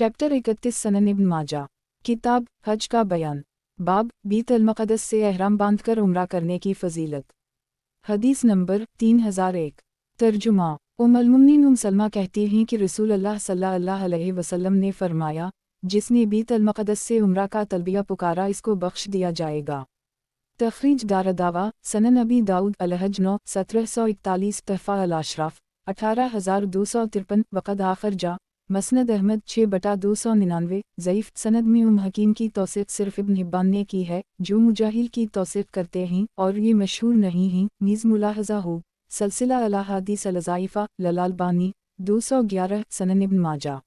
Chapter 31 सनन इब्न माजा। किताब हज का बयान। बाब बीत अल मक़दस से एहराम बांधकर उम्रा करने की फ़जीलत। हदीस नंबर 3001। तर्जुमा। अल मुमिनीन सलमा कहती हैं कि रसूल अल्लाह सल्लल्लाहु अलैहि वसल्लम ने फरमाया, जिसने बीत अल मक़दस से उम्रा का तलबिया पुकारा इसको बख्श दिया जाएगा। तख़रीज दारदावा सनन नबी दाऊद अलहज 9 1741 तहफ़ा अल अशराफ 18253 वक़द आखिर जा मसनद अहमद 6/299 ज़ईफ़ सनद में हकीम की तौसीक़ सिर्फ इब्न हिब्बान ने की है, जो मुजाहिल की तौसीक़ करते हैं और ये मशहूर नहीं हैं। नीज़ मुलाहज़ा हो सलसिला अला हदीस अल ज़ाइफ़ा ललालबानी 211 सनन इब्न माजा।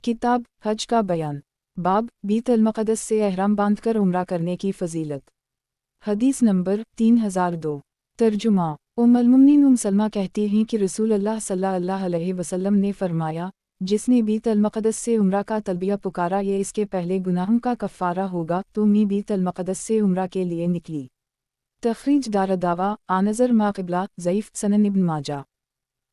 किताब हज का बयान। बाब बीत अल मक़दस से एहराम बांधकर उम्रा करने की फ़जीलत। हदीस नंबर 3002। तर्जुमा। अल मुमिनीन सलमा कहती हैं कि रसूल अल्लाह सल्लल्लाहु अलैहि वसल्लम ने फरमाया, जिसने बीत अल मक़दस से उम्रा का तलबिया पुकारा ये इसके पहले गुनाहों का कफ़ारा होगा। तो मैं बीत अल मक़दस से उम्रा के लिए निकली। तख़रीज दारदावा आनज़र मा क़िबला ज़ईफ़ सनन इब्न माजा।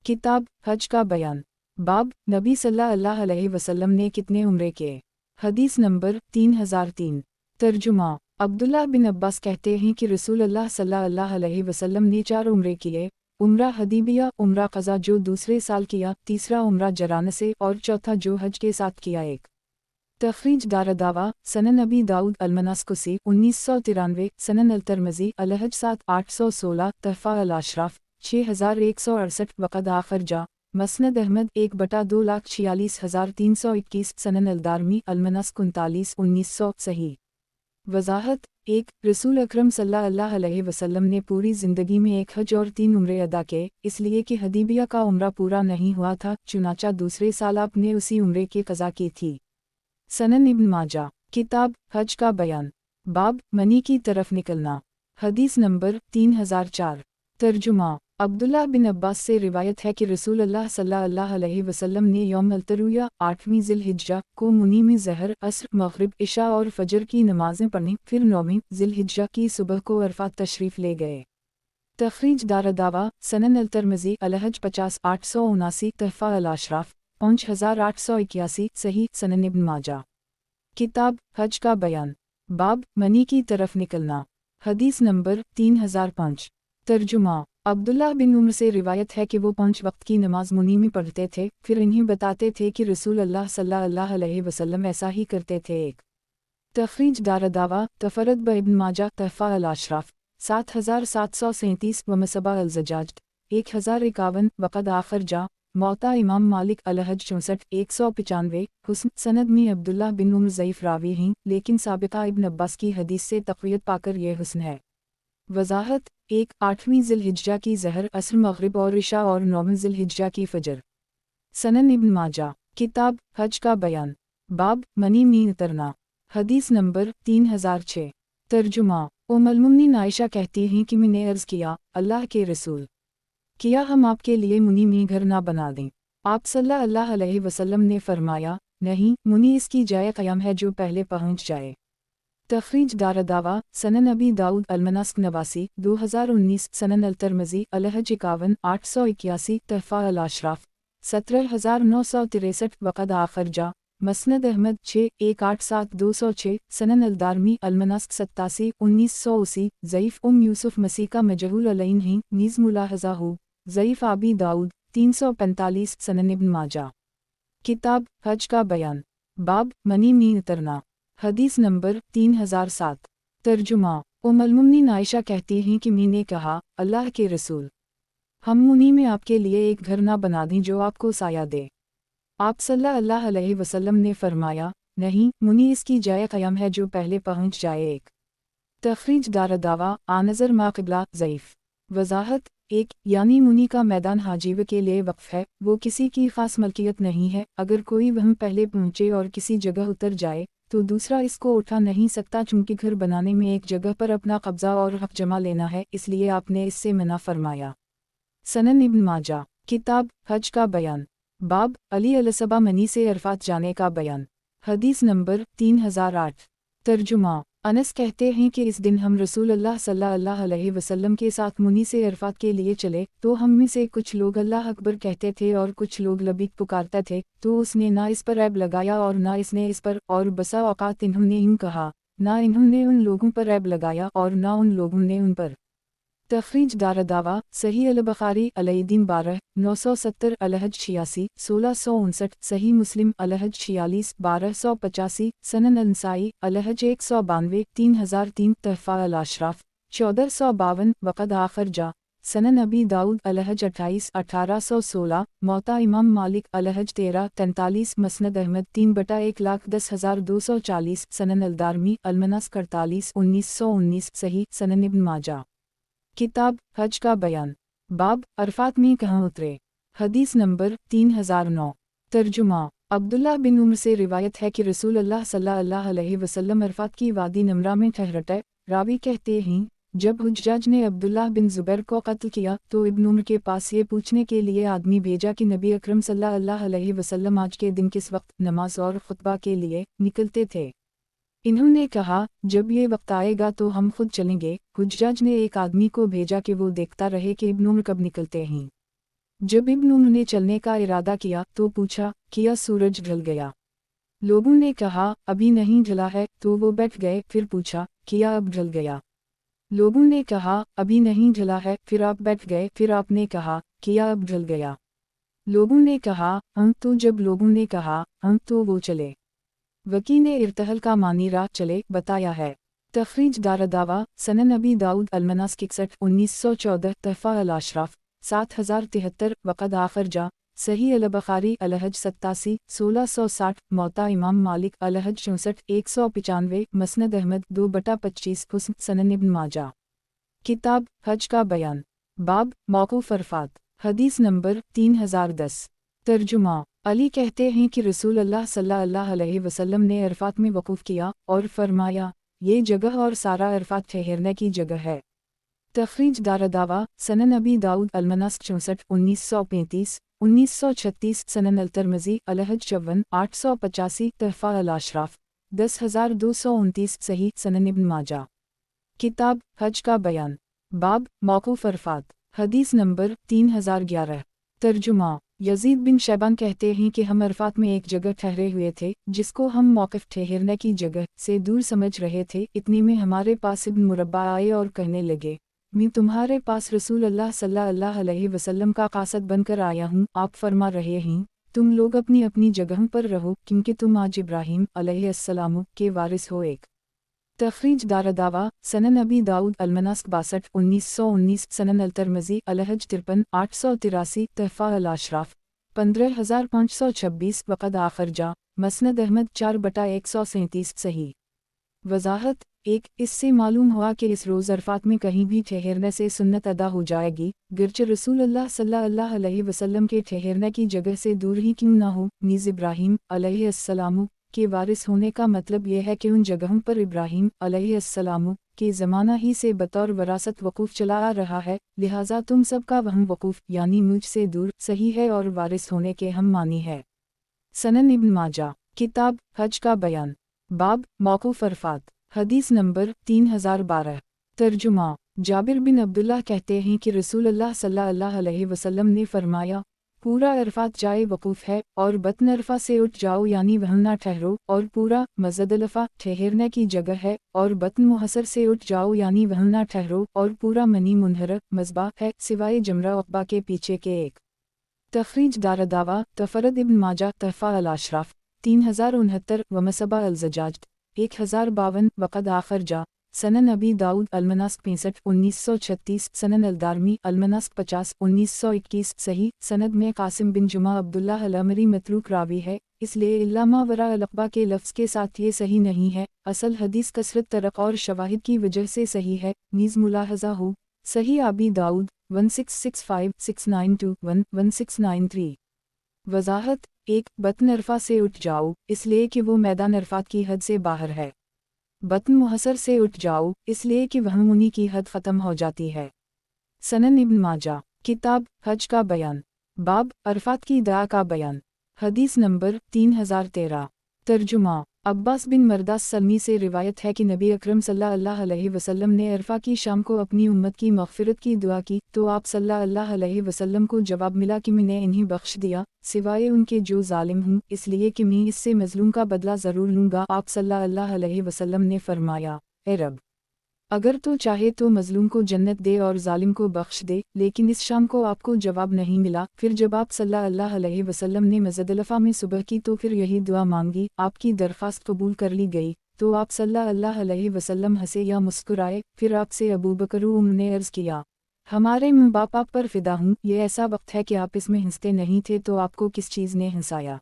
किताब हज का बयान। बाब नबी सल्लल्लाहु अलैहि वसल्लम ने कितने उम्रे किए। हदीस नंबर 3003। तर्जुमा। अब्दुल्लाह बिन अब्बास कहते हैं कि रसूल अल्लाह सल्लल्लाहु अलैहि वसल्लम ने 4 उम्रे किए। उम्रा हदीबिया, उम्रा क़ज़ा जो दूसरे साल किया, तीसरा उम्रा जरान से और चौथा जो हज के साथ किया। एक तख़रीज दारदावा सनन नबी दाऊद अलमनास्कुसी 1993 सनन अल तिरमिज़ी अलहज 7816 तहफ़ा अल अशराफ 6168 वक़द आखिर जा मसनद अहमद 1/246,321 सनन अल दारमी अलमनास्क 39 1900 सही। वज़ाहत। 1 रसूल अकरम सल्लल्लाहु अलैहि वसल्लम ने पूरी ज़िंदगी में एक हज और 3 उम्रे अदा किए, इसलिए कि हदीबिया का उम्रा पूरा नहीं हुआ था, चुनाचा दूसरे साल आपने उसी उम्रे की क़ज़ा की थी। सनन इब्न माजा। किताब हज का बयान। बाब मनी की तरफ निकलना। हदीस नंबर 3004। तर्जुमा। अब्दुल्लाह बिन अब्बास से रिवायत है कि रसूल अल्लाह सल्लल्लाहु अलैहि वसल्लम ने यौम अल-तरुया 8वीं ज़िल-हिज्जा को मुनी में ज़हर, अस्र, मग़रिब, इशा और फ़जर की नमाज़ें पढ़ी, फिर 9वीं ज़िल-हिज्जा की सुबह को अरफ़ात तशरीफ़ ले गए। तख़रीज दारदावा सनन अल-तिरमिज़ी अलहज 50 879 तहफ़ा अल अशराफ 5881 सही। सनन इब्न माजा। किताब हज का बयान। बाब मनी की तरफ निकलना। हदीस नंबर 3005। तर्जुमा। अब्दुल्लाह बिन उम्र से रिवायत है कि वो 5 वक्त की नमाज मुनी में पढ़ते थे, फिर इन्हें बताते थे कि रसूल अल्लाह सल्लल्लाहु अलैहि वसल्लम ऐसा ही करते थे। एक तख़रीज दारदावा तफ़रद ब इब्न माजा तहफ़ा अल अशराफ 7737 व मसबा अल ज़जाज 1051 वक़द आखिर जा मौता इमाम मालिक अलहज 64 195 हुस्न सनद में अब्दुल्लाह बिन उम्र ज़ईफ़ रावी हैं, लेकिन साबिक़ा इब्न अब्बास की हदीस से तक़वियत पाकर यह हुस्न है। वज़ाहत। 1 8वीं ज़िल-हिज्जा की ज़हर, अस्र, मग़रिब और इशा और 9वीं ज़िल-हिज्जा की फ़जर। सनन इब्न माजा। किताब हज का बयान। बाब मनी में उतरना। हदीस नंबर 3006। तर्जुमा। अल मुमिनीन आयशा कहती हैं कि मैंने अर्ज़ किया, अल्लाह के रसूल, क्या हम आपके लिए मुनी में घर ना बना दें। आप सल्लल्लाहु अलैहि वसल्लम ने फरमाया, नहीं, मुनी इसकी जाए क़याम है जो पहले पहुँच जाए। तख़रीज दारदावा सनन नबी दाऊद अलमनास्क 89 2019 सनन अल तिरमिज़ी अलहज 51 881 तहफ़ा अल अशराफ 17963 वक़द आखिर जा मसनद अहमद 6 187 सनन अल दारमी अलमनास्क 87 1980 ज़ईफ़ यूसुफ़ मसीह का मजहूल अलैन हैं। नीज़ मुलाहज़ा हो ज़ईफ़ आबी दाऊद 345 सनन इब्न माजा। किताब हज का बयान। बाब मनी में उतरना। हदीस नंबर 3007। तर्जुमा। अल मुमिनीन आयशा कहती हैं कि मैंने कहा, अल्लाह के रसूल, हम मुनी में आपके लिए एक घर ना बना दें जो आपको साया दे। आप सल्लल्लाहु अलैहि वसल्लम ने फरमाया, नहीं, मुनी इसकी जाए क़याम है जो पहले पहुँच जाए। एक तख़रीज दारदावा आनज़र मा क़िबला ज़ईफ़। वज़ाहत। 1 यानी मुनी का मैदान हाजीव के लिए वक्फ़ है, वो किसी की ख़ास मलकियत नहीं है। अगर कोई वहाँ पहले पहुँचे और किसी जगह उतर जाए तो दूसरा इसको उठा नहीं सकता, चूँकि घर बनाने में एक जगह पर अपना कब्ज़ा और हक़ जमा लेना है, इसलिए आपने इससे मना फरमाया। सनन इब्न माजा। किताब हज का बयान। बाब अली अलसबा मनी से अरफ़ात जाने का बयान। हदीस नंबर 3008। तर्जुमा। انس کہتے ہیں کہ اس دن ہم رسول اللہ صلی اللہ علیہ وسلم کے ساتھ منی سے عرفات کے لیے چلے تو ہم میں سے کچھ لوگ اللہ اکبر کہتے تھے اور کچھ لوگ لبیک پکارتے تھے، تو اس نے نہ اس پر عیب لگایا اور نہ اس نے اس پر، اور بسا اوقات انہوں نے یوں کہا، نہ انہوں نے ان لوگوں پر عیب لگایا اور نہ ان لوگوں نے ان پر۔ تخریج دارالدعویٰ صحیح البخاری الدین 12/970 الحج 86 1659 صحیح مسلم الحج 46 1285 سنن النسائی الحج 192 3003 تحفہ الاشراف 1452 وقد آخر جا سنن ابی داؤد الحج 28 1816 موطا امام مالک الحج 13 43 مسند احمد 3/110,240 سنن الدارمی المناسک 48 1919 صحیح سنن ابن ماجہ۔ کتاب حج کا بیان، باب عرفات میں کہاں اترے، حدیث نمبر 3009۔ ترجمہ عبداللہ بن عمر سے روایت ہے کہ رسول اللہ صلی اللہ علیہ وسلم عرفات کی وادی نمرہ میں ٹھہرتے، راوی کہتے ہیں جب حجاج نے عبداللہ بن زبیر کو قتل کیا تو ابن عمر کے پاس یہ پوچھنے کے لیے آدمی بھیجا کہ نبی اکرم صلی اللہ علیہ وسلم آج کے دن کس وقت نماز اور خطبہ کے لیے نکلتے تھے۔ انہوں نے کہا جب یہ وقت آئے گا تو ہم خود چلیں گے۔ حجاج نے ایک آدمی کو بھیجا کہ وہ دیکھتا رہے کہ ابن عمر کب نکلتے ہیں۔ جب ابن عمر نے چلنے کا ارادہ کیا تو پوچھا کیا سورج ڈھل گیا؟ لوگوں نے کہا ابھی نہیں ڈھلا ہے، تو وہ بیٹھ گئے۔ پھر پوچھا کیا اب ڈھل گیا؟ لوگوں نے کہا ابھی نہیں ڈھلا ہے۔ پھر آپ بیٹھ گئے۔ پھر آپ نے کہا کیا اب ڈھل گیا؟ لوگوں نے کہا ہم تو۔ جب لوگوں نے کہا ہم تو وہ چلے۔ وکی نے ارتحل کا معنی راہ چلے بتایا ہے۔ تخریج دارالدعویٰ سنن ابی داؤد المناسک 61 1914 تحفہ الاشراف 7073 وقد آخر جا صحیح البخاری الحج 87 1660 موطا امام مالک الحج 64 195 مسند احمد 2/25 حسن سنن ابن ماجہ۔ کتاب حج کا بیان، باب موقوف عرفات، حدیث نمبر 3010۔ ترجمہ علی کہتے ہیں کہ رسول اللہ صلی اللہ علیہ وسلم نے عرفات میں وقوف کیا اور فرمایا یہ جگہ اور سارا عرفات ٹھہرنے کی جگہ ہے۔ تخریج دارالدعویٰ سنن ابی داؤد المناسک 64 1935 1936 سنن الترمذی الحج 54 885 تحفہ الاشراف 10229 صحیح سنن ابن ماجہ۔ کتاب حج کا بیان، باب موقوف عرفات، حدیث نمبر 3011۔ ترجمہ یزید بن شیبان کہتے ہیں کہ ہم عرفات میں ایک جگہ ٹھہرے ہوئے تھے جس کو ہم موقف ٹھہرنے کی جگہ سے دور سمجھ رہے تھے۔ اتنے میں ہمارے پاس ابن مربع آئے اور کہنے لگے میں تمہارے پاس رسول اللہ صلی اللہ علیہ وسلم کا قاصد بن کر آیا ہوں۔ آپ فرما رہے ہیں تم لوگ اپنی اپنی جگہوں پر رہو کیونکہ تم آج ابراہیم علیہ السلام کے وارث ہو۔ ایک تخریج دارالدعویٰ سنن ابی داؤد المناسک 62 1919 سنن الترمذی الحج 53 883 تحفہ الاشراف 15526 وقد آخر جا مسند احمد 4/137 صحیح۔ وضاحت 1 اس سے معلوم ہوا کہ اس روز عرفات میں کہیں بھی ٹھہرنے سے سنت ادا ہو جائے گی، گرچہ رسول اللہ صلی اللہ علیہ وسلم کے ٹھہرنے کی جگہ سے دور ہی کیوں نہ ہو۔ نیز ابراہیم علیہ السلام کے وارث ہونے کا مطلب یہ ہے کہ ان جگہوں پر ابراہیم علیہ السلام کے زمانہ ہی سے بطور وراثت وقوف چلا آ رہا ہے، لہٰذا تم سب کا وہاں وقوف یعنی مجھ سے دور صحیح ہے اور وارث ہونے کے ہم معنی ہے۔ سنن ابن ماجہ۔ کتاب حج کا بیان، باب موقوف عرفات، حدیث نمبر 3012۔ ترجمہ جابر بن عبداللہ کہتے ہیں کہ رسول اللہ صلی اللہ علیہ وسلم نے فرمایا پورا عرفات جائے وقوف ہے اور بطن عرفہ سے اٹھ جاؤ یعنی وہاں نہ ٹھہرو، اور پورا مزدلفہ ٹھہرنے کی جگہ ہے، اور بطن محصر سے اٹھ جاؤ یعنی وہاں نہ ٹھہرو، اور پورا منی منحرف مذبح ہے سوائے جمرہ عقبہ کے پیچھے کے ایک۔ تخریج دارالدعویٰ تفرد ابن ماجہ تحفہ الاشراف 3069 ومصباح الزجاج 1052 وقد آخر جا سنن ابی داؤد المناسک 65 1936 سنن الدارمی المناسک 50 1921 صحیح سند میں قاسم بن جمعہ عبداللہ العمری متروک راوی ہے، اس لیے علامہ ورا العقبہ کے لفظ کے ساتھ یہ صحیح نہیں ہے۔ اصل حدیث کثرت طرق اور شواہد کی وجہ سے صحیح ہے۔ نیز ملاحظہ ہو صحیح ابی داؤد 1665 692 1693۔ وضاحت 1 بطن عرفہ سے اٹھ جاؤ اس لیے کہ وہ میدان عرفات کی حد سے باہر ہے۔ بطن محصر سے اٹھ جاؤ اس لیے کہ وہاں منی کی حد ختم ہو جاتی ہے۔ سنن ابن ماجہ۔ کتاب حج کا بیان، باب عرفات کی دعا کا بیان، حدیث نمبر 3013۔ ترجمہ अब्बास बिन मरदास सलमी से रिवायत है कि नबी अकरम सल्लल्लाहु अलैहि वसल्लम ने अरफा की शाम को अपनी उम्मत की मग़फ़िरत की दुआ की तो आप सल्लल्लाहु अलैहि वसल्लम को जवाब मिला कि मैंने इन्हें बख्श दिया सिवाय उनके जो जालिम हूँ, इसलिए कि मैं इससे मज़लूम का बदला ज़रूर लूँगा। आप सल्लल्लाहु अलैहि वसल्लम ने फरमाया, ए रब, अगर तो चाहे तो मज़लूम को जन्नत दे और जालिम को बख्श दे। लेकिन इस शाम को आपको जवाब नहीं मिला। फिर जब आप सल्लल्लाहु अलैहि वसल्लम ने मुज़दलिफ़ा में सुबह की तो फिर यही दुआ मांगी, आपकी दरख्वास्त कबूल कर ली गई। तो आप सल्लल्लाहु अलैहि वसल्लम हंसे या मुस्कुराए। फिर आपसे अबू बकर ने अर्ज़ किया, हमारे माँ बाप आप पर फ़िदा हूँ, ये ऐसा वक्त है कि आप इसमें हंसते नहीं थे, तो आपको किस चीज़ ने हंसाया?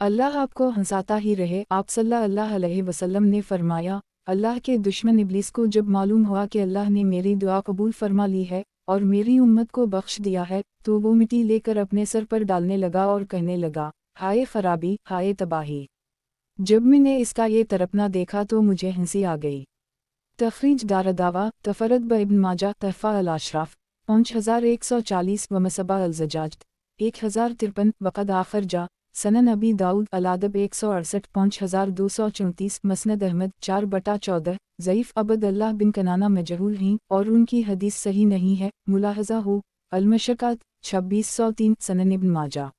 अल्लाह आपको हंसाता ही रहे। आप सल्लल्लाहु अलैहि वसल्लम ने फरमाया, अल्लाह के दुश्मन इब्लीस को जब मालूम हुआ कि अल्लाह ने मेरी दुआ कबूल फरमा ली है और मेरी उम्मत को बख्श दिया है, तो वो मिट्टी लेकर अपने सर पर डालने लगा और कहने लगा, हाय खराबी, हाय तबाही। जब मैंने इसका ये तरपना देखा तो मुझे हंसी आ गई। तखरीज दारदावा तफरद ब इब्न माजा तहफ़ा अल अशराफ 5140 व मसबा अल ज़जाज 1053 वक़द आखर जा सनन अबी दाऊद अलादब 168 5234 मसनद अहमद 4/14 ज़ईफ़ अबद अल्लाह बिन कनाना मजहूल हैं और उनकी हदीस सही नहीं है। मुलाहज़ा हो अल-मशक़ात 2603 सनन इब्न माजा।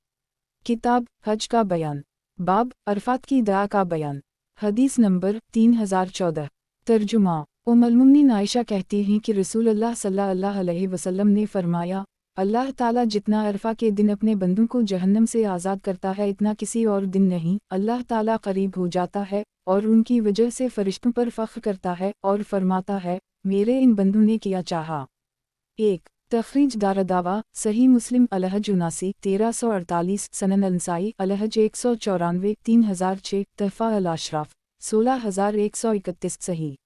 किताब हज का बयान, बाब अरफात की दुआ का बयान। हदीस नंबर 3014। तर्जुमा उम्मुल मोमिनीन आयशा कहती हैं कि रसूलुल्लाह सल्लल्लाहु अलैहि वसल्लम ने फरमाया, अल्लाह ताला जितना अरफा के दिन अपने बंदों को जहन्नम से आज़ाद करता है, इतना किसी और दिन नहीं। अल्लाह ताला करीब हो जाता है और उनकी वजह से फरिश्तों पर फ़ख्र करता है और फरमाता है, मेरे इन बंदों ने किया चाहा। 1 तखरीज दारदावा सही मुस्लिम अलहज 79 1348 सनन अनसाई अलहज 194 3006 तहफ़ा अल अशराफ 16131 सही।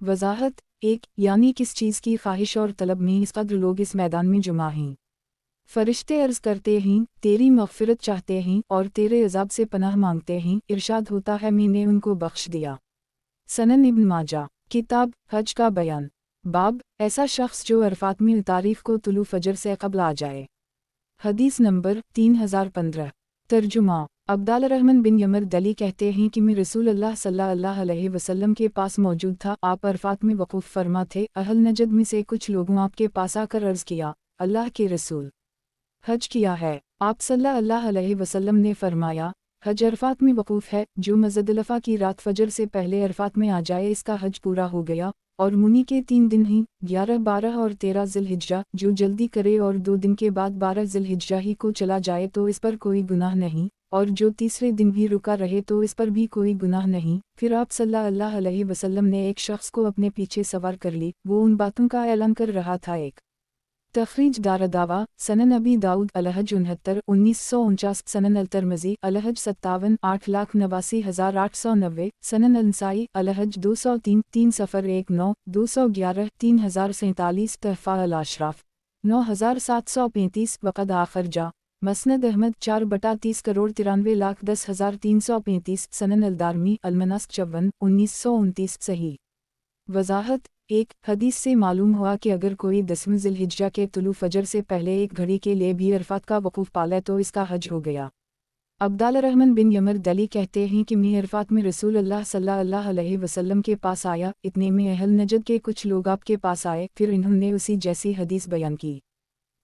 वज़ाहत 1 यानी किस चीज़ की ख्वाहिश और तलब में इस कद्र लोग इस मैदान में जुमा हैं। फरिश्ते अर्ज़ करते हैं, तेरी मग़फ़िरत चाहते हैं और तेरे अज़ाब से पनाह मांगते हैं। इरशाद होता है, मैंने उनको बख्श दिया। सनन इब्न माजा। किताब हज का बयान, बाब ऐसा शख्स जो अरफात में तारीफ़ को तुलू फजर से क़ब्ल आ जाए। हदीस नंबर 3015। तर्जुमा अब्दाल रहमान बिन यमर दली कहते हैं कि मैं रसूलुल्लाह सल्लल्लाहु अलैहि वसल्लम के पास मौजूद था। आप अरफात में वक़ूफ़ फरमा थे। अहल नजद में से कुछ लोगों आपके पास आकर अर्ज़ किया, अल्लाह के रसूल, हज किया है? आप सल्लल्लाहु अलैहि वसल्लम ने फरमाया, हज अरफात में वक़ूफ़ है। जो मुज़दलिफ़ा की रात फजर से पहले अरफात में आ जाए, इसका हज पूरा हो गया। और मुनी के 3 दिन ही 11, 12 और 13 ज़िलहिज्जा, जो जल्दी करे और 2 दिन के बाद 12 ज़िलहिज्जा ही को चला जाए तो इस पर कोई गुनाह नहीं, और जो तीसरे दिन भी रुका रहे तो इस पर भी कोई गुनाह नहीं। फिर आप सल्लल्लाहु अलैहि वसल्लम ने एक शख्स को अपने पीछे सवार कर ली। वो उन बातों का ऐलान कर रहा था। 1 तखरीज दारदावा सनन अबी दाऊद अलहज 69 1949 सनन अल-तिरमिज़ी अलहज 57 8,89,890 सनन अनसाई अलहज 203 301 211 3047 तहफ़ा अल अशराफ 9735 वक़द आखर जा मसनद अहमद 4/30,93,10,335 सनन अल-दारमी अल-मनास 54 1929 सही। वज़ाहत 1 हदीस से मालूम हुआ कि अगर कोई 10वीं ज़िलहिज्जा के तुलू फजर से पहले एक घड़ी के लिए भी अरफात का वक़ूफ़ पाले तो इसका हज हो गया। अब्दाल रहमान बिन यमर दली कहते हैं कि मैं अरफात में रसूलुल्लाह सल्लल्लाहु अलैहि वसल्लम के पास आया। इतने में अहल नजद के कुछ लोग आपके पास आए। फिर इन्होंने उसी जैसी हदीस बयान की।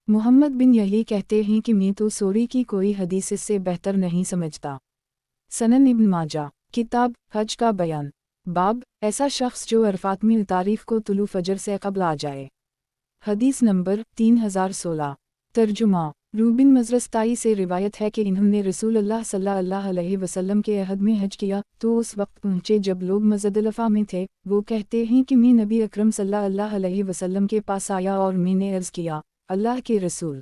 मोहम्मद बिन यही कहते हैं कि मैं तो सोरी की कोई हदीस इससे बेहतर नहीं समझता। सनन इब्न माजा। किताब हज का बयान, बाब ऐसा शख्स जो अरफात में तारीफ़ को तुलू फजर से क़ब्ल आ जाए। हदीस नंबर 3016। तर्जुमा रूबिन मज़रस्ताई से रिवायत है कि इन्होंने रसूलुल्लाह सल्लल्लाहु अलैहि वसल्लम के अहद में हज किया तो उस वक्त पहुँचे जब लोग मुज़दलिफ़ा में थे। वो कहते हैं कि मैं नबी अकरम सल्लल्लाहु अलैहि वसल्लम के पास आया और मैंने अर्ज़ किया, अल्लाह के रसूल,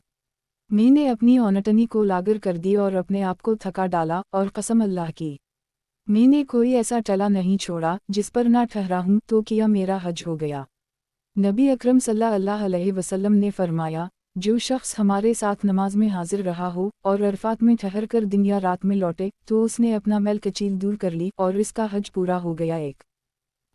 मैंने अपनी औनटनी को लागर कर दी और अपने आप को थका डाला और कसम अल्लाह की, मैंने कोई ऐसा टला नहीं छोड़ा जिस पर ना ठहरा हूँ, तो किया मेरा हज हो गया। नबी अकरम सल्लल्लाहु अलैहि वसल्लम ने फरमाया, जो शख्स हमारे साथ नमाज में हाजिर रहा हो और अरफात में ठहर कर दिन या रात में लौटे तो उसने अपना मैल कचील दूर कर ली और इसका हज पूरा हो गया। 1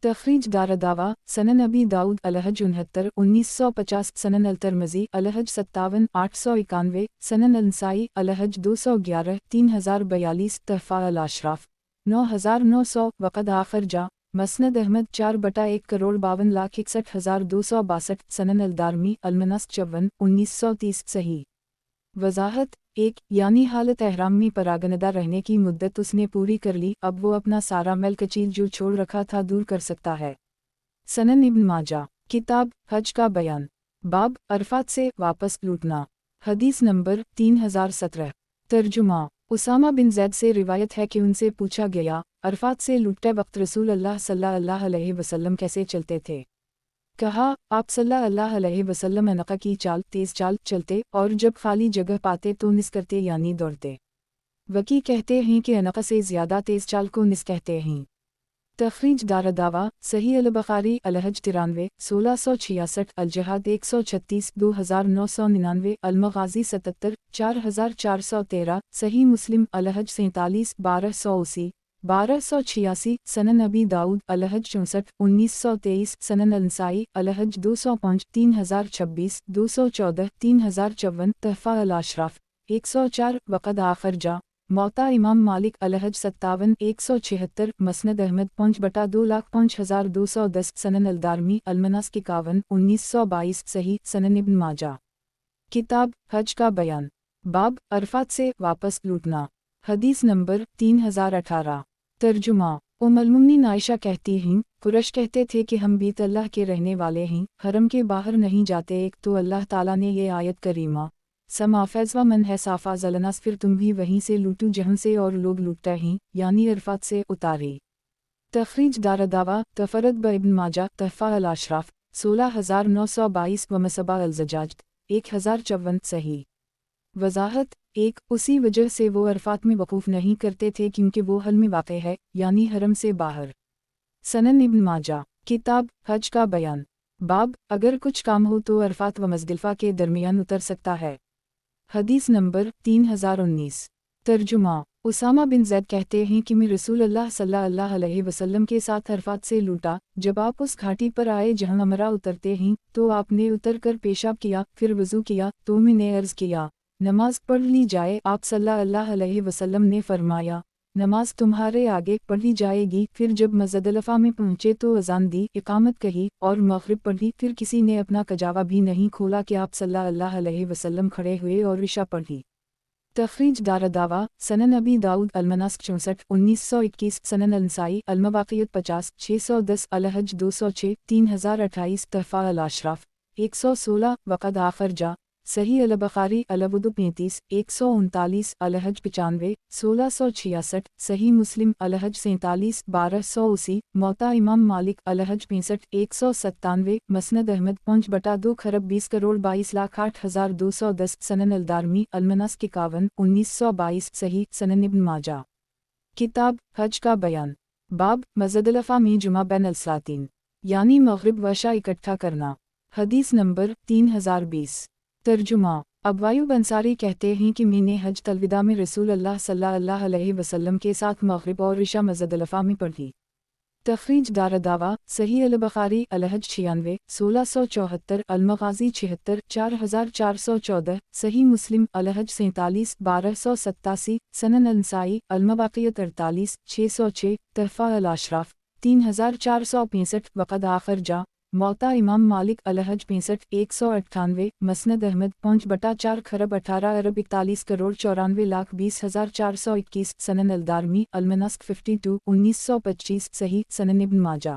तखरीज दारदावा सनन अबी दाऊद अलहज 69 1950 सनन अल-तिरमिज़ी अलहज 57 891 सनन अनसाई अलहज 211 3042 तहफ़ा अल अशराफ 9900 वक़द आखिर जा मसनद अहमद 4/1,52,61,262 सनन अलदारमी अलमनस 54 1930 सही। वजाहत 1 यानी हालत एहराम में परागनदा रहने की मुद्दत उसने पूरी कर ली, अब वो अपना सारा मैल कचील जो छोड़ रखा था दूर कर सकता है। सनन इब्न माजा किताब हज का बयान बाब अरफात से वापस लौटना हदीस नंबर 3017 तर्जुमा उसामा बिन ज़ैद से रिवायत है कि उनसे पूछा गया, अरफात से लुटते वक्त रसूल अल्लाह सल्लल्लाहु अलैहि वसल्लम कैसे चलते थे? कहा, आप सल्लल्लाहु अलैहि वसल्लम अनक़ा की चाल तेज़ चाल चलते और जब खाली जगह पाते तो निस करते यानी दौड़ते। वकी कहते हैं कि अनक़ा से ज़्यादा तेज़ चाल को निस कहते हैं। तख़रीज दारदावा सही अल-बुख़ारी अलहज 93 1666 अल-जहाद 136 2999 अल-मग़ाज़ी 77 4413 सही मुस्लिम अलहज 47 1280 1286 सनन अबी दाऊद अलहज 64 1923 सनन अल-नसाई अलहज 205 3026 214 3054 तहफ़ा अल-अशराफ 104 वक़द आखिर जा मौता इमाम मालिक अलहज 57 176 मसनद अहमद 5/2,05,210 सनन अलदारमी अलमनास 51 1922 सही सनन इब्न माजा किताब हज का बयान बाब अरफात से वापस लौटना हदीस नंबर 3018 तर्जुमा उम्मुल-मोमिनीन आयशा कहती हैं, कुरैश कहते थे कि हम बीत अल्लाह के रहने वाले हैं, हरम के बाहर नहीं जाते। एक तो अल्लाह ताला ने ये आयत करीमा समाफ़ैज़ व मन है साफ़ा ज़लनास फिर तुम भी वहीं से लूटू जहाँ से और लोग लूटते हैं, यानी अरफात से उतारी। तख़रीज दारदावा तफ़रद ब इब्न माजा तहफ़ा अल-अशराफ 16922 व मसबा अल-ज़जाज 1054 सही। वजाहत 1 उसी वजह से वो अरफात में वक़ूफ़ नहीं करते थे क्योंकि वो हल में वाक़े है, यानी हरम से बाहर। सनन इब्न माजा किताब हज का बयान बाब अगर कुछ काम हो तो अरफात व मुज़दलिफ़ा के दरमियान उतर सकता है। हदीस नंबर 3019 तर्जुमा उसामा बिन ज़ैद कहते हैं कि मैं रसूल अल्लाह सल्लल्लाहु अलैहि वसल्लम के साथ अरफात से लूटा। जब आप उस घाटी पर आए जहां अमरा उतरते हैं तो आपने उतर कर पेशाब किया, फिर वज़ू किया तो मैंने अर्ज़ किया, नमाज पढ़ ली जाए। आप सल्लल्लाहु अलैहि वसल्लम ने फरमाया, नमाज तुम्हारे आगे पढ़ी जाएगी। फिर जब मुज़दलिफ़ा में पहुँचे तो अज़ान दी, इक़ामत कही और मग़रिब पढ़ी। फिर किसी ने अपना कजावा भी नहीं खोला कि आप सल्लल्लाहु अलैहि वसल्लम खड़े हुए और इशा पढ़ी। तख़रीज दारदावा सनन अबी दाऊद अलमनास 64 1921 सनन अल-नसाई अल-मवाक़ियत 50 610 अलहज 206 3028 तहफ़ा अल-अशराफ 116 वक़द आखिर जा सही अल-बुख़ारी अल-वुदू 35 139 अलहज 95 1666 सही मुस्लिम अलहज 47 1280 मौता इमाम मालिक अलहज 65 197 मसनद अहमद 5/2,20,22,08,210 सनन अलदारमी अलमनास 51 1922 सही सनन इब्न माजा किताब हज का बयान बाब मुज़दलिफ़ा में जुमा बैन अल-सलातीन यानी मग़रिब व इशा इकट्ठा करना हदीस नंबर 3020 तर्जुमा अबवायूब अंसारी कहते हैं कि मैंने हज तलविदा में रसूल अल्लाह सल्लल्लाहु अलैहि वसल्लम के साथ मग़रिब और इशा मुज़दलिफ़ा में पढ़ी। तख़रीज दारदावा सही अल-बुख़ारी अलहज 96 1674 अल-मग़ाज़ी 76 4414 सही मुस्लिम अलहज 47 1287 सनन अल-नसाई अल-मवाक़ियत 48 606 तहफ़ा अल-अशराफ 3465 वक़द आखिर जा मौता इमाम मालिक अलहज 65 198 मसनद अहमद 5/4 18,42,94,20,421 सनन अलदारमी अलमनास 52 1925 सही सनन इब्न माजा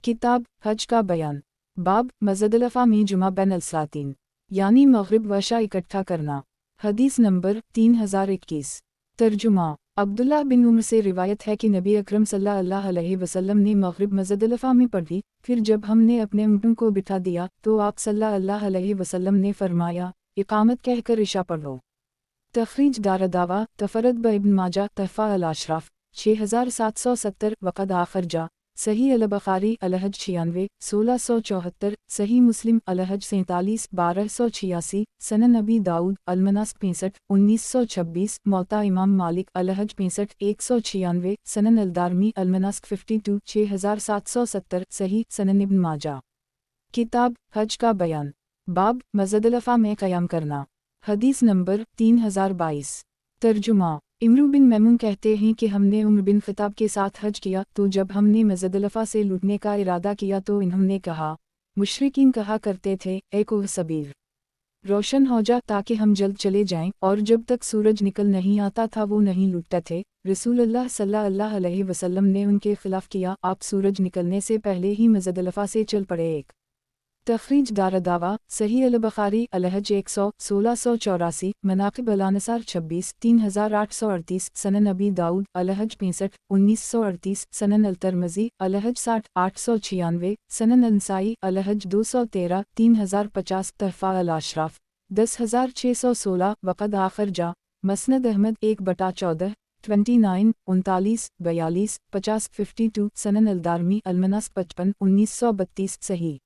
किताब हज का बयान बाब मुज़दलिफ़ा में जुमा बैन अल-सलातीन यानी मग़रिब व इशा इकट्ठा करना हदीस नंबर 3021 तर्जुमा अब्दुल्ला बिन उमर से रिवायत है कि नबी अकरम सल्लल्लाहु अलैहि वसल्लम ने मग़रिब मुज़दलिफ़ा में पढ़ी। फिर जब हमने अपने ऊँटों को बिठा दिया तो आप सल्लल्लाहु अलैहि वसल्लम ने फरमाया, इक़ामत कहकर इशा पढ़ो। तख़रीज दारदावा तफ़रद ब इब्न माजा तहफ़ा अल-अशराफ 6770 वक़द आखिर जा सही अल-बुख़ारी अलहज 96 1674 सही मुस्लिम अलहज 47 1286 सनन अबी दाऊद अलमनास 65 1926 मौता इमाम मालिक अलहज 65 196 सनन अलदारमी अलमनास 52 6770 सही सनन इब्न माजा किताब हज का बयान बाब मुज़दलिफ़ा में क़याम करना हदीस नंबर 3022 तर्जुमा इमरू बिन मैमून कहते हैं कि हमने उम्र बिन खिताब के साथ हज किया तो जब हमने मुज़दलिफ़ा से लुटने का इरादा किया तो इन्होंने कहा, मुशरिकीन कहा करते थे, ए कोह सबीर, रोशन हो जा ताकि हम जल्द चले जाएं, और जब तक सूरज निकल नहीं आता था वो नहीं लुटते थे। रसूलुल्लाह सल्लल्लाहु अलैहि वसल्लम ने उनके खिलाफ किया, आप सूरज निकलने से पहले ही मुज़दलिफ़ा से चल पड़े। एक तखरीज दारदावा सही अल-बुखारी अलहज 100 1684 मनाक़िब अल-अनसार 26 3838 सनन नबी दाऊद अलहज 65 1938 सनन अल-तिरमिज़ी अलहज 60 896 सनन अल-नसाई अलहज 213 3050 तहफ़ा अल-अशराफ 10616 वक़द आखिर जा मसनद अहमद 1/14 29 39 42 50 52 सनन अल-दारमी अल-मनास 55 1932 सही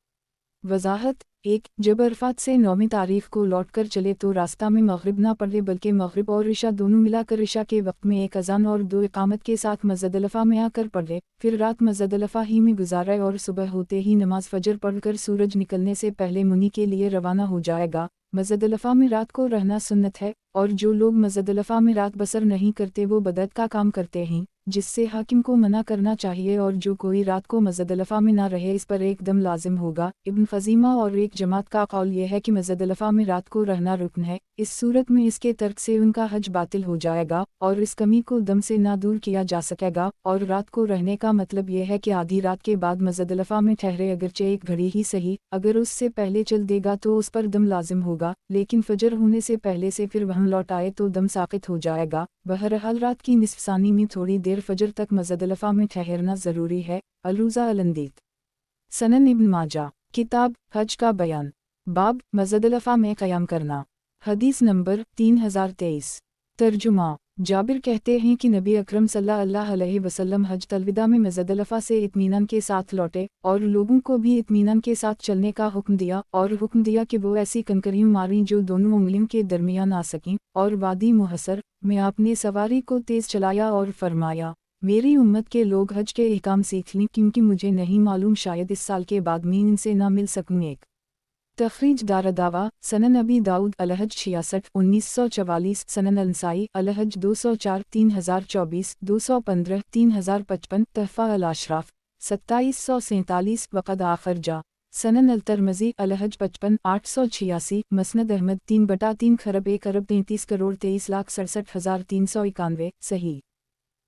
वज़ाहत 1 जब अरफात से 9वीं तारीख को लौटकर चले तो रास्ता में मग़रिब ना पढ़े बल्कि मग़रिब और इशा दोनों मिलाकर इशा के वक्त में एक अज़ान और 2 इक़ामत के साथ मुज़दलिफ़ा में आकर पढ़े, फिर रात मुज़दलिफ़ा ही में गुजारे और सुबह होते ही नमाज फ़जर पढ़कर सूरज निकलने से पहले मुनी के लिए रवाना हो जाएगा। मुज़दलिफ़ा में रात को रहना सुन्नत है और जो लोग मुज़दलिफ़ा में रात बसर नहीं करते वो बदअत का काम करते हैं, जिससे हाकिम को मना करना चाहिए और जो कोई रात को मुज़दलिफ़ा में ना रहे इस पर एकदम लाजिम होगा। इब्न ख़ज़ीमा और एक जमात का कौल यह है कि मुज़दलिफ़ा में रात को रहना रुकन है, इस सूरत में इसके तर्क से उनका हज बातिल हो जाएगा और इस कमी को दम से ना दूर किया जा सकेगा। और रात को रहने का मतलब यह है कि आधी रात के बाद मुज़दलिफ़ा में ठहरे, अगरचे एक घड़ी ही सही, अगर उससे पहले चल देगा तो उस पर दम लाजिम होगा, लेकिन फजर होने से पहले से फिर वहाँ लौट आए तो दम साक़ित हो जाएगा। बहरहाल रात की निस्फ़ सानी में थोड़ी देर फजर तक मुज़दलिफ़ा में ठहरना ज़रूरी है। अलरूज़ा अलंदीत सनन इब्न माजा किताब हज का बयान बाब मुज़दलिफ़ा में क़याम करना हदीस नंबर 3023 तर्जुमा जाबिर कहते हैं कि नबी अकरम सल्लल्लाहु अलैहि वसल्लम हज तलविदा में मुज़दलिफ़ा से इत्मीनान के साथ लौटे और लोगों को भी इत्मीनान के साथ चलने का हुक्म दिया और हुक्म दिया कि वो ऐसी कंकरियाँ मारें जो दोनों उंगलियों के दरमियान आ सकें। और वादी मुहसर में आपने सवारी को तेज़ चलाया और फरमाया, मेरी उम्मत के लोग हज के अहकाम सीख लें क्योंकि मुझे नहीं मालूम शायद इस साल के बाद मैं इनसे ना मिल सकूँ। एक तखरीज दारदावा सनन नबी दाऊद अलहज 66 1944 सनन अल-नसाई अलहज 204 3024 215 3055 तहफ़ा अल-अशराफ 2747 वक़द आखिर जा सनन अल-तिरमिज़ी अलहज 55 886 मसनद अहमद 3/3 खरब 1 अरब 33 करोड़ 23,67,391 सही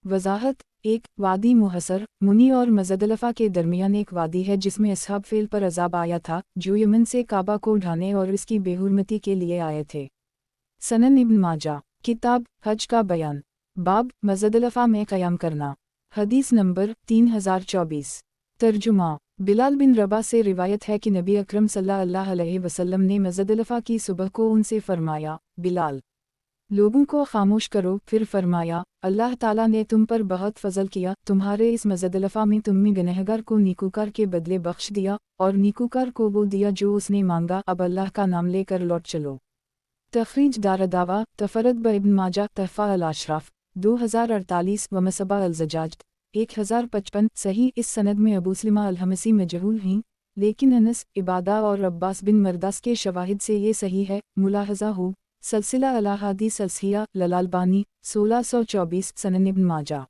वज़ाहत 1 वादी मुहसर मुनी और मुज़दलिफ़ा के दरमियान एक वादी है जिसमें असहाब फेल पर अज़ाब आया था जो यमन से काबा को ढाने और इसकी बेहुरमती के लिए आए थे। सनन इब्न माजा किताब हज का बयान बाब मुज़दलिफ़ा में क़याम करना हदीस नंबर 3024 तर्जुमा बिलाल बिन रबा से रिवायत है कि नबी अकरम सल्लल्लाहु अलैहि वसल्लम ने मुज़दलिफ़ा की सुबह को उनसे फरमाया, बिलाल लोगों को खामोश करो। फिर फरमाया, अल्लाह ताला ने तुम पर बहुत फजल किया, तुम्हारे इस मुज़दलिफ़ा में तुमने गुनहगार को नीकूकार के बदले बख्श दिया और नीकूकार को वो दिया जो उसने मांगा। अब अल्लाह का नाम लेकर लौट चलो। तखरीज दारदावा तफरद ब इब्न माजा तहफ़ा अल-अशराफ 2048 व मसबा अल-ज़जाज 1055 सही। इस सनद में अबू सलिमा अल-हमसी मजहूल हैं, लेकिन अनस इबादा और अब्बास बिन मरदास के शवाहिद से ये सही है। मुलाहज़ा हो सलसिला अल-अहादीस सलसिया ललालबानी 1624 सनन इब्न माजा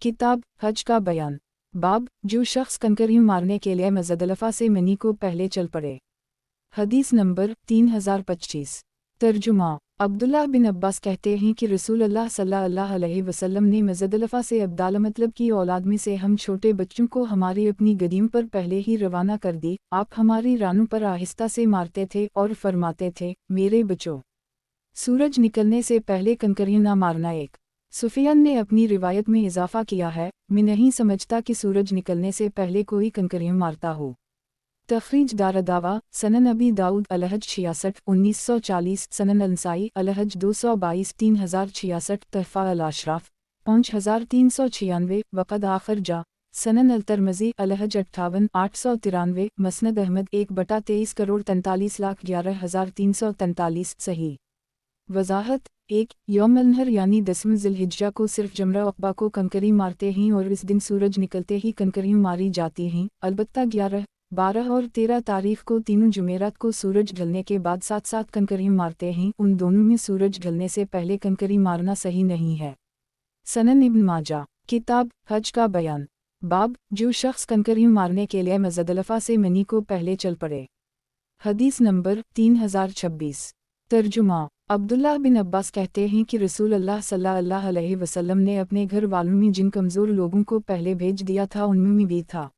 किताब हज का बयान बाब जो शख्स कंकरियाँ मारने के लिए मुज़दलिफ़ा से मिनी को पहले चल पड़े। हदीस नंबर 3025 तर्जुमा अब्दुल्लाह बिन अब्बास कहते हैं कि रसूलुल्लाह सल्लल्लाहु अलैहि वसल्लम ने मुज़दलिफ़ा से अब्दाला मतलब की औलाद में से हम छोटे बच्चों को हमारी अपनी गदीम पर पहले ही रवाना कर दी। आप हमारी रानों पर आहिस्ता से मारते थे और फरमाते थे, मेरे बच्चों सूरज निकलने से पहले कंकरियाँ ना मारना। एक सुफियान ने अपनी रिवायत में इजाफा किया है, मैं नहीं समझता कि सूरज निकलने से पहले कोई कंकरियाँ मारता हो। तखरीज दारदावा सनन नबी दाऊद अलहज 66 1940 सनन अल-नसाई अलहज 222 3066 तहफ़ा अल-अशराफ 5396 वक़द आखिर जा सनन अल-तिरमिज़ी अलहज 58 893 मसनद अहमद 1/23 करोड़ 43,11,343 सही वज़ाहत 1 यौम अल-नहर यानी 10वीं ज़िलहिज्जा को सिर्फ जमरा अक़बा को कंकरी मारते हैं और इस दिन सूरज निकलते ही कंकरियाँ मारी जाती हैं। अलबत्ता 11 12 और 13 तारीख को तीनों जुमेरात को सूरज ढलने के बाद साथ साथ कंकरी मारते हैं, उन दोनों में सूरज ढलने से पहले कंकरी मारना सही नहीं है। सनन इब्न माजा, किताब हज का बयान। बाब, जो शख्स कंकरी मारने के लिए मुज़दलिफ़ा से मनी को पहले चल पड़े। हदीस नंबर 3026। तर्जुमा। अब्दुल्लाह बिन अब्बास कहते हैं कि रसूल अल्लाह सल्लल्लाहु अलैहि वसल्लम ने अपने घर वालों में जिन कमज़ोर लोगों को पहले भेज दिया था उनमें भी था।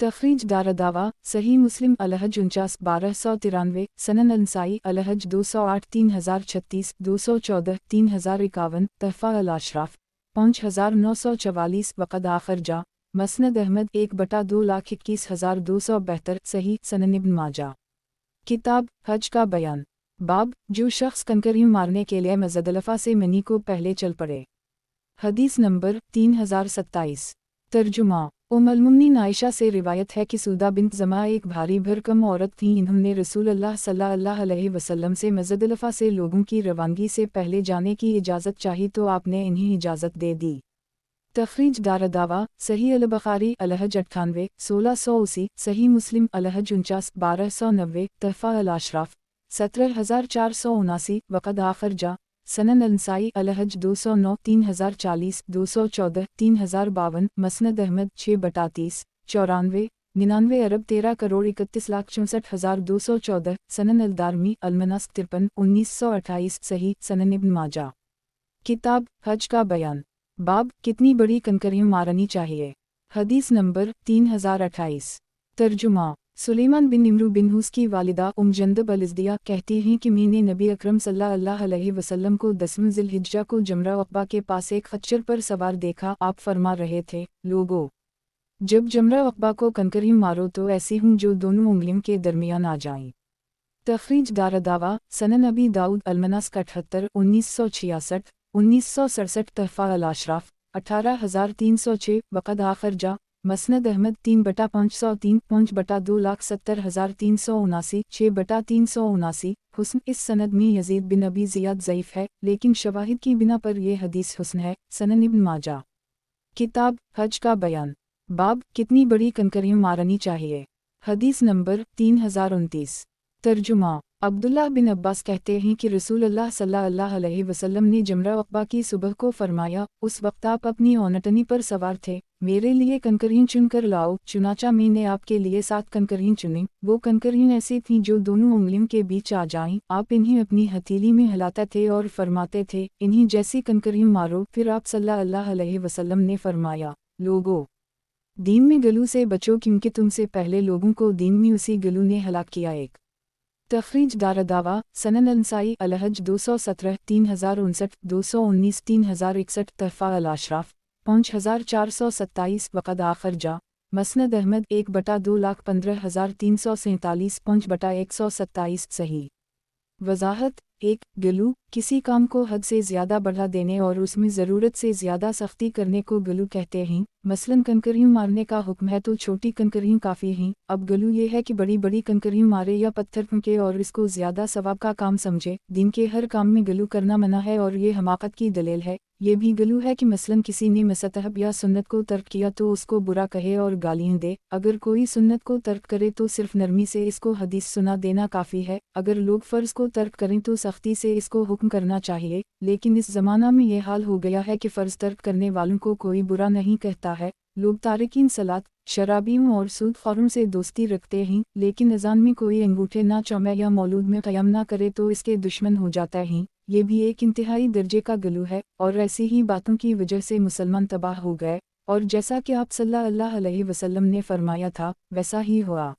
तखरीज दारदावा, सही मुस्लिम अलहज 49 1293, सनन अंसाई अलहज 208 3036 214 3051, तहफ़ा अल अशराफ 5944 वक़द आखिर जा, मसनद अहमद 1/2,21,272, सही सनन इब्न माजा। किताब हज का बयान। बाब, जो शख्स कंकरी मारने के लिए मुज़दलिफ़ा से मनी को पहले चल पड़े। हदीस नंबर 3027। तर्जुमा। उम्मुल मुमिनीन आयशा से रिवायत है कि सूदा बिन्त ज़मा एक भारी भरकम औरत थीं। इन्होंने रसूल अल्लाह सल्लल्लाहु अलैहि वसल्लम से मुज़दलिफ़ा से लोगों की रवानगी से पहले जाने की इजाज़त चाही तो आपने इन्हें इजाज़त दे दी। तखरीज दारदावा, सही अल बुखारी अलहज 98 1680, सही मुस्लिम अलहज 49 1290, तहफ़ा अल अशराफ 17479, वक़द आखिर जा, सनन अंसाई अलहज 209 3040 214 3052, मसनद अहमद 6/30 94 99 अरब 13,31,64,214, सनन अल दारमी अलमनस्क 53 1928, सही सनन इब्न माजा। किताब हज का बयान। बाब, कितनी बड़ी कंकरी मारनी चाहिए। हदीस नंबर 3028। तर्जुमा। सुलेमान बिन इमरू बिन हुस की वालिदा जंदब अल-इज़दिया कहती हैं कि मैंने नबी अकरम सल्लल्लाहु अलैहि वसल्लम को 10वें ज़िल-हिज्जा को जमरा अक़बा के पास एक खच्चर पर सवार देखा। आप फरमा रहे थे, लोगो, जब जमरा अक़बा को कंकरी मारो तो ऐसी हूँ जो दोनों उंगलियों के दरमियान आ जाएं। तखरीज दारदावा, सनन अबी दाऊद अलमनस्क 78 1966 1967, तहफ़ा अल अशराफ 18306, वक़द आखिर जा, मसनद अहमद 3/503 5/2,70,379 6/379, हुस्न। इस सनद में यज़ीद बिन अबी ज़ियाद ज़ईफ़ है, लेकिन शवाहिद की बिना पर यह हदीस हुस्न है। सनन इब्न माजा। किताब हज का बयान। बाब, कितनी बड़ी कंकरी मारनी चाहिए। हदीस नंबर 3029। तर्जुमा। अब्दुल्लाह बिन अब्बास कहते हैं कि रसूल अल्लाह सल्लल्लाहु अलैहि वसल्लम ने जमरा अक़बा की सुबह को फरमाया, उस वक्त आप अपनी ओनटनी पर सवार थे, मेरे लिए कंकरियाँ चुन कर लाओ। चुनाचा मैंने आपके लिए 7 कंकरियाँ चुनी। वो कंकरियाँ ऐसी थीं जो दोनों उंगलियों के बीच आ जाएं। आप इन्हें अपनी हथेली में हिलाते थे और फरमाते थे, इन्हीं जैसी कंकरियाँ मारो। फिर आप सल्लल्लाहु अलैहि वसल्लम ने फरमाया, लोगो, दीन में गलू से बचो, क्योंकि तुमसे पहले लोगों को दीन में उसी गलू ने हलाक किया। एक तखरीज दारदावा, सनन अंसाई अलहज 217 3059 219 3061, तहफ़ा अल अशराफ 5427, वक़द आखिर जा, मसनद अहमद 1/2,15,347 5/127, सही। वज़ाहत। 1. गलू, किसी काम को हद से ज़्यादा बढ़ा देने और उसमें ज़रूरत से ज़्यादा सख्ती करने को गलू कहते हैं। मसलन कंकरियाँ मारने का हुक्म है तो छोटी कंकरियाँ काफ़ी हैं। अब गलू ये है कि बड़ी बड़ी कंकरियाँ मारे या पत्थर फेंके और इसको ज़्यादा सवाब का काम समझे। दिन के हर काम में गलू करना मना है और ये हमाकत की दलील है। ये भी गलू है कि मसलन किसी ने मुस्तहब या सुन्नत को तर्क किया तो उसको बुरा कहे और गालियाँ दे। अगर कोई सुन्नत को तर्क करे तो सिर्फ नरमी से इसको हदीस सुना देना काफ़ी है। अगर लोग फ़र्ज़ को तर्क करें तो सख्ती से इसको हुक्म करना चाहिए। लेकिन इस ज़माना में यह हाल हो गया है कि फ़र्ज़ तर्क करने वालों को कोई बुरा नहीं कहता है। लोग तारिकीन सलात, शराबियों और सूदखोरों से दोस्ती रखते हैं, लेकिन अज़ान में कोई अंगूठे ना चूमे या मौलूद में क़याम ना करे तो इसके दुश्मन हो जाता है। ये भी एक इंतहाई दर्जे का गलू है और ऐसी ही बातों की वजह से मुसलमान तबाह हो गए। और जैसा कि आप सल्लल्लाहु अलैहि वसल्लम ने फरमाया था, वैसा ही हुआ।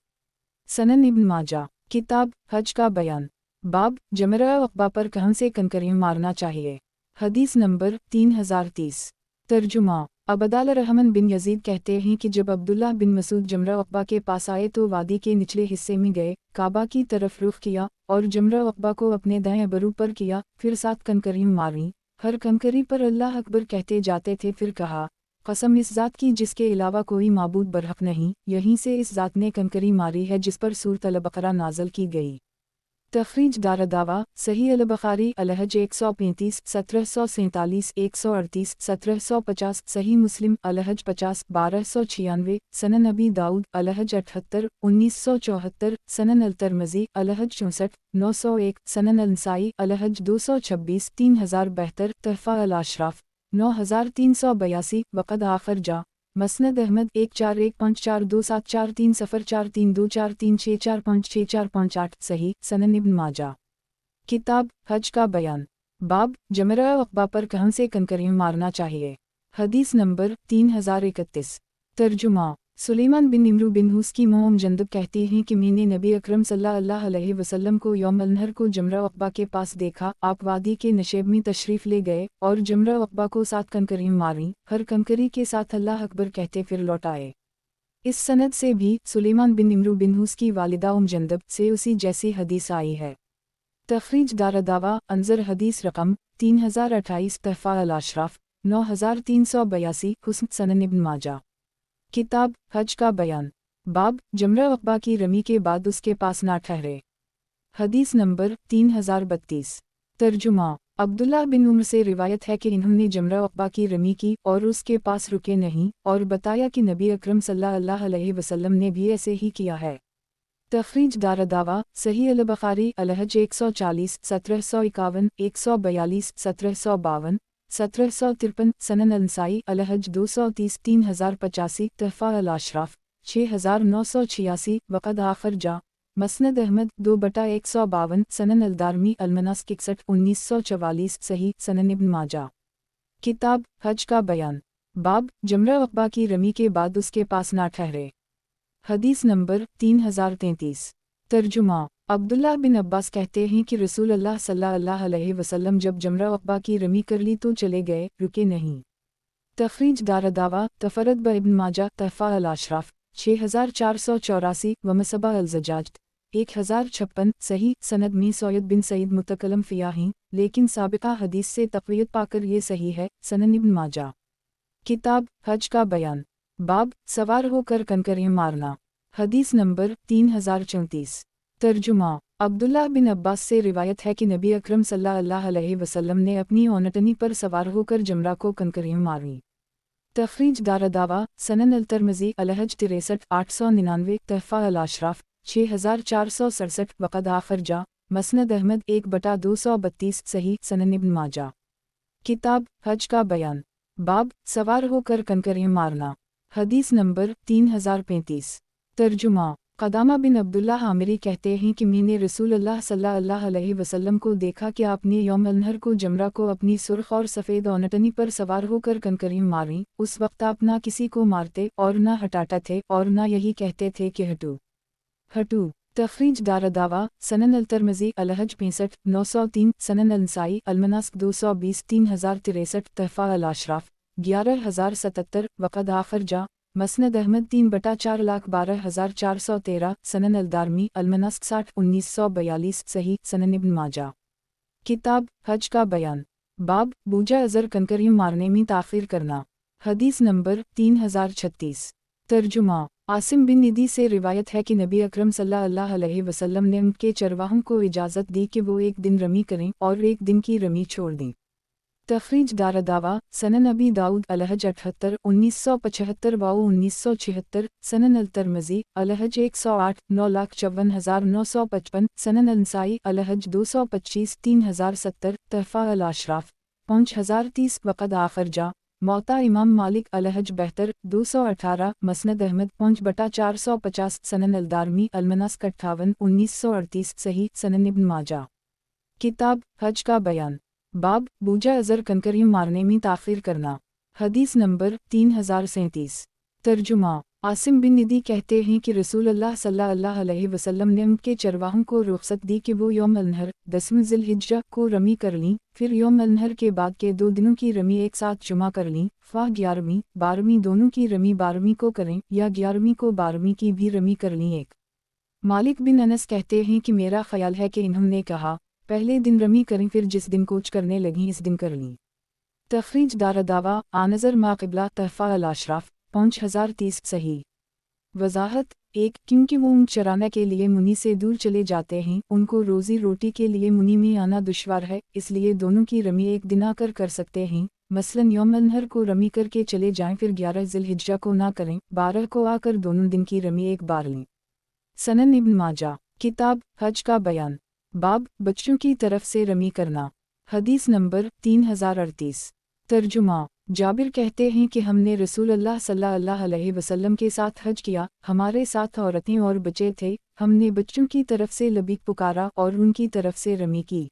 सनन इब्न माजा। किताब हज का बयान। बाब, जमरा अक़बा पर कहाँ से कंकरियाँ मारना चाहिए। हदीस नंबर 3030। तर्जुमा। अबदाल रहमान बिन यजीद कहते हैं कि जब अब्दुल्लाह बिन मसूद जमरा अक़बा के पास आए तो वादी के निचले हिस्से में गए, काबा की तरफ रुख किया और जमरा अक़बा को अपने दाएं बरू पर किया, फिर 7 कंकरियाँ मारीं। हर कंकरी पर अल्लाह अकबर कहते जाते थे। फिर कहा, कसम इस ज़ात की जिसके अलावा कोई माबूद बरहक नहीं। यहीं से इस ज़ात ने कंकरी मारी है जिस पर सूरत अल बकरा नाज़िल की गई। तखरीज दारदावा सही अल-बुखारी अलहज 135 1747 138 1750 सही मुस्लिम अलहज 50 1296 सनन अबी दाऊद अलहज 78 1974 सनन अल-तिरमिज़ी अलहज 64 901 सनन अल-नसाई अलहज 226 3072 तहफ़ा अल-अशराफ 9382 वक़द आखिर जा मसनद अहमद 141424300432436456456458 सही सनन इब्न माजा। किताब हज का बयान। बाब जमरा अक़बा पर कहाँ से कंकरियाँ मारना चाहिए। हदीस नंबर 3031। तर्जुमा सुलेमान बिन इमरू बिन हुस की मोम जंदब कहती हैं कि मैंने नबी अकरम सल्लल्लाहु अलैहि वसल्लम को यौम अल-नहर को जमरा अक़बा के पास देखा। आप वादी के नशेब में तशरीफ़ ले गए और जमरा अक़बा को 7 कंकरियाँ मारीं, हर कंकरी के साथ अल्लाह अकबर कहते फिर लौट आए। इस सनद से भी सुलेमान बिन इमरू बिन हुस की वालिदा जंदब से उसी जैसी हदीस आई है। तखरीज दारदावा अंजर हदीस रकम 3028 तहफ़ा अल-अशराफ 9382 हुस्न सनन इब्न माजा। किताब हज का बयान। बाब जमरा अक़बा की रमी के बाद उसके पास ना ठहरे। हदीस नंबर 3032। तर्जुमा अब्दुल्लाह बिन उम्र से रिवायत है कि इन्होंने जमरा अक़बा की रमी की और उसके पास रुके नहीं और बताया कि नबी अकरम सल्लल्लाहु अलैहि वसल्लम ने भी ऐसे ही किया है। तखरीज दारदावा सही अल-बुखारी अलहज 140 1751 142 1752 1753 सनन अल-नसाई अलहज 230 3085 तहफ़ा अल-अशराफ 6986 वक़द आखिर जा मसनद अहमद 2/152 सनन अल-दारमी अल-मनासिक 61 1944 सही सनन इब्न माजा। किताब हज का बयान। बाब जमरा अक़बा की रमी के बाद उसके पास ना ठहरे। हदीस नंबर 3033। तर्जुमा अब्दुल्लाह बिन अब्बास कहते हैं कि रसूल अल्लाह सल्लल्लाहु अलैहि वसल्लम जब जमरा अक़बा की रमी कर ली तो चले गए, रुके नहीं। तखरीज दारदावा तफरद ब इब्न माजा तहफ़ा अल-अशराफ 6484 व मसबा अल-ज़जाज 1056 सही सनद में सैयद बिन सईद मुतकलम फ़ियाही, लेकिन साबिक़ा हदीस से तक़वियत पाकर ये सही है सनन इब्न माजा। किताब हज का बयान। बाब सवार होकर कंकरियाँ मारना। हदीस नंबर 3034। तर्जुमा अब्दुल्लाह बिन अब्बास से रिवायत है कि नबी अकरम सल्लल्लाहु अलैहि वसल्लम ने अपनी ओनटनी पर सवार होकर जमरा को कंकरियाँ मारी। तखरीज दारदावा सनन अल-तिरमिज़ी अलहज 63 899 तहफ़ा अल-अशराफ 6467 वक़द आखिर जा मसनद अहमद 1/232 सही सनन इब्न माजा। किताब हज का बयान। बाब सवार होकर कंकरियाँ मारना। हदीस नंबर 3035। तर्जुमा क़दामा बिन अब्दुल्लाह आमिरी कहते हैं कि मैंने रसूलुल्लाह सल्लल्लाहु अलैहि वसल्लम को देखा कि आपने यौम अल-नहर को जमरा को अपनी सुर्ख और सफ़ेद ओनटनी पर सवार होकर कंकरियाँ मारीं। उस वक्त आप ना किसी को मारते और ना हटाता थे और ना यही कहते थे कि हटू हटू। तखरीज दारदावा सनन अल-तिरमिज़ी अलहज 65 903 सनन अल-नसाई अल-मनासिक 220 3063 तहफ़ा अल-अशराफ 11077 वक़द आखिर जा मसनद अहमद 3/4,12,413 सनन अल-दारमी अल-मनासिक 60 1942 सही सनन इब्न माजा। किताब हज का बयान। बाब बूजा अज़र कंकरियाँ मारने में ताख़ीर करना। हदीस नंबर 3036। तर्जुमा आसिम बिन निदी से रिवायत है कि नबी अकरम सल्लल्लाहु अलैहि वसल्लम ने उनके चरवाहों को इजाज़त दी कि वो एक दिन रमी करें और एक दिन की रमी छोड़ दें। तखरीज दारदावा सनन अबी दाऊद अलहज 78 1975 वाओ 1976 सनन अल-तिरमिज़ी अलहज 108 9,54,955 सनन अल-नसाई अलहज 225 3070 तहफ़ा अल-अशराफ 5030 वक़द आखिर जा मौता इमाम मालिक अलहज 72 218 मसनद अहमद 5/450 सनन अल-दारमी अल-मनासिक 58 1938 सही सनन इब्न माजा। किताब हज का बयान। बाब बूजा अज़र कंकरियाँ मारने में ताख़ीर करना। हदीस नंबर 3037। तर्जुमा आसिम बिन निदी कहते हैं कि रसूलुल्लाह सल्लल्लाहु अलैहि वसल्लम ने उनके चरवाहों को रुख़सत दी कि वो यौम अल-नहर 10वीं ज़िल-हिज्जा को रमी कर लीं, फिर यौम अल-नहर के बाद के 2 दिनों की रमी एक साथ जुमा कर लीं, फ़ाह 11वीं 12वीं दोनों की रमी 12वीं को करें या 11वीं को 12वीं की भी रमी कर लीं। एक मालिक बिन अनस कहते हैं कि मेरा ख्याल है कि इन्होंने कहा पहले दिन रमी करें फिर जिस दिन कूच करने लगीं इस दिन कर लीं। तखरीज दारदावा आनज़र माक़िबला तहफ़ा अल-अशराफ 5030 सही। वज़ाहत एक, क्योंकि वो ऊँट चराने के लिए मुनि से दूर चले जाते हैं, उनको रोजी रोटी के लिए मुनि में आना दुश्वार है, इसलिए दोनों की रमी एक दिन आकर कर सकते हैं। मसलन यौम नहर को रमी करके चले जाएं, फिर 11 ज़िलहिज्जा को ना करें, 12 को आकर दोनों दिन की रमी एक बार लें। सनन इब्न माजा, किताब हज का बयान, बाब बच्चों की तरफ से रमी करना। हदीस नंबर 3038। तर्जुमा, जाबिर कहते हैं कि हमने रसूल अल्लाह सल्लल्लाहु अलैहि वसल्लम के साथ हज किया, हमारे साथ औरतें और बच्चे थे, हमने बच्चों की तरफ से लबीक पुकारा और उनकी तरफ से रमी की।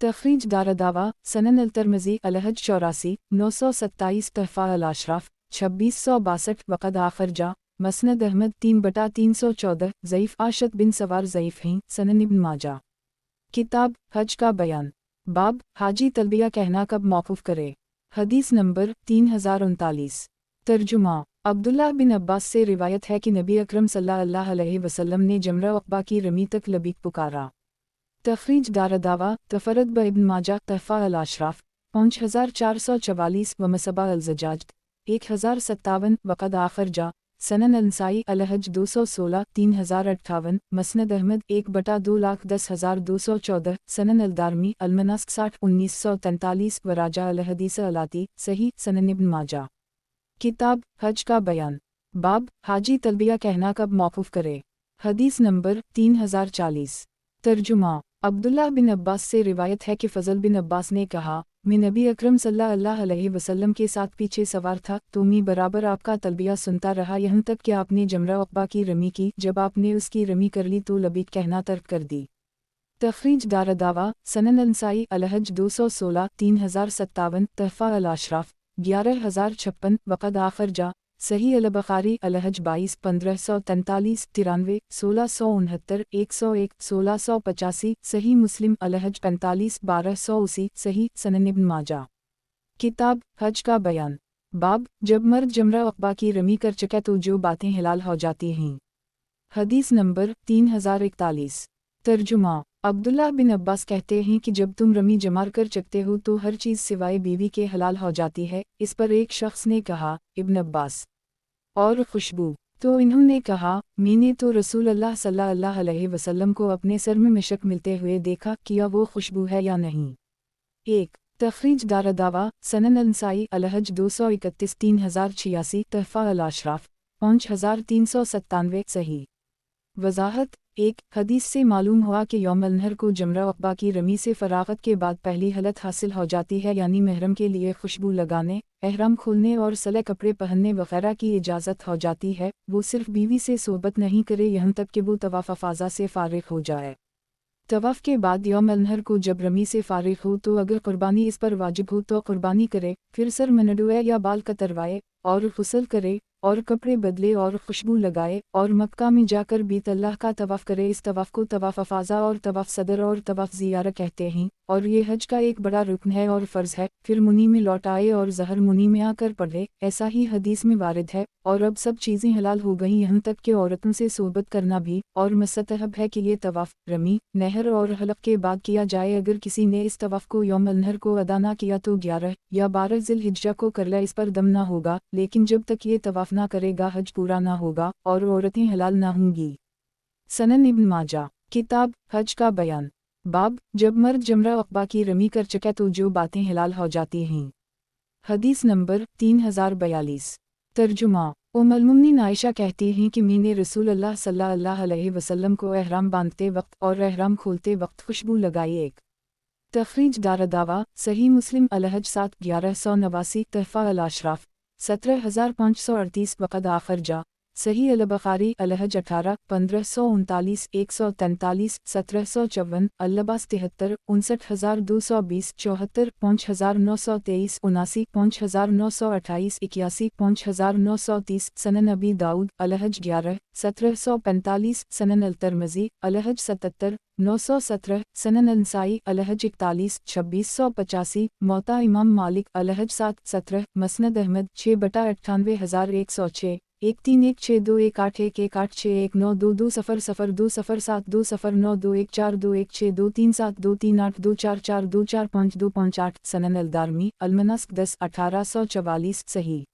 तखरीज दारदावा, सनन अल-तिरमिज़ी अलहज 84, 927 तहफ़ा अल-अशराफ 2662 वक़द आखर जा, मसनद अहमद 3/314, ज़ईफ़ आशत बिन सवार ज़ईफ़ हैं। सनन इब्न माजा, किताब हज का बयान, बाब हाजी तलबिया कहना कब मौक़ूफ़ करे। हदीस नंबर 3039। तर्जुमा, अब्दुल्लाह बिन अब्बास से रिवायत है कि नबी अकरम सल्लल्लाहु अलैहि वसल्लम ने जमरा अक़बा की रमी तक लबीक पुकारा। तखरीज दारदावा, तफरद ब इब्न माजा तहफ़ा अल-अशराफ 5444 व मसबा अल-ज़जाज 1057 वक़द आखर जा, सनन अनसाई अलहज 216 3058, मसनद अहमद 1/2,10,214, सनन अलदारमी अलमनास्क 60 1943 व राजा अलहदीस अलाती सही। सनन इब्न माजा, किताब हज का बयान, बाब हाजी तलबिया कहना कब मौक़ूफ़ करे। हदीस नंबर 3040। तर्जुमा, अब्दुल्लाह बिन अब्बास से रिवायत है कि फ़ज़ल बिन अब्बास ने कहा, मैं नबी अकरम सल्लल्लाहु अलैहि वसल्लम के साथ पीछे सवार था, तो मैं बराबर आपका तलबिया सुनता रहा यहाँ तक कि आपने जमरा अक़बा की रमी की। जब आपने उसकी रमी कर ली तो लबीक कहना तर्क कर दी। तखरीज दारदावा, सनन अनसाई अलहज 216 3057 तहफ़ा अल-अशराफ 11056 वक़द आखर जा, सही अल-बुख़ारी अलहज 22 1543 93 1669 101 1685 सही मुस्लिम अलहज 45 1280 सही। सनन इब्न माजा, किताब हज का बयान, बाब जब मर्द जमरा अक़बा की रमी कर चुके तो जो बातें हलाल हो जाती हैं। हदीस नंबर 3041। तर्जुमा, अब्दुल्लाह बिन अब्बास कहते हैं कि जब तुम रमी जमार कर चकते हो तो हर चीज़ सिवाय बीवी के हलाल हो जाती है। इस पर एक शख्स ने कहा, इब्न अब्बास, और खुशबू? तो इन्होंने कहा, मैंने तो रसूल अल्लाह सल्लल्लाहु अलैहि वसल्लम को अपने सर में मिशक मिलते हुए देखा, किया वो खुशबू है या नहीं। एक, तखरीज दारदावा, सनन अनसाई अलहज 231 3086 तहफ़ा अल-अशराफ 5397 सही। वज़ाहत, एक, हदीस से मालूम हुआ कि यौम नहर को जमरा अक़बा की रमी से फ़राग़त के बाद पहली हलत हासिल हो जाती है, यानी महरम के लिए खुशबू लगाने, एहराम खोलने और सले कपड़े पहनने वग़ैरह की इजाज़त हो जाती है। वो सिर्फ़ बीवी से सोबत नहीं करे यहाँ तक कि वो तवाफ़ अफ़ाज़ा से फ़ारिग़ हो जाए। तवाफ़ के बाद यौम नहर को जब रमी से फ़ारिग़ हो तो अगर क़ुरबानी इस पर वाजिब हो तो क़ुरबानी करे, फिर सर मनडुए या बाल कतरवाए और गुस्ल करे और कपड़े बदले और खुशबू लगाए और मक्का में जाकर बीत अल्लाह का तवाफ़ करे। इस तवाफ़ को तवाफ़ अफ़ाज़ा और तवाफ़ सदर और तवाफ़ ज़ियारा कहते हैं और ये हज का एक बड़ा रुकन है और फ़र्ज़ है। फिर मुनी में लौट आए और ज़हर मुनी में आकर पढ़े, ऐसा ही हदीस में वारिद है। और अब सब चीज़ें हलाल हो गईं, यहाँ तक कि औरतों से सोबत करना भी, और मुस्तहब है कि ये तवाफ़ रमी, नहर और हलक़ के बाद किया जाए। अगर किसी ने इस तवाफ़ को यौम नहर को अदा ना किया तो 11 या 12 ज़िलहिज्जा को कर ले, इस पर दम ना होगा, लेकिन जब तक ये तवाफ़ ना करेगा हज पूरा ना होगा और औरतें हलाल ना होंगी। सनन इब्न माजा, किताब हज का बयान, बाब जब मर्द जमरा अक़बा की रमी कर चुके तो जो बातें हलाल हो जाती हैं। हदीस नंबर 3042। तर्जुमा, उम्मुल मोमिनीन आयशा कहती हैं कि मैंने रसूल अल्लाह सल्लल्लाहु अलैहि वसल्लम को एहराम बांधते वक्त और एहराम खोलते वक्त खुशबू लगाई। एक, तखरीज दारदावा, सही मुस्लिम अलहज 7 1189 तहफ़ा अल-अशराफ 17538 वक़द आखर जा, सही अल-बुख़ारी अलहज 18 1539 143 1754 अल-लबास 73 59220 74 5923 79 5928 81 5930 सनन अबी दाऊद अलहज 11 1745 सनन अल-तिरमिज़ी अलहज 77 917 सनन अनसाई अलहज 41 2685 मौता इमाम मालिक अलहज 7 17 मसनद अहमद 6/98,106 13162181186192 0 0 0 7 2 0 9 214 216 237 238 244 245 258 सनन अलदारमी अलमनास्क 10 1844 सही।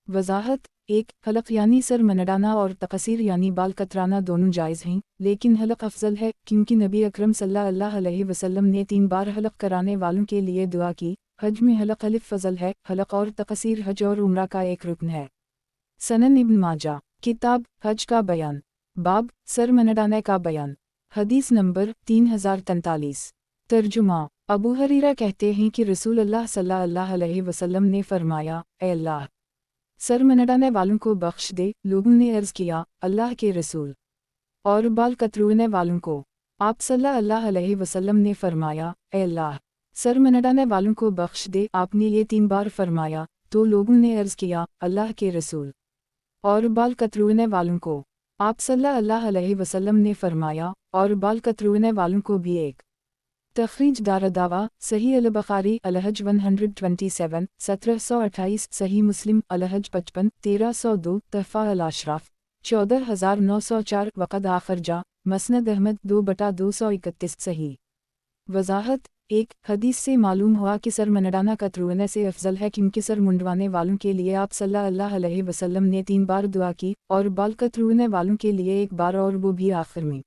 वज़ाहत, ایک حلق یعنی سر منڈانا اور تقصیر یعنی بال کترانا دونوں جائز ہیں، لیکن حلق افضل ہے کیونکہ نبی اکرم صلی اللہ علیہ وسلم نے 3 بار حلق کرانے والوں کے لیے دعا کی۔ حج میں حلق الف فضل ہے، حلق اور تقصیر حج اور عمرہ کا ایک رکن ہے۔ سنن ابن ماجہ، کتاب حج کا بیان، باب سر منڈانے کا بیان، حدیث نمبر 3043۔ ترجمہ، ابو ہریرہ کہتے ہیں کہ رسول اللہ صلی اللہ علیہ وسلم نے فرمایا، اے اللہ، سر منڈانے والوں کو بخش دے۔ لوگوں نے عرض کیا، اللہ کے رسول، اور بال کترانے والوں کو؟ آپ صلی اللہ علیہ وسلم نے فرمایا، اے اللہ، سر منڈانے والوں کو بخش دے۔ آپ نے یہ 3 بار فرمایا تو لوگوں نے عرض کیا، اللہ کے رسول، اور بال کترانے والوں کو؟ آپ صلی اللہ علیہ وسلم نے فرمایا، اور بال کترانے والوں کو بھی ایک۔ تخریج دارالدعوہ، صحیح البخاری الحج 127، 1728، صحیح مسلم الحج 55، 1302، تحفہ الاشراف 14904، وقد آخرجہ، مسند احمد 2/231۔ صحیح وضاحت، ایک حدیث سے معلوم ہوا کہ سر منڈانا کترانے سے افضل ہے کیونکہ سر منڈوانے والوں کے لیے آپ صلی اللہ علیہ وسلم نے 3 بار دعا کی اور بال کترانے والوں کے لیے 1 بار اور وہ بھی آخر میں۔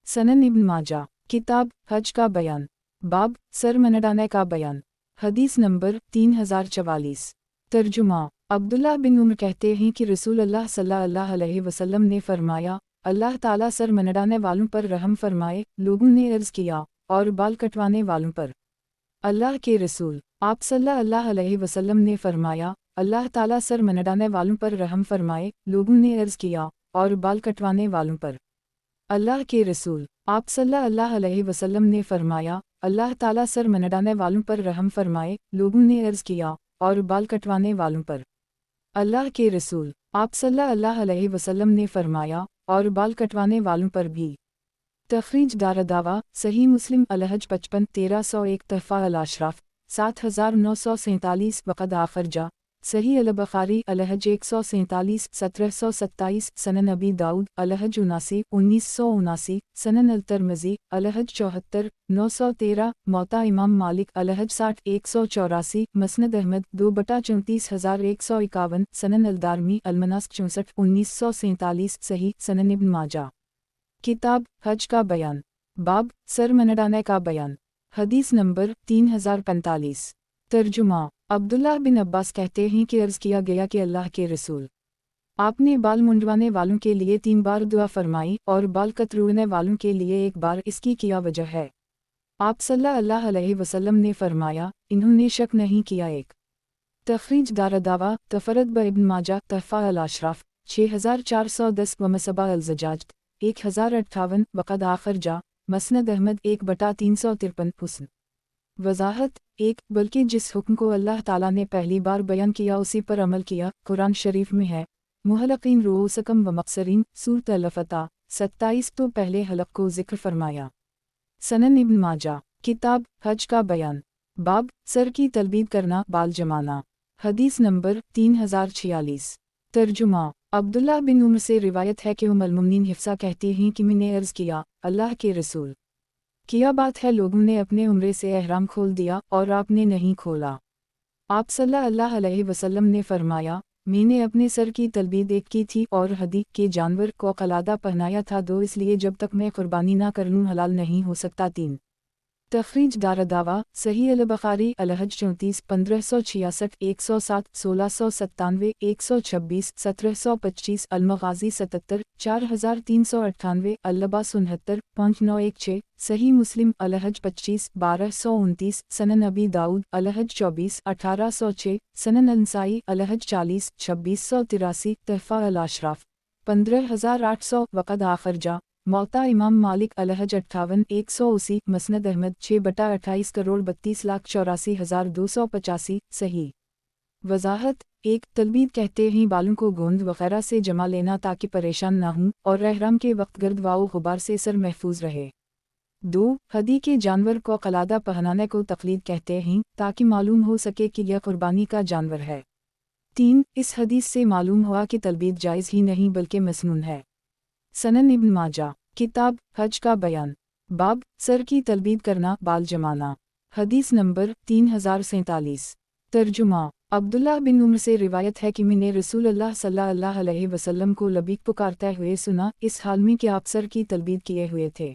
سنن ابن ماجہ، کتاب حج کا بیان، باب سر منڈانے کا بیان، حدیث نمبر 3044۔ ترجمہ، عبداللہ بن عمر کہتے ہیں کہ رسول اللہ صلی اللہ علیہ وسلم نے فرمایا، اللہ تعالیٰ سر منڈانے والوں پر رحم فرمائے۔ لوگوں نے عرض کیا، اور بال کٹوانے والوں پر؟ اللہ کے رسول، آپ صلی اللہ علیہ وسلم نے فرمایا، اللہ تعالیٰ سر منڈانے والوں پر رحم فرمائے۔ لوگوں نے عرض کیا، اور بال کٹوانے والوں پر؟ اللہ کے رسول، آپ صلی اللہ علیہ وسلم نے فرمایا، اللہ تعالیٰ سر منڈانے والوں پر رحم فرمائے۔ لوگوں نے عرض کیا، اور بال کٹوانے والوں پر؟ اللہ کے رسول، آپ صلی اللہ علیہ وسلم نے فرمایا، اور بال کٹوانے والوں پر بھی۔ تخریج دارالدعوہ، صحیح مسلم الحج 55، 1301، تحفہ الاشراف 7947، وقد آخرجہ، صحیح البخاری الحج 147، 1727، سنن ابی داؤد الحج 79، 1979، سنن الترمذی الحج 74، 913، موطا امام مالک الحج 60، 184، مسند احمد 2/34151، سنن الدارمی المناسک 64، 1947۔ صحیح سنن ابن ماجہ، کتاب حج کا بیان، باب سر منڈانے کا بیان، حدیث نمبر 3045۔ ترجمہ، عبداللہ بن عباس کہتے ہیں کہ عرض کیا گیا کہ اللہ کے رسول، آپ نے بال منڈوانے والوں کے لیے 3 بار دعا فرمائی اور بال کترانے والوں کے لیے 1 بار، اس کی کیا وجہ ہے؟ آپ صلی اللہ علیہ وسلم نے فرمایا، انہوں نے شک نہیں کیا۔ ایک تخریج دارالدعوہ، تفرد ابن ماجہ، تحفہ الاشراف 6410، ومصباح الزجاج 1058، وقد آخرجہ، مسند احمد 1/353۔ حسن وضاحت، ایک بلکہ جس حکم کو اللہ تعالیٰ نے پہلی بار بیان کیا اسی پر عمل کیا۔ قرآن شریف میں ہے، محلقین رؤوسکم ومقصرین، سورۃ الفتح 27، تو پہلے حلق کو ذکر فرمایا۔ سنن ابن ماجہ، کتاب حج کا بیان، باب سر کی تلبید کرنا، بال جمانا، حدیث نمبر 3046۔ ترجمہ، عبداللہ بن عمر سے روایت ہے کہ ام المؤمنین حفصہ کہتی ہیں کہ میں نے عرض کیا، اللہ کے رسول، کیا بات ہے لوگوں نے اپنے عمرے سے احرام کھول دیا اور آپ نے نہیں کھولا؟ آپ صلی اللہ علیہ وسلم نے فرمایا، میں نے اپنے سر کی تلبید 1 کی تھی اور ہدی کے جانور کو قلادہ پہنایا تھا 2، اس لیے جب تک میں قربانی نہ کروں حلال نہیں ہو سکتا۔ 3 تخریج دارالدعوہ، صحیح البخاری الحج 34، 1566، 107، 1697، 126، 1725، المغازی 77، 4398، اللباس 69، 5916، صحیح مسلم الحج 25، 1229، سنن ابی داؤد الحج 24، 1806، سنن النسائی الحج 40، 2683، تحفہ الاشراف 15800، وقد آخرجہ، موطا امام مالک الحج 58، 180، مسند احمد 6/28,32,84,285۔ صحیح وضاحت، ایک تلبید کہتے ہیں بالوں کو گوند وغیرہ سے جما لینا تاکہ پریشان نہ ہوں اور احرام کے وقت گرد و غبار سے سر محفوظ رہے۔ 2 ہدی کے جانور کو قلادہ پہنانے کو تقلید کہتے ہیں تاکہ معلوم ہو سکے کہ یہ قربانی کا جانور ہے۔ 3 اس حدیث سے معلوم ہوا کہ تلبید جائز ہی نہیں بلکہ مسنون ہے۔ سنن ابن ماجہ، کتاب حج کا بیان، باب سر کی تلبید کرنا، بال جمانا، حدیث نمبر 3047۔ ترجمہ، عبداللہ بن عمر سے روایت ہے کہ میں نے رسول اللہ صلی اللہ علیہ وسلم کو لبیک پکارتے ہوئے سنا، اس حال میں کہ آپ سر کی تلبید کیے ہوئے تھے۔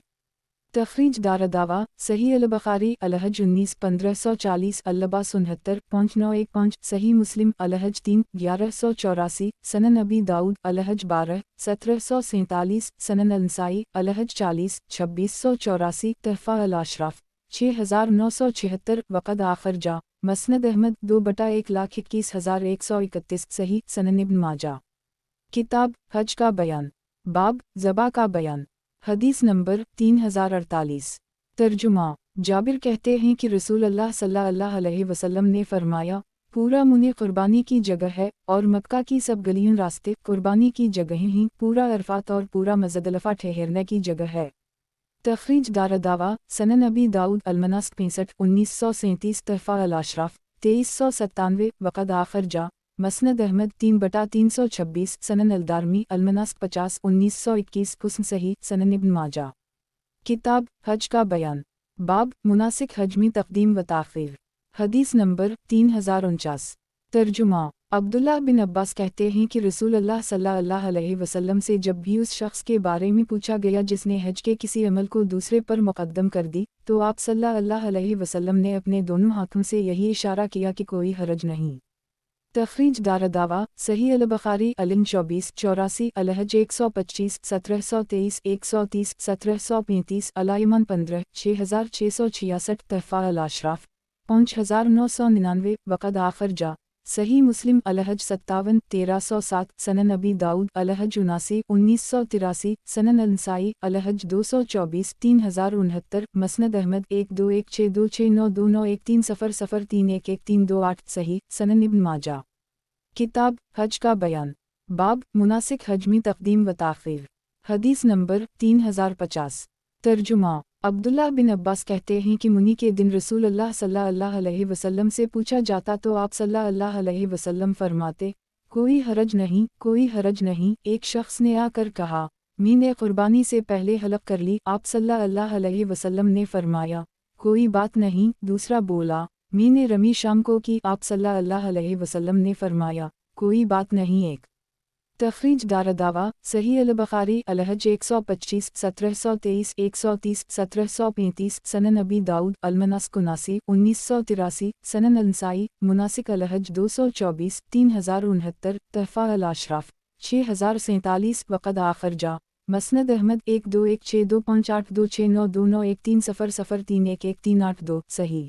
تخریج دارالدعویٰ صحیح البخاری الحج 19 1540 البا 69 صحیح مسلم الحج 3 1184 سنن ابی داؤد الحج 12 1747 سنن النسائی الحج 40 2684 تحفہ الاشراف 6976 وقد آخر جا مسند احمد 2/1,21,131 صحیح سنن ابن ماجہ۔ کتاب حج کا بیان، باب ذبح کا بیان، حدیث نمبر 3048۔ ترجمہ: جابر کہتے ہیں کہ رسول اللہ صلی اللہ علیہ وسلم نے فرمایا، پورا منی قربانی کی جگہ ہے اور مکہ کی سب گلیاں راستے قربانی کی جگہیں ہیں، پورا عرفات اور پورا مزدلفہ ٹھہرنے کی جگہ ہے۔ تخریج دارالدعویٰ سنن ابی داؤد المناسک 65 1937 تحفہ الاشراف 2397 وقد آخر جا مسند احمد 3/326 سنن الدارمی المناسک 50 1921 حسن صحیح سنن ابن ماجہ۔ کتاب حج کا بیان، باب مناسک حج میں تقدیم و تاخیر، حدیث نمبر 3049۔ ترجمہ: عبداللہ بن عباس کہتے ہیں کہ رسول اللہ صلی اللہ علیہ وسلم سے جب بھی اس شخص کے بارے میں پوچھا گیا جس نے حج کے کسی عمل کو دوسرے پر مقدم کر دی، تو آپ صلی اللہ علیہ وسلم نے اپنے دونوں ہاتھوں سے یہی اشارہ کیا کہ کوئی حرج نہیں۔ تخریج دارالدعویٰ صحیح البخاری الن 2484 الحج 125 1723 130 1735 الایمان 15 6666 تحفہ الاشراف 5999 وقد آخر جا صحیح مسلم الحج 57 1307 سنن ابی داؤد الحج 79 1983 سنن النسائی الحج 224 3069 مسند احمد 12162692913003113128 صحیح سنن ابن ماجہ۔ کتاب حج کا بیان، باب مناسک حج میں تقدیم و تاخیر، حدیث نمبر 3050۔ ترجمہ: عبداللہ بن عباس کہتے ہیں کہ منی کے دن رسول اللہ صلی اللہ علیہ وسلم سے پوچھا جاتا تو آپ صلی اللہ علیہ وسلم فرماتے، کوئی حرج نہیں، کوئی حرج نہیں۔ ایک شخص نے آ کر کہا، میں نے قربانی سے پہلے حلق کر لی، آپ صلی اللہ علیہ وسلم نے فرمایا، کوئی بات نہیں۔ دوسرا بولا، میں نے رمی شام کو کی، آپ صلی اللہ علیہ وسلم نے فرمایا، کوئی بات نہیں۔ ایک تخریج دارالدعویٰ صحیح البخاری الحج 125 1723 130 1735 سنن ابی داؤد المناسک 79 1983 سنن النسائی مناسک الحج 224 3069 تحفہ الاشراف 6047 وقد آخر جا مسند احمد 12162529291300311132 صحیح۔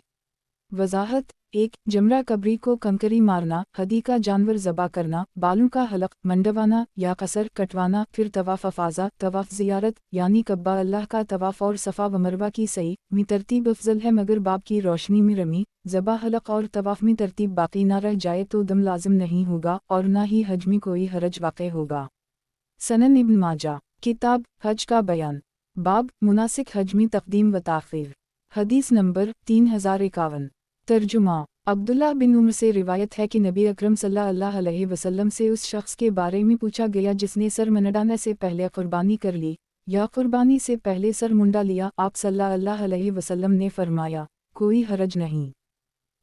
وضاحت: 1. جمرہ کبری کو کنکری مارنا، ہدی کا جانور ذبح کرنا، بالوں کا حلق منڈوانا یا قصر کٹوانا، پھر طواف افاضہ، طواف زیارت یعنی کعبہ اللہ کا طواف اور صفا و مروہ کی سعی میں ترتیب افضل ہے، مگر باب کی روشنی میں رمی، ذبح حلق اور طواف میں ترتیب باقی نہ رہ جائے تو دم لازم نہیں ہوگا اور نہ ہی حج میں کوئی حرج واقع ہوگا۔ سنن ابن ماجہ۔ کتاب حج کا بیان، باب مناسک حج میں تقدیم و تاخیر، حدیث نمبر 3051۔ ترجمہ: عبداللہ بن عمر سے روایت ہے کہ نبی اکرم صلی اللہ علیہ وسلم سے اس شخص کے بارے میں پوچھا گیا جس نے سر منڈانے سے پہلے قربانی کر لی یا قربانی سے پہلے سر منڈا لیا، آپ صلی اللہ علیہ وسلم نے فرمایا، کوئی حرج نہیں۔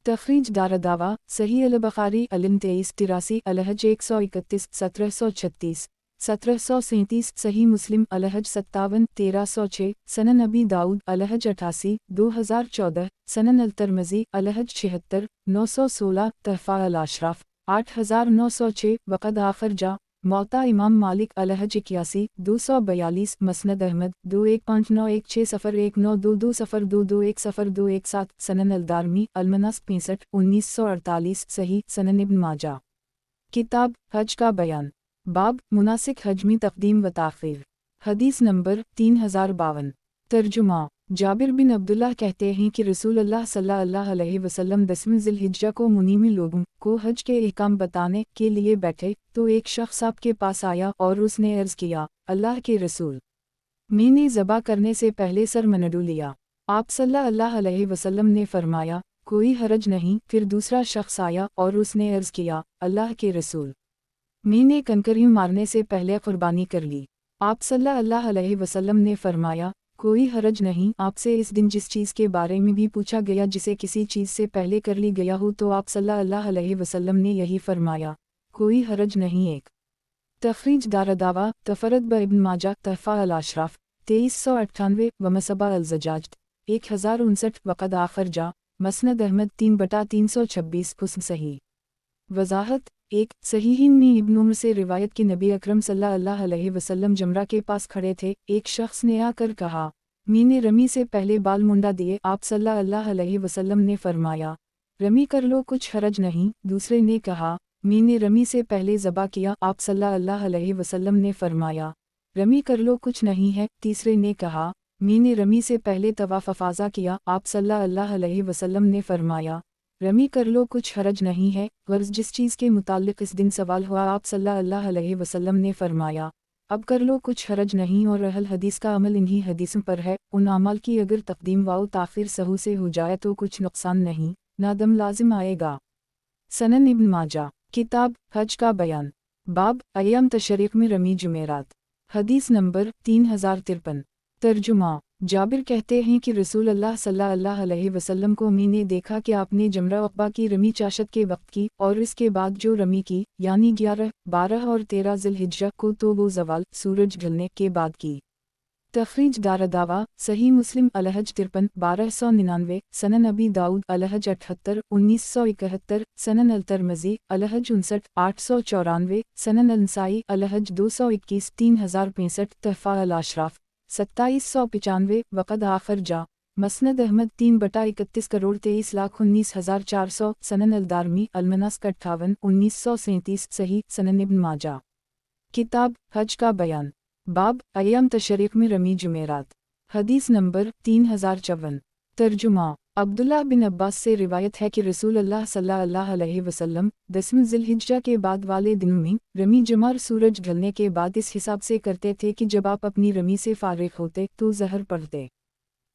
تخریج دارالدعویٰ صحیح البخاری الن 2383 الحج 131 1736 1737 صحیح مسلم الحج 57 1306 سنن ابی داؤد الحج 88 2014 سنن الترمذی الحج 76 916 تحفہ الاشراف 8906 وقد آخر جا موطا امام مالک الحج 81 242 مسند احمد 2159160192202221 سنن الدارمی المناسک 65 1948 صحیح سنن ابن ماجہ۔ کتاب حج کا بیان، باب مناسک حج میں تقدیم و تاخیر، حدیث نمبر 3052۔ ترجمہ: جابر بن عبداللہ کہتے ہیں کہ رسول اللہ صلی اللہ علیہ وسلم 10ویں ذی الحجہ کو منی میں لوگوں کو حج کے احکام بتانے کے لیے بیٹھے تو ایک شخص آپ کے پاس آیا اور اس نے عرض کیا، اللہ کے رسول، میں نے ذبح کرنے سے پہلے سر منڈو لیا۔ آپ صلی اللہ علیہ وسلم نے فرمایا، کوئی حرج نہیں۔ پھر دوسرا شخص آیا اور اس نے عرض کیا، اللہ کے رسول، میں نے کنکریوں مارنے سے پہلے قربانی کر لی۔ آپ صلی اللہ علیہ وسلم نے فرمایا، कोई हरज नहीं, आपसे इस दिन जिस चीज़ के बारे में भी पूछा गया जिसे किसी चीज़ से पहले कर ली गया हो तो आप सल्लल्लाहु अलैहि वसल्लम ने यही फरमाया, कोई हरज नहीं। एक तखरीज दारदावा तफरद ब इब्न माजा तहफ़ा अल अशराफ 2398 व मसबा अल ज़जाज 1059 वक़द आखर जा मसनद अहमद 3/326 हुस्न सही। वज़ाहत एक सहीहीन में इब्न उम्र से रिवायत की नबी अकरम सल्लल्लाहु अलैहि वसल्लम जमरा के पास खड़े थे, एक शख्स ने आकर कहा, मैंने रमी से पहले बाल मुंडा दिए। आप सल्लल्लाहु अलैहि वसल्लम ने फरमाया, रमी कर लो, कुछ हरज नहीं। दूसरे ने कहा, मैंने रमी से पहले ज़बा किया। आप सल्लल्लाहु अलैहि वसल्लम ने फरमाया, रमी कर लो, कुछ नहीं है। तीसरे ने कहा, मैंने रमी से पहले तवाफ़ अफ़ाज़ा किया। आप सल्लल्लाहु अलैहि वसल्लम ने फरमाया, रमी कर लो, कुछ हरज नहीं है। गर्ज़ जिस चीज़ के मुताल्लिक़ इस दिन सवाल हुआ आप सल्लल्लाहु अलैहि वसल्लम ने फरमाया, अब कर लो, कुछ हरज नहीं। और अहल हदीस का अमल इन्हीं हदीसों पर है। उन अमाल की अगर तक़दीम व ताख़ीर सहू से हो जाए तो कुछ नुकसान नहीं, नादम लाजिम आएगा। सनन इब्न माजा किताब हज का बयान बाब अय्याम तशरीक़ में रमी जुमेरात हदीस नंबर 3053। तर्जुमा जाबिर कहते हैं कि रसूल अल्लाह सल्लल्लाहु अलैहि वसल्लम को मैंने देखा कि आपने जमरा अक़बा की रमी चाशत के वक्त की और इसके बाद जो रमी की यानी 11, 12 और 13 ज़िलहिज्जा को तो वो ज़वाल सूरज ढलने के बाद की। तखरीज दारदावा सही मुस्लिम अलहज 53 1299 सनन अबी दाऊद अलहज 78 1971 सनन अल तरमज़ी अलहज 59 894 सनन अल नसाई अलहज 221 3065 तहफ़ा अल अशराफ 2795 वक़द आखर जा मसनद अहमद 3/31 करोड़ 23,19,400 सनन अल दारमी अलमनास्क 58 1937 सही। सनन इब्न माजा किताब हज का बयान बाब अय्याम तशरीक़ में रमी जुमेरात हदीस नंबर 3054। तर्जुमा अब्दुल्लाह बिन अब्बास से रिवायत है कि रसूल अल्लाह सल्लल्लाहु अलैहि वसल्लम 10वें ज़िलहिज्जा के बाद वाले दिनों में रमी जमार सूरज ढलने के बाद इस हिसाब से करते थे कि जब आप अपनी रमी से फारिग होते तो ज़हर पढ़ते।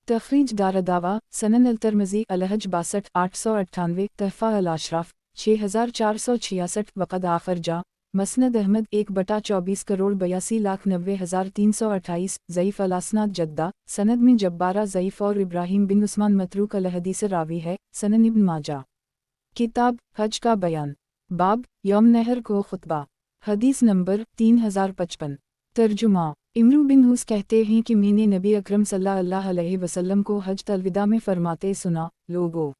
तखरीज दारदावा सनन अल तरमज़ी अलहज 62 898 तहफ़ा अल अशराफ 6466 वक़द आखर जा मसनद अहमद 1/24 करोड़ 82,90,328 ज़ईफ़ अल-असनाद जद्दा सनद में जब्बारा ज़ईफ़ और इब्राहिम बिन उस्मान मतरूक अल-हदीस रावी है। सनन इब्न माजा किताब हज का बयान बाब यौम नहर को खुतबा हदीस नंबर 3055। तर्जुमा इमरू बिन हुस कहते हैं कि मैंने नबी अकरम सल्लल्लाहु अलैहि वसल्लम को हज अलविदा में फरमाते सुना, लोगो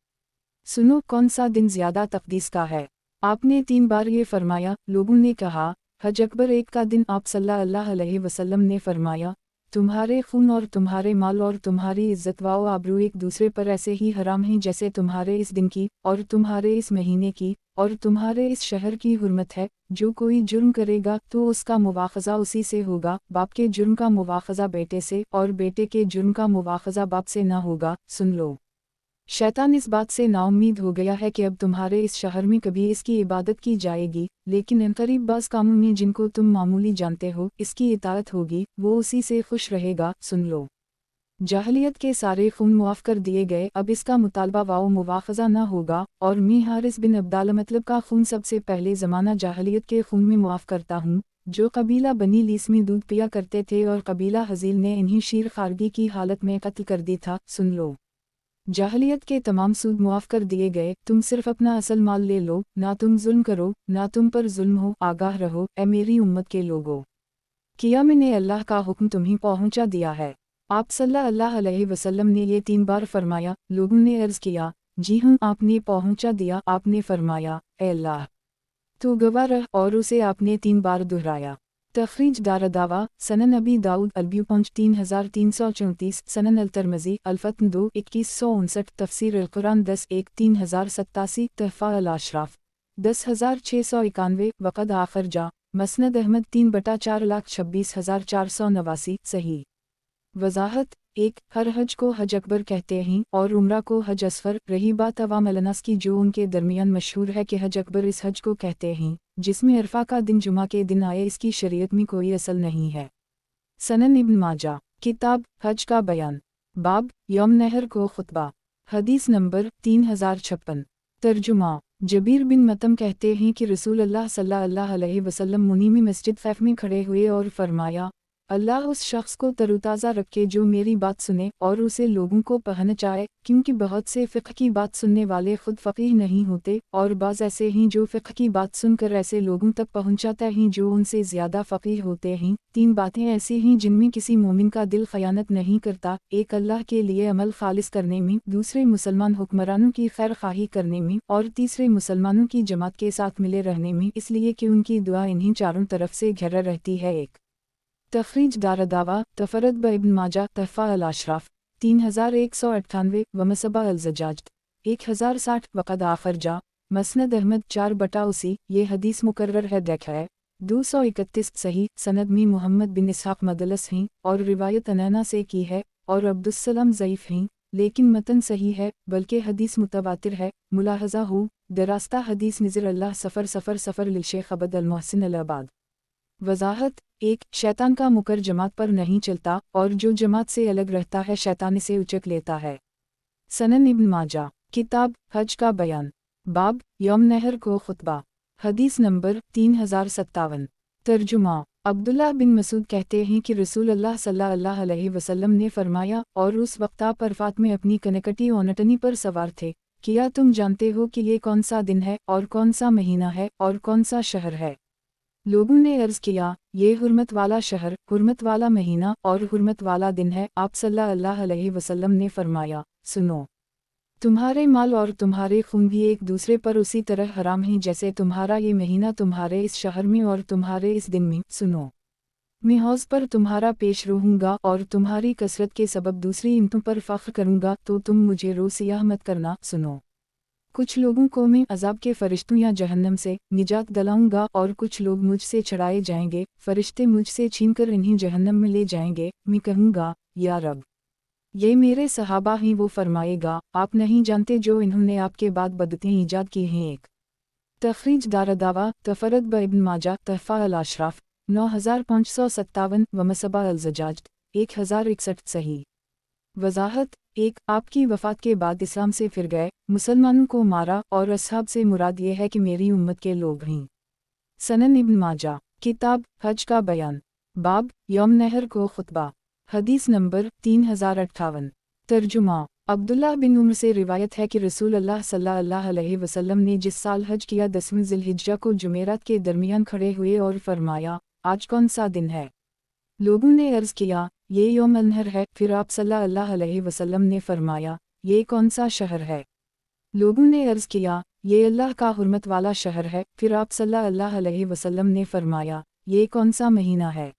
सुनो, कौन सा दिन ज़्यादा तक़दीस का है। आपने 3 बार ये फरमाया। लोगों ने कहा, हज अकबर 1 का दिन। आप सल्लल्लाहु अलैहि वसल्लम ने फरमाया, तुम्हारे खून और तुम्हारे माल और तुम्हारी इज़्ज़त व आबरू एक दूसरे पर ऐसे ही हराम हैं जैसे तुम्हारे इस दिन की और तुम्हारे इस महीने की और तुम्हारे इस शहर की हुर्मत है। जो कोई जुर्म करेगा तो उसका मुवाख़ज़ा उसी से होगा। बाप के जुर्म का मुवाख़ज़ा बेटे से और बेटे के जुर्म का मुवाख़ज़ा बाप से न होगा। सुन लो, शैतान इस बात से नाउम्मीद हो गया है कि अब तुम्हारे इस शहर में कभी इसकी इबादत की जाएगी, लेकिन इनकरीब बाज़ कामों में जिनको तुम मामूली जानते हो इसकी इताअत होगी, वो उसी से खुश रहेगा। सुन लो, जाहलियत के सारे खून मुआफ़ कर दिए गए, अब इसका मुतालबा वाओ मुवाख़ज़ा न होगा। और मैं हारिस बिन अब्दाल मतलब का खून सबसे पहले ज़माना जाहलियत के खून में मुआफ़ करता हूँ, जो कबीला बनी लीस में दूध पिया करते थे और कबीला हज़ील ने इन्हीं शीर खारगी की हालत में कत्ल कर दी था। सुन लो, जाहलियत के तमाम सूद मुआफ़ कर दिए गए, तुम सिर्फ अपना असल माल ले लो, ना तुम जुल्म करो, ना तुम पर जुल्म हो। आगाह रहो ए मेरी उम्मत के लोगों, किया मैंने अल्लाह का हुक्म तुम्हें पहुँचा दिया है। आप सल्लल्लाहु अलैहि वसल्लम ने ये 3 बार फरमाया। लोगों ने अर्ज़ किया, जी हाँ, आपने पहुँचा दिया। आपने फरमाया, ए अल्लाह तो गवाह रह, और उसे आपने 3 बार दोहराया। तखरीज दारदावा सनन अबी दाऊद अलब्यूपंच 3334 सनन अल तरमज़ी अलफ़त्न 2 2159 तफसीर अल कुरान 10-1 3087 तहफ़ा अल अशराफ 10691 वक़द आखर जा मसनद अहमद 3/4,26,489 सही। वज़ाहत 1 हर हज को हज अकबर कहते हैं और उम्रा को हज असफ़र। रही बात अवाम अलनास की, जो उनके दरमियान मशहूर है कि हज अकबर इस हज को कहते हैं जिसमें अरफा का दिन जुमा के दिन आए, इसकी शरीयत में कोई असल नहीं है। सनन इब्न माजा किताब हज का बयान बाब यौम नहर को खुतबा हदीस नंबर 3056। तर्जुमा जबीर बिन मतम कहते हैं कि रसूल अल्लाह सल्लल्लाहु अलैहि वसल्लम मुनीमी मस्जिद फ़ैफ में खड़े हुए और फरमाया, अल्लाह उस शख्स को तरोताज़ा रखे जो मेरी बात सुने और उसे लोगों को पहचाए, क्योंकि बहुत से फ़िक़्ह की बात सुनने वाले खुद फ़क़ीह नहीं होते, और बाज़ ऐसे हैं जो फ़िक़्ह की बात सुनकर ऐसे लोगों तक पहुँचाते हैं जो उनसे ज़्यादा फ़क़ीह होते हैं। 3 बातें ऐसी हैं जिनमें किसी मोमिन का दिल ख़यानत नहीं करता, एक अल्लाह के लिए अमल खालिस करने में, दूसरे मुसलमान हुक्मरानों की खैर ख़ाही करने में, और तीसरे मुसलमानों की जमात के साथ मिले रहने में, इसलिए कि उनकी दुआ इन्हीं चारों तरफ से घेरा रहती है। एक तखरीज दारदावा तफरद ब इब्न माजा तहफ़ा अल-अशराफ 3198 वमसबा अल-ज़ज्जाज 1060 वक़द आखर जा मसनद अहमद 4/80 ये हदीस मुकर्रर है देखा है 231 सही सनद में मोहम्मद बिन इसहाक़ मदलस हैं और रिवायत अनैना से की है और अब्दुस्सलाम ज़ईफ़ हैं, लेकिन मतन सही है बल्कि हदीस मुतवातिर है। मुलाहज़ा हो दरास्ता हदीस निज़र अल्लाह सफ़र लिलशेख़ अबद अल-मोहसिन अल-आबाद। वज़ाहत 1 शैतान का मुकर जमात पर नहीं चलता और जो जमात से अलग रहता है शैतान इसे उचक लेता है। सनन इब्न माजा किताब हज का बयान बाब यौम नहर को खुतबा हदीस नंबर 3057 तर्जुमा अब्दुल्लाह बिन मसूद कहते हैं कि रसूल अल्लाह सल्लल्लाहु अलैहि वसल्लम ने फरमाया और उस वक्त आप अरफात में अपनी कनकटी ओनटनी पर सवार थे, क्या तुम जानते हो कि ये कौन सा दिन है और कौन सा महीना है और कौन सा शहर है? लोगों ने अर्ज़ किया, ये हुर्मत वाला शहर, हुर्मत वाला महीना और हुर्मत वाला दिन है। आप सल्लल्लाहु अलैहि वसल्लम ने फरमाया, सुनो, तुम्हारे माल और तुम्हारे खून भी एक दूसरे पर उसी तरह हराम हैं जैसे तुम्हारा ये महीना तुम्हारे इस शहर में और तुम्हारे इस दिन में। सुनो, मैं हौज़ पर तुम्हारा पेश रहूँगा और तुम्हारी कसरत के सबब दूसरी इम्तों पर फ़ख्र करूँगा, तो तुम मुझे रोसियाह मत करना। सुनो, कुछ लोगों को मैं अज़ाब के फरिश्तों या जहन्नम से निजात दिलाऊंगा और कुछ लोग मुझसे छड़ाए जाएंगे, फरिश्ते मुझसे छीनकर इन्हीं जहन्नम में ले जाएंगे। मैं कहूँगा, या रब, ये मेरे सहाबा हैं। वो फरमाएगा, आप नहीं जानते जो इन्होंने आपके बाद बदतें ईजाद की हैं। एक तखरीज दारदावा तफरद ब इब्न माजा तहफ़ा अल-अशराफ 9557 वमसबा अल-ज़ज्जाज 1061 सही। वज़ाहत 1 आपकी वफ़ात के बाद इस्लाम से फिर गए, मुसलमानों को मारा और असहाब से मुराद ये है कि मेरी उम्मत के लोग हैं। सनन इब्न माजा किताब हज का बयान बाब यौम नहर को खुतबा हदीस नंबर 3058 तर्जुमा अब्दुल्लाह बिन उम्र से रिवायत है कि रसूल अल्लाह सल्लल्लाहु अलैहि वसल्लम ने जिस साल हज किया 10वें ज़िलहिज्जा को जुमेरात के दरमियान खड़े हुए और फरमाया, आज कौन सा दिन है? लोगों ने अर्ज़ किया, ये यौम अल-नहर है। फिर आप सल्लल्लाहु अलैहि वसल्लम ने फरमाया, ये कौन सा शहर है? लोगों ने अर्ज़ किया, ये अल्लाह का हुर्मत वाला शहर है। फिर आप सल्लल्लाहु अलैहि वसल्लम ने फरमाया, ये कौन सा महीना है?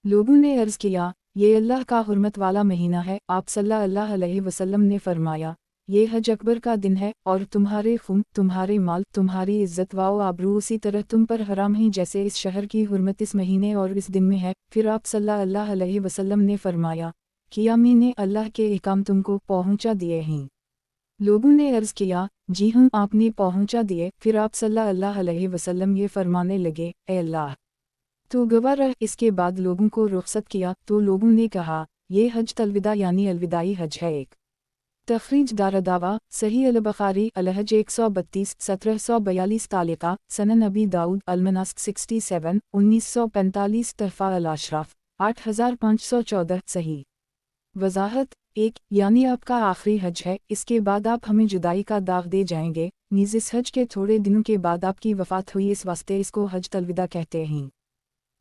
लोगों ने अर्ज़ किया, ये अल्लाह का हुर्मत वाला महीना है। आप सल्लल्लाहु अलैहि वसल्लम ने फरमाया, ये हज अकबर का दिन है और तुम्हारे खून, तुम्हारे माल, तुम्हारी इज़्ज़त व आबरू उसी तरह तुम पर हराम हैं जैसे इस शहर की हुर्मत इस महीने और इस दिन में है। फिर आप सल्लल्लाहु अलैहि वसल्लम ने फरमाया, किया मैंने अल्लाह के अहकाम तुमको पहुँचा दिए हैं? लोगों ने अर्ज़ किया, जी हाँ, आपने पहुँचा दिए। फिर आप सल्लल्लाहु अलैहि वसल्लम ये फरमाने लगे, ए अल्लाह, तो गवाह रह। इसके बाद लोगों को रुखसत किया तो लोगों ने कहा, ये हज तलविदा यानी अलविदाई हज है। एक तखरीज दारदावा सही अल-बुखारी अलहज 132 1742 तालिका सनन अबी दाऊद अल-मनास्क 67 1945 तहफ़ा अल-अशराफ 8514 सही। वज़ाहत 1 यानी आपका आखिरी हज है, इसके बाद आप हमें जुदाई का दाग दे जाएंगे। नीज़ इस हज के थोड़े दिनों के बाद आपकी वफ़ात हुई, इस वास्ते इसको हज तलविदा कहते हैं।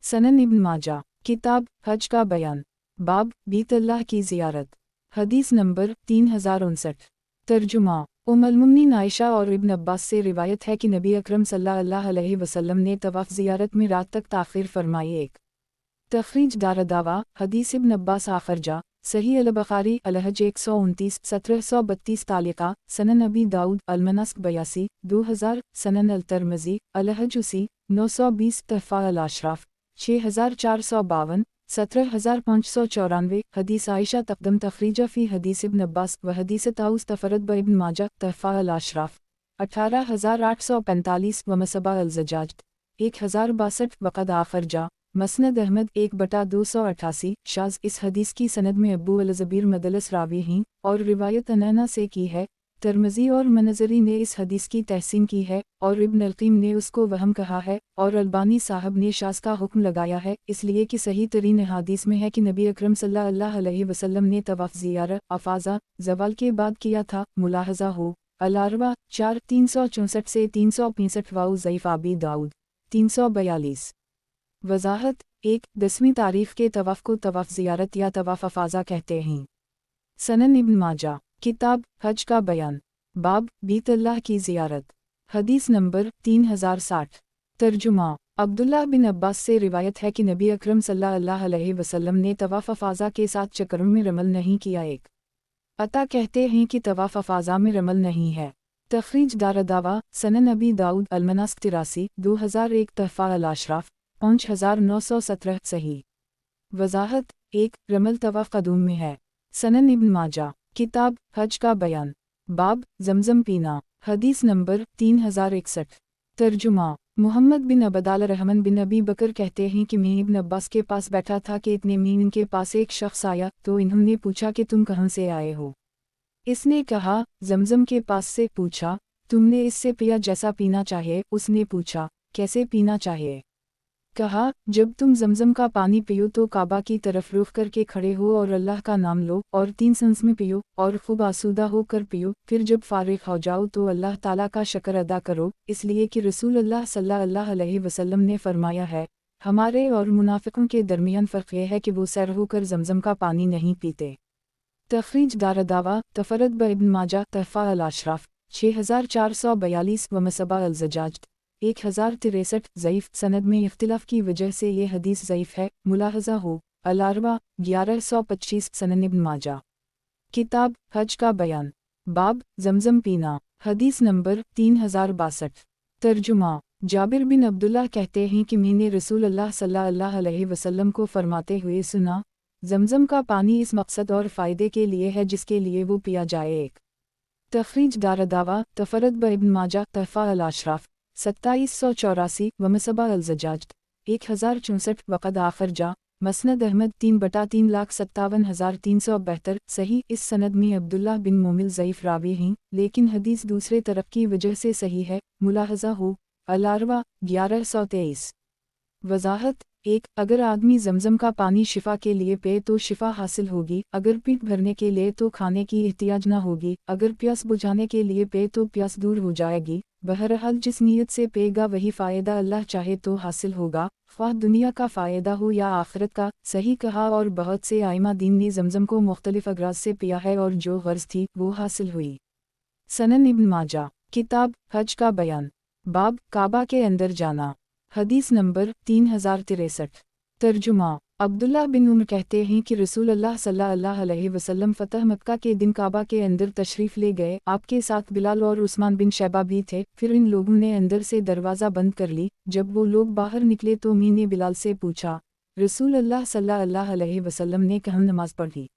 सनन इब्न माजा किताब हज का बयान बाब बीत अल्लाह की ज़ियारत हदीस नंबर 3059 तर्जुमा उम्मुल-मुमिनीन आयशा और इब्न अब्बास से रिवायत है कि नबी अकरम सल्लल्लाहु अलैहि वसल्लम ने तवाफ़ ज़ियारत में रात तक ताख़ीर फरमाई। एक तखरीज दारदावा हदीस इब्न अब्बास आखर जा सही अल-बुखारी अलहज 129 1732 तालिका सनन अबी दाऊद अल-मनास्क 82 2000 सनन अल-तिरमिज़ी अलहज उसी 920 तहफ़ा अल-अशराफ 6452 17594 हदीस आयशा तक़दम तखरीजा फ़ी हदीस इब्न अब्बास व हदीस ताऊस तफ़रद ब इब्न माजा तहफ़ा अल-अशराफ 18845 व मसबा अल-ज़ज्जाज 1062 वक़द आखर जा मसनद अहमद 1/288 शाज़ इस हदीस की सनद में अबू अल-ज़बीर मदलस रावी हैं और रिवायत अनैना से की है। तिरमिज़ी और मनज़री ने इस हदीस की तहसीन की है और इब्न अल-क़य्यिम ने उसको वहम कहा है और अलबानी साहब ने शाज़ का हुक्म लगाया है, इसलिए कि सही तरीन हदीस में है कि नबी अकरम सल्लल्लाहु अलैहि वसल्लम ने तवाफ़ ज़ियारत अफ़ाज़ा ज़वाल के बाद किया था। मुलाहज़ा हो अल-अरबा 4 364 से 365 वाउ ज़ईफ़ अबी दाऊद 342। वज़ाहत 1 10वीं तारीफ़ के तवाफ़ को तवाफ़ ज़ियारत या तवाफ़ अफ़ाज़ा कहते हैं। सनन इब्न माजा किताब हज का बयान बाब बीत अल्लाह की ज़ियारत हदीस नंबर 3060। तर्जुमा अब्दुल्लाह बिन अब्बास से रिवायत है कि नबी अकरम सल्लल्लाहु अलैहि वसल्लम ने तवाफ़ अफ़ाज़ा के साथ चक्रों में रमल नहीं किया। एक अता कहते हैं कि तवाफ़ अफ़ाज़ा में रमल नहीं है। तख़रीज दारदावा सनन अबी दाऊद अल-मनास्क 83 2001 तहफ़ा अल-अशराफ 5917 सही। वज़ाहत 1 रमल तवाफ़ क़दूम में है। सनन इब्न माजा किताब हज का बयान बाब ज़मज़म पीना हदीस नंबर 3061। तर्जुमा मोहम्मद बिन अबदाल रहमान बिन अबी बकर कहते हैं कि मैं इब्न अब्बास के पास बैठा था कि इतने में इनके पास एक शख्स आया तो इन्होंने पूछा कि तुम कहाँ से आए हो। इसने कहा ज़मज़म के पास से। पूछा तुमने इससे पिया जैसा पीना चाहिए। उसने पूछा कैसे पीना चाहिए। कहा जब तुम ज़मज़म का पानी पियो तो काबा की तरफ रुख करके खड़े हो और अल्लाह का नाम लो और 3 सांस में पियो और खूब आसूदा होकर पियो। फिर जब फारिग हो जाओ तो अल्लाह ताला का शुक्र अदा करो, इसलिए कि रसूल अल्लाह सल्लल्लाहु अलैहि वसल्लम ने फरमाया है हमारे और मुनाफिकों के दरमियान फ़र्क यह है कि वो सैर होकर ज़मज़म का पानी नहीं पीते। तख़रीज दारदावा तफ़रद ब इब्न माजा तहफ़ा अल-अशराफ 6442 व मसबा अल-ज़जाज 1063 ज़ईफ़ सनद में इख्तिलाफ़ की वजह से ये हदीस ज़ईफ़ है। मुलाहज़ा हो अल-अरबा 1125 सनन इब्न माजा किताब हज का बयान बाब ज़मज़म पीना हदीस नंबर 3062। तर्जुमा जाबिर बिन अब्दुल्लाह कहते हैं कि मैंने रसूल अल्लाह सल्लल्लाहु अलैहि वसल्लम को फरमाते हुए सुना ज़मज़म का पानी इस मकसद और फ़ायदे के लिए है जिसके लिए वो पिया जाए। एक तख़रीज दारदावा तफ़रद ब इब्न माजा तहफ़ा अल-अशराफ 2784 व मसबा अल-ज़जाज 1064 वक़द आखिर जा मसनद अहमद 3/357,372 सही। इस सनद में अब्दुल्लाह बिन मोमिल ज़ईफ़ रावी हैं, लेकिन हदीस दूसरे तरफ की वजह से सही है। मुलाहज़ा हो अल-अरबा 1123। वज़ाहत 1 अगर आदमी ज़मज़म का पानी शिफ़ा के लिए पे तो शिफ़ा हासिल होगी, अगर पेट भरने के लिए तो खाने की एहतियाज ना होगी, अगर प्यास बुझाने के लिए पे तो प्यास दूर हो जाएगी। बहरहाल जिस नीयत से पेगा वही फ़ायदा अल्लाह चाहे तो हासिल होगा, ख्वाह दुनिया का फ़ायदा हो या आखिरत का। सही कहा और बहुत से आइमा दीन ने ज़मज़म को मुख्तलिफ अगराज से पिया है और जो गर्ज़ थी वो हासिल हुई। सनन इब्न माजा किताब हज का बयान बाब काबा के अंदर जाना हदीस नंबर 3063। तर्जुमा अब्दुल्लाह बिन उमर कहते हैं कि रसूल अल्लाह सल्लल्लाहु अलैहि वसल्लम फ़तह मक्का के दिन काबा के अंदर तशरीफ़ ले गए। आपके साथ बिलाल और उस्मान बिन शैबा भी थे। फिर इन लोगों ने अंदर से दरवाज़ा बंद कर ली। जब वो लोग बाहर निकले तो मैंने बिलाल से पूछा रसूल अल्लाह सल्लल्लाहु अलैहि वसल्लम ने कहाँ नमाज़ पढ़ी।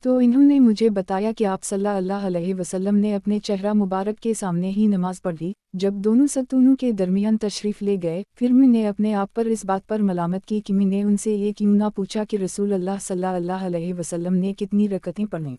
तो इन्होंने मुझे बताया कि आप सल्लल्लाहु अलैहि वसल्लम ने अपने चेहरा मुबारक के सामने ही नमाज़ पढ़ी। जब दोनों सतूनों के दरमियान तशरीफ़ ले गए फिर मैंने अपने आप पर इस बात पर मलामत की कि मैंने उनसे ये क्यों ना पूछा कि रसूल अल्लाह सल्लल्लाहु अलैहि वसल्लम ने कितनी रकतें पढ़ीं।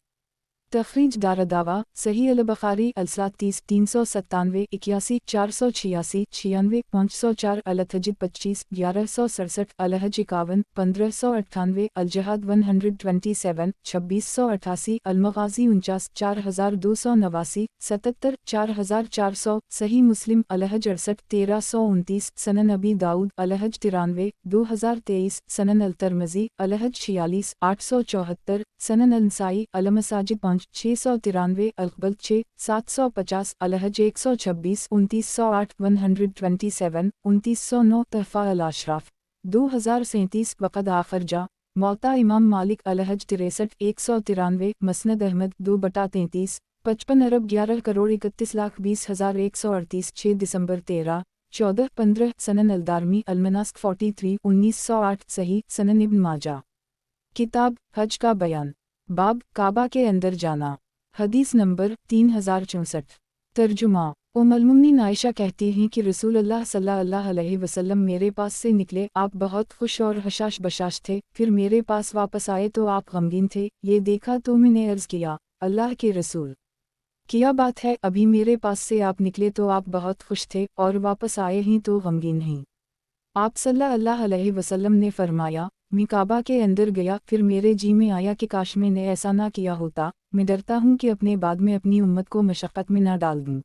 तख़रीज दारदावा सही अल-बुख़ारी अल-सलात 30 397 81 486 96 504 अल-तहज्जुद 25 1167 अल-हज 51 1598 अल-जहाद 127 2688 अल-मग़ाज़ी 49 4289 77 4400 सही मुस्लिम अल-हज 68 1329 सनन अबी दाऊद अल-हज 93 2023 सनन अल-तिरमिज़ी अल-हज 46 874 सनन अल-नसाई अल-मसाजिद 5 693 अल-क़बल 6 750 अल-हज 126 2908 127 2909 तहफ़ा अल-अशराफ 2037 वक़द आखिर जा मौता इमाम मालिक अल-हज 63 193 मसनद अहमद 2/33 55 अरब 11 करोड़ 31 लाख 20,138 6 दिसंबर 13 14 15 सनन अल-दारमी अल-मनास्क 43 1908 सही। सनन इब्न माजा किताब हज का बयान बाब काबा के अंदर जाना हदीस नंबर 3064। तर्जुमा उम्मुल-मोमिनीन आयशा कहती हैं कि रसूल अल्लाह सल्लल्लाहु अलैहि वसल्लम मेरे पास से निकले। आप बहुत खुश और हशाश बशाश थे। फिर मेरे पास वापस आए तो आप गमगीन थे। ये देखा तो मैंने अर्ज़ किया अल्लाह के रसूल क्या बात है, अभी मेरे पास से आप निकले तो आप बहुत खुश थे और वापस आए ही तो गमगीन नहीं। आप सल्लल्लाहु अलैहि वसल्लम ने फरमाया, मैं काबा के अंदर गया, फिर मेरे जी में आया कि काश मैंने ऐसा ना किया होता। मैं डरता हूँ कि अपने बाद में अपनी उम्मत को मशक्क़त में ना डाल दूँ।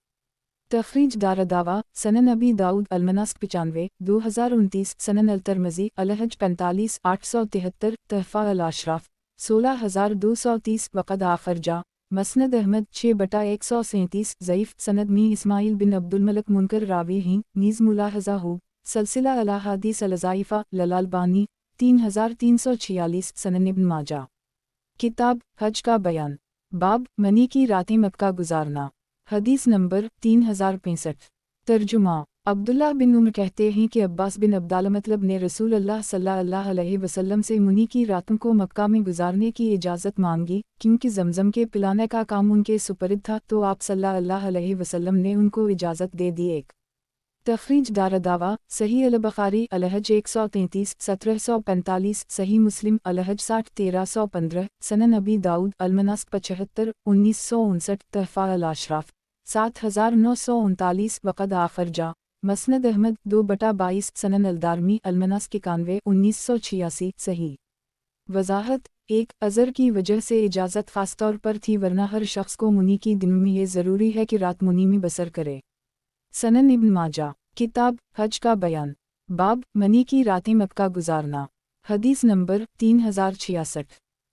तखरीज दारदावा, सनन अबी दाऊद अलमनास्क 95, 2029, सनन अल-तिरमिज़ी अलहज 45, 873, तहफ़ा अल-अशराफ 16230, वक़द आखरजा, मसनद अहमद 6/137, ज़ईफ़ सनद मी इस्माइल बिन अब्दुल मलक मुनकर रावी हैं, नीज़ मुलाहज़ा हो, सलसिला अला हदीस अल-ज़ाइफ़ा ललालबानी 3346, सनन इब्न माजा। किताब हज का बयान, बाब मनी की रातें मक्का गुजारना, हदीस नंबर 3065। तर्जुमा, अब्दुल्लाह बिन उमर कहते हैं कि अब्बास बिन अब्दाला मतलब ने रसूल अल्लाह सल्लल्लाहु अलैहि वसल्लम से मुनी की रातों को मक्का में गुजारने की इजाज़त मांगी, क्योंकि जमजम के पिलाने का काम उनके सुपरद था, तो आप सल्लल्लाहु अलैहि वसल्लम ने उनको इजाज़त दे दी। एक तखरीज दारदावा, सही अल-बुखारी अलहज 133, 1745, सही मुस्लिम अलहज 60, 1315, सनन अबी दाऊद अलमनास्क 75, 1959, तहफ़ा अल-अशराफ 7939, वक़द आखरजा, मसनद अहमद 2/22, सनन अल-दारमी अलमनास्क 91, 1986, सही। वज़ाहत, एक अज़र की वजह से इजाज़त ख़ास तौर पर थी, वरना हर शख्स को मुनी की दिनों में ये ज़रूरी है कि रात मुनी में बसर करे। सनन इब्न माजा। किताब हज का बयान, बाब मनी की रातें मक्का गुजारना, हदीस नंबर 3066।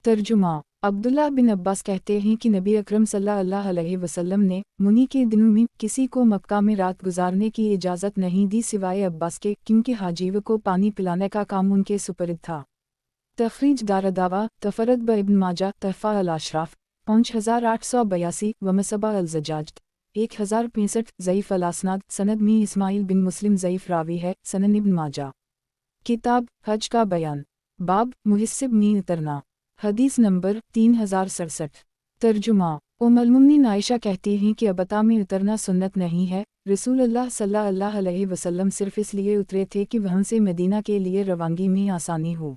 तर्जुमा, अब्दुल्लाह बिन अब्बास कहते हैं कि नबी अकरम सल्लल्लाहु अलैहि वसल्लम ने मुनी के दिनों में किसी को मक्का में रात गुजारने की इजाज़त नहीं दी सिवाय अब्बास के, क्योंकि हाजीव को पानी पिलाने का काम उनके सुपरद था। तखरीज दारदावा, तफरद ब इब्न माजा, तहफ़ा अल-अशराफ 5882, वमसबा अल-ज़जाज 1065, ज़ईफ़ अल-असनाद, सनद मी इस्माइल बिन मुस्लिम ज़ईफ़ रावी है, सनन इब्न माजा। किताब हज का बयान, बाब मुहिस्सिब मी उतरना, हदीस नंबर 3067। तर्जुमा, उम्मुल-मुमिनीन आयशा कहती हैं कि अबता में उतरना सुन्नत नहीं है, रसूलुल्लाह सल्लल्लाहु अलैहि वसल्लम सिर्फ इसलिए उतरे थे कि वहाँ से मदीना के लिए रवानगी में आसानी हो।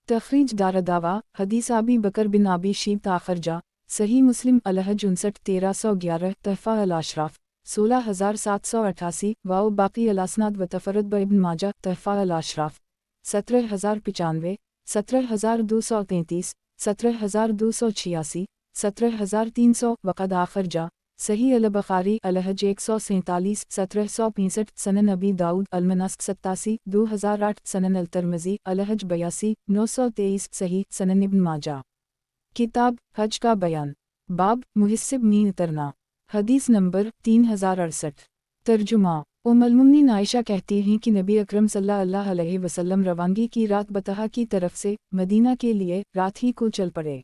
तखरीज दारदावा, हदीस अबी बकर बिन अबी शैबा ताखरजा, सही मुस्लिम अलहज 59, 1311, तहफ़ा अल-अशराफ 16788, वाओ बाकी अल-असनाद व तफरद ब इब्न माजा, तहफ़ा अल-अशराफ 17095, 17233, 17286, 17300, वक़द आखरजा, सही अल-बुखारी अलहज 147, 1765, सनन अबी दाऊद अलमनास्क 87, 2008, सनन अल-तिरमिज़ी अलहज 82, 923, सही सनन इब्न माजा। किताब हज का बयान, बाब मुहिस्सिब मी उतरना, हदीस नंबर 3068। तर्जुमा, उम्मुल-मुमिनीन आयशा कहती हैं कि नबी अकरम सल्लल्लाहु अलैहि वसल्लम रवानगी की रात बतहा की तरफ से मदीना के लिए रात ही को चल पड़े।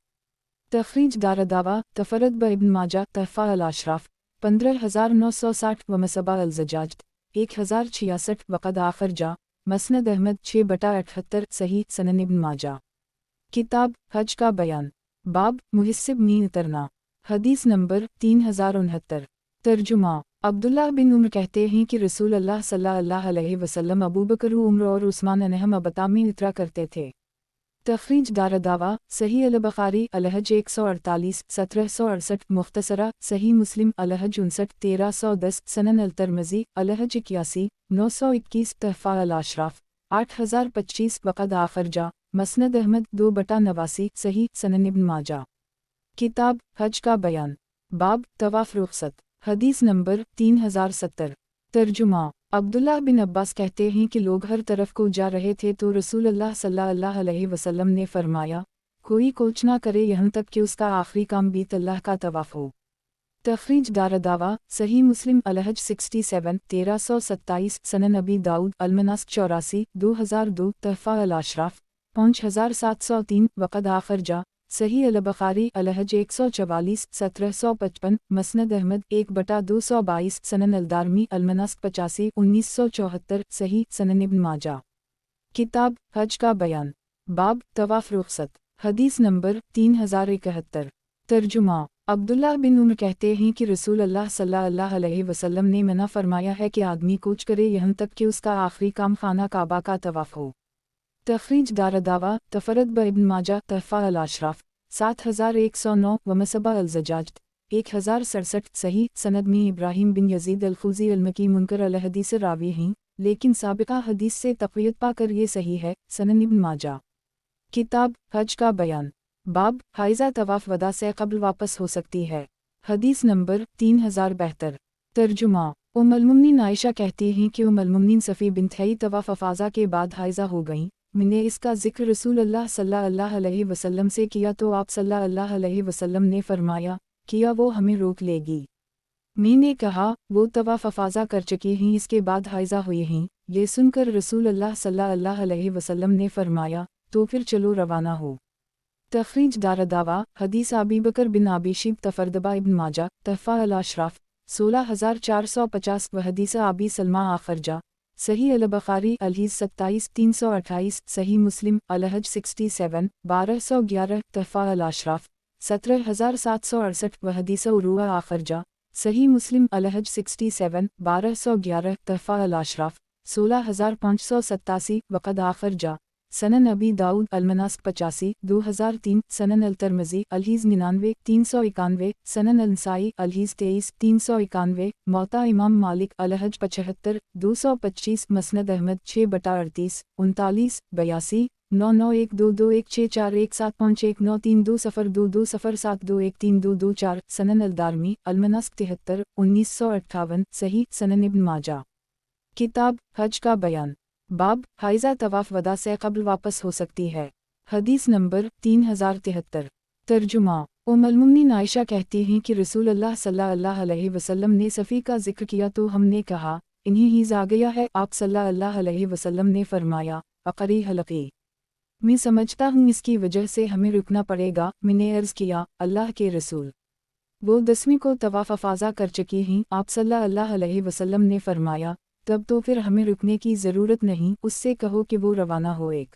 तखरीज दारदावा, तफरद ब इब्न माजा, तहफ़ा अल-अशराफ 15960, वमसबा अल-ज़जाज 1066, वक़द आखरजा, मसनद अहमद 6/78, सही सनन इब्न माजा। किताब हज का बयान, बाब मुहिस्सिब मी उतरना, हदीस नंबर 3069। तर्जुमा, अब्दुल्लाह बिन उमर कहते हैं कि रसूल अल्लाह सल्लल्लाहु अलैहि वसल्लम अबू बकर, उमर और उस्मान अनहम अबता में उतरा करते थे। तखरीज दारदावा, सही अल-बुखारी अलहज 148, 1768, मुख्तसरा, सही मुस्लिम अलहज 59, 1310, सनन अल-तिरमिज़ी अलहज 81, 921, तहफ़ा अल-अशराफ 8025, वक़द आखरजा, मसनद अहमद 2/89, सही सनन इब्न माजा। किताब हज का बयान, बाब तवाफ़ रुख़सत, हदीस नंबर 3070। तर्जुमा, अब्दुल्लाह बिन अब्बास कहते हैं कि लोग हर तरफ को जा रहे थे, तो रसूलुल्लाह सल्लल्लाहु अलैहि वसल्लम ने फरमाया, कोई कोच ना करे यहाँ तक कि उसका आखिरी काम बीत अल्लाह का तवाफ़ हो। तखरीज दारदावा, सही मुस्लिम अलहज 67, 1327, सनन अबी दाऊद अलमनास्क 84, 2002, तहफ़ा अल-अशराफ 5703, वक़द आखरजा, सही अल-बुखारी अलहज 144, 1755, मसनद अहमद 1/222, सनन अल-दारमी अलमनास्क 85, 1974, सही सनन इब्न माजा। किताब हज का बयान, बाब तवाफ़ रुख़सत, हदीस नंबर 3071। तर्जुमा, अब्दुल्लाह बिन उमर कहते हैं कि रसूल अल्लाह सल्लल्लाहु अलैहि वसल्लम ने मना फरमाया है कि आदमी कोच करे यहाँ तक कि उसका आखिरी काम खाना काबा का तवाफ़ हो। तखरीज दारदावा, तफरद ब इब्न माजा, तहफ़ा अल-अशराफ 7109, वमसबा अल-ज़जाज 1067 सही सनद में इब्राहिम बिन यजीद अल-खुज़ी अल-मकी मुनकर अल-हदीस रावी हैं, लेकिन साबिक़ा हदीस से तक़वियत पाकर ये सही है। सनन इब्न माजा। किताब हज का बयान। बाब हाइज़ा तवाफ़ वदा से क़ब्ल वापस हो सकती है। हदीस नंबर 3072। तर्जुमा। उम्मुल-मुमिनीन आयशा कहती हैं कि उम्मुल-मुमिनीन सफ़ी बिन्त हयी तवाफ़ अफ़ाज़ा के बाद हाइज़ा हो गईं। मैंने इसका ज़िक्र रसूलुल्लाह सल्लल्लाहु अलैहि वसल्लम से किया तो आप सल्लल्लाहु अलैहि वसल्लम ने फरमाया, किया वो हमें रोक लेगी। मैंने कहा, वो तवाफ़ अफ़ाज़ा कर चुकी हैं, इसके बाद हाइज़ा हुई हैं। ये सुनकर रसूलुल्लाह सल्लल्लाहु अलैहि वसल्लम ने फरमाया, तो फिर चलो रवाना हो। तख़रीज दारदावा हदीस अबी बकर बिन अबी शिब तफ़रदबा इब्न माजा तहफ़ा अल-अशराफ़ 16450 व हदीस अबी सलमा आखरजा सही अल-बुख़ारी अल-हदीस 27328 सही मुस्लिम अल-हज 67 1211 तहफ़ा अल-अशराफ़ 17768 व हदीस उरूवा आखरजा सही मुस्लिम अल-हज 67 1211 तहफ़ा अल-अशराफ़ 16587 वक़द आखरजा सनन अबी दाऊद अल-मनास्क 85 2003 सनन अल-तिरमिज़ी अल-हदीस 99 391 सनन अल-नसाई अल-हदीस 23 391 मौता इमाम मालिक अल-हज 75 225 मसनद अहमद 6/38 39 82 9912164195193202020722132224 सनन अल-दारमी अल-मनास्क 73 1958 सही सनन इब्न माजा। किताब हज का बयान। बाब हाइज़ा तवाफ़ वदा से क़ब्ल वापस हो सकती है। हदीस नंबर 3073। तर्जुमा। उम्मुल-मुमिनीन आयशा कहती हैं कि रसूलुल्लाह सल्लल्लाहु अलैहि वसल्लम ने सफ़ी का ज़िक्र किया तो हमने कहा, इन्हें हीज़ आ गया है। आप सल्लल्लाहु अलैहि वसल्लम ने फरमाया, अक़री हलक़ी। मैं समझता हूँ इसकी वजह से हमें रुकना पड़ेगा। मैंने अर्ज़ किया, अल्लाह के रसूल, वो 10वीं को तवाफ़ अफ़ाज़ा कर चुकी हैं। आप सल्लल्लाहु अलैहि वसल्लम ने फरमाया, तब तो फिर हमें रुकने की ज़रूरत नहीं, उससे कहो कि वो रवाना हो। एक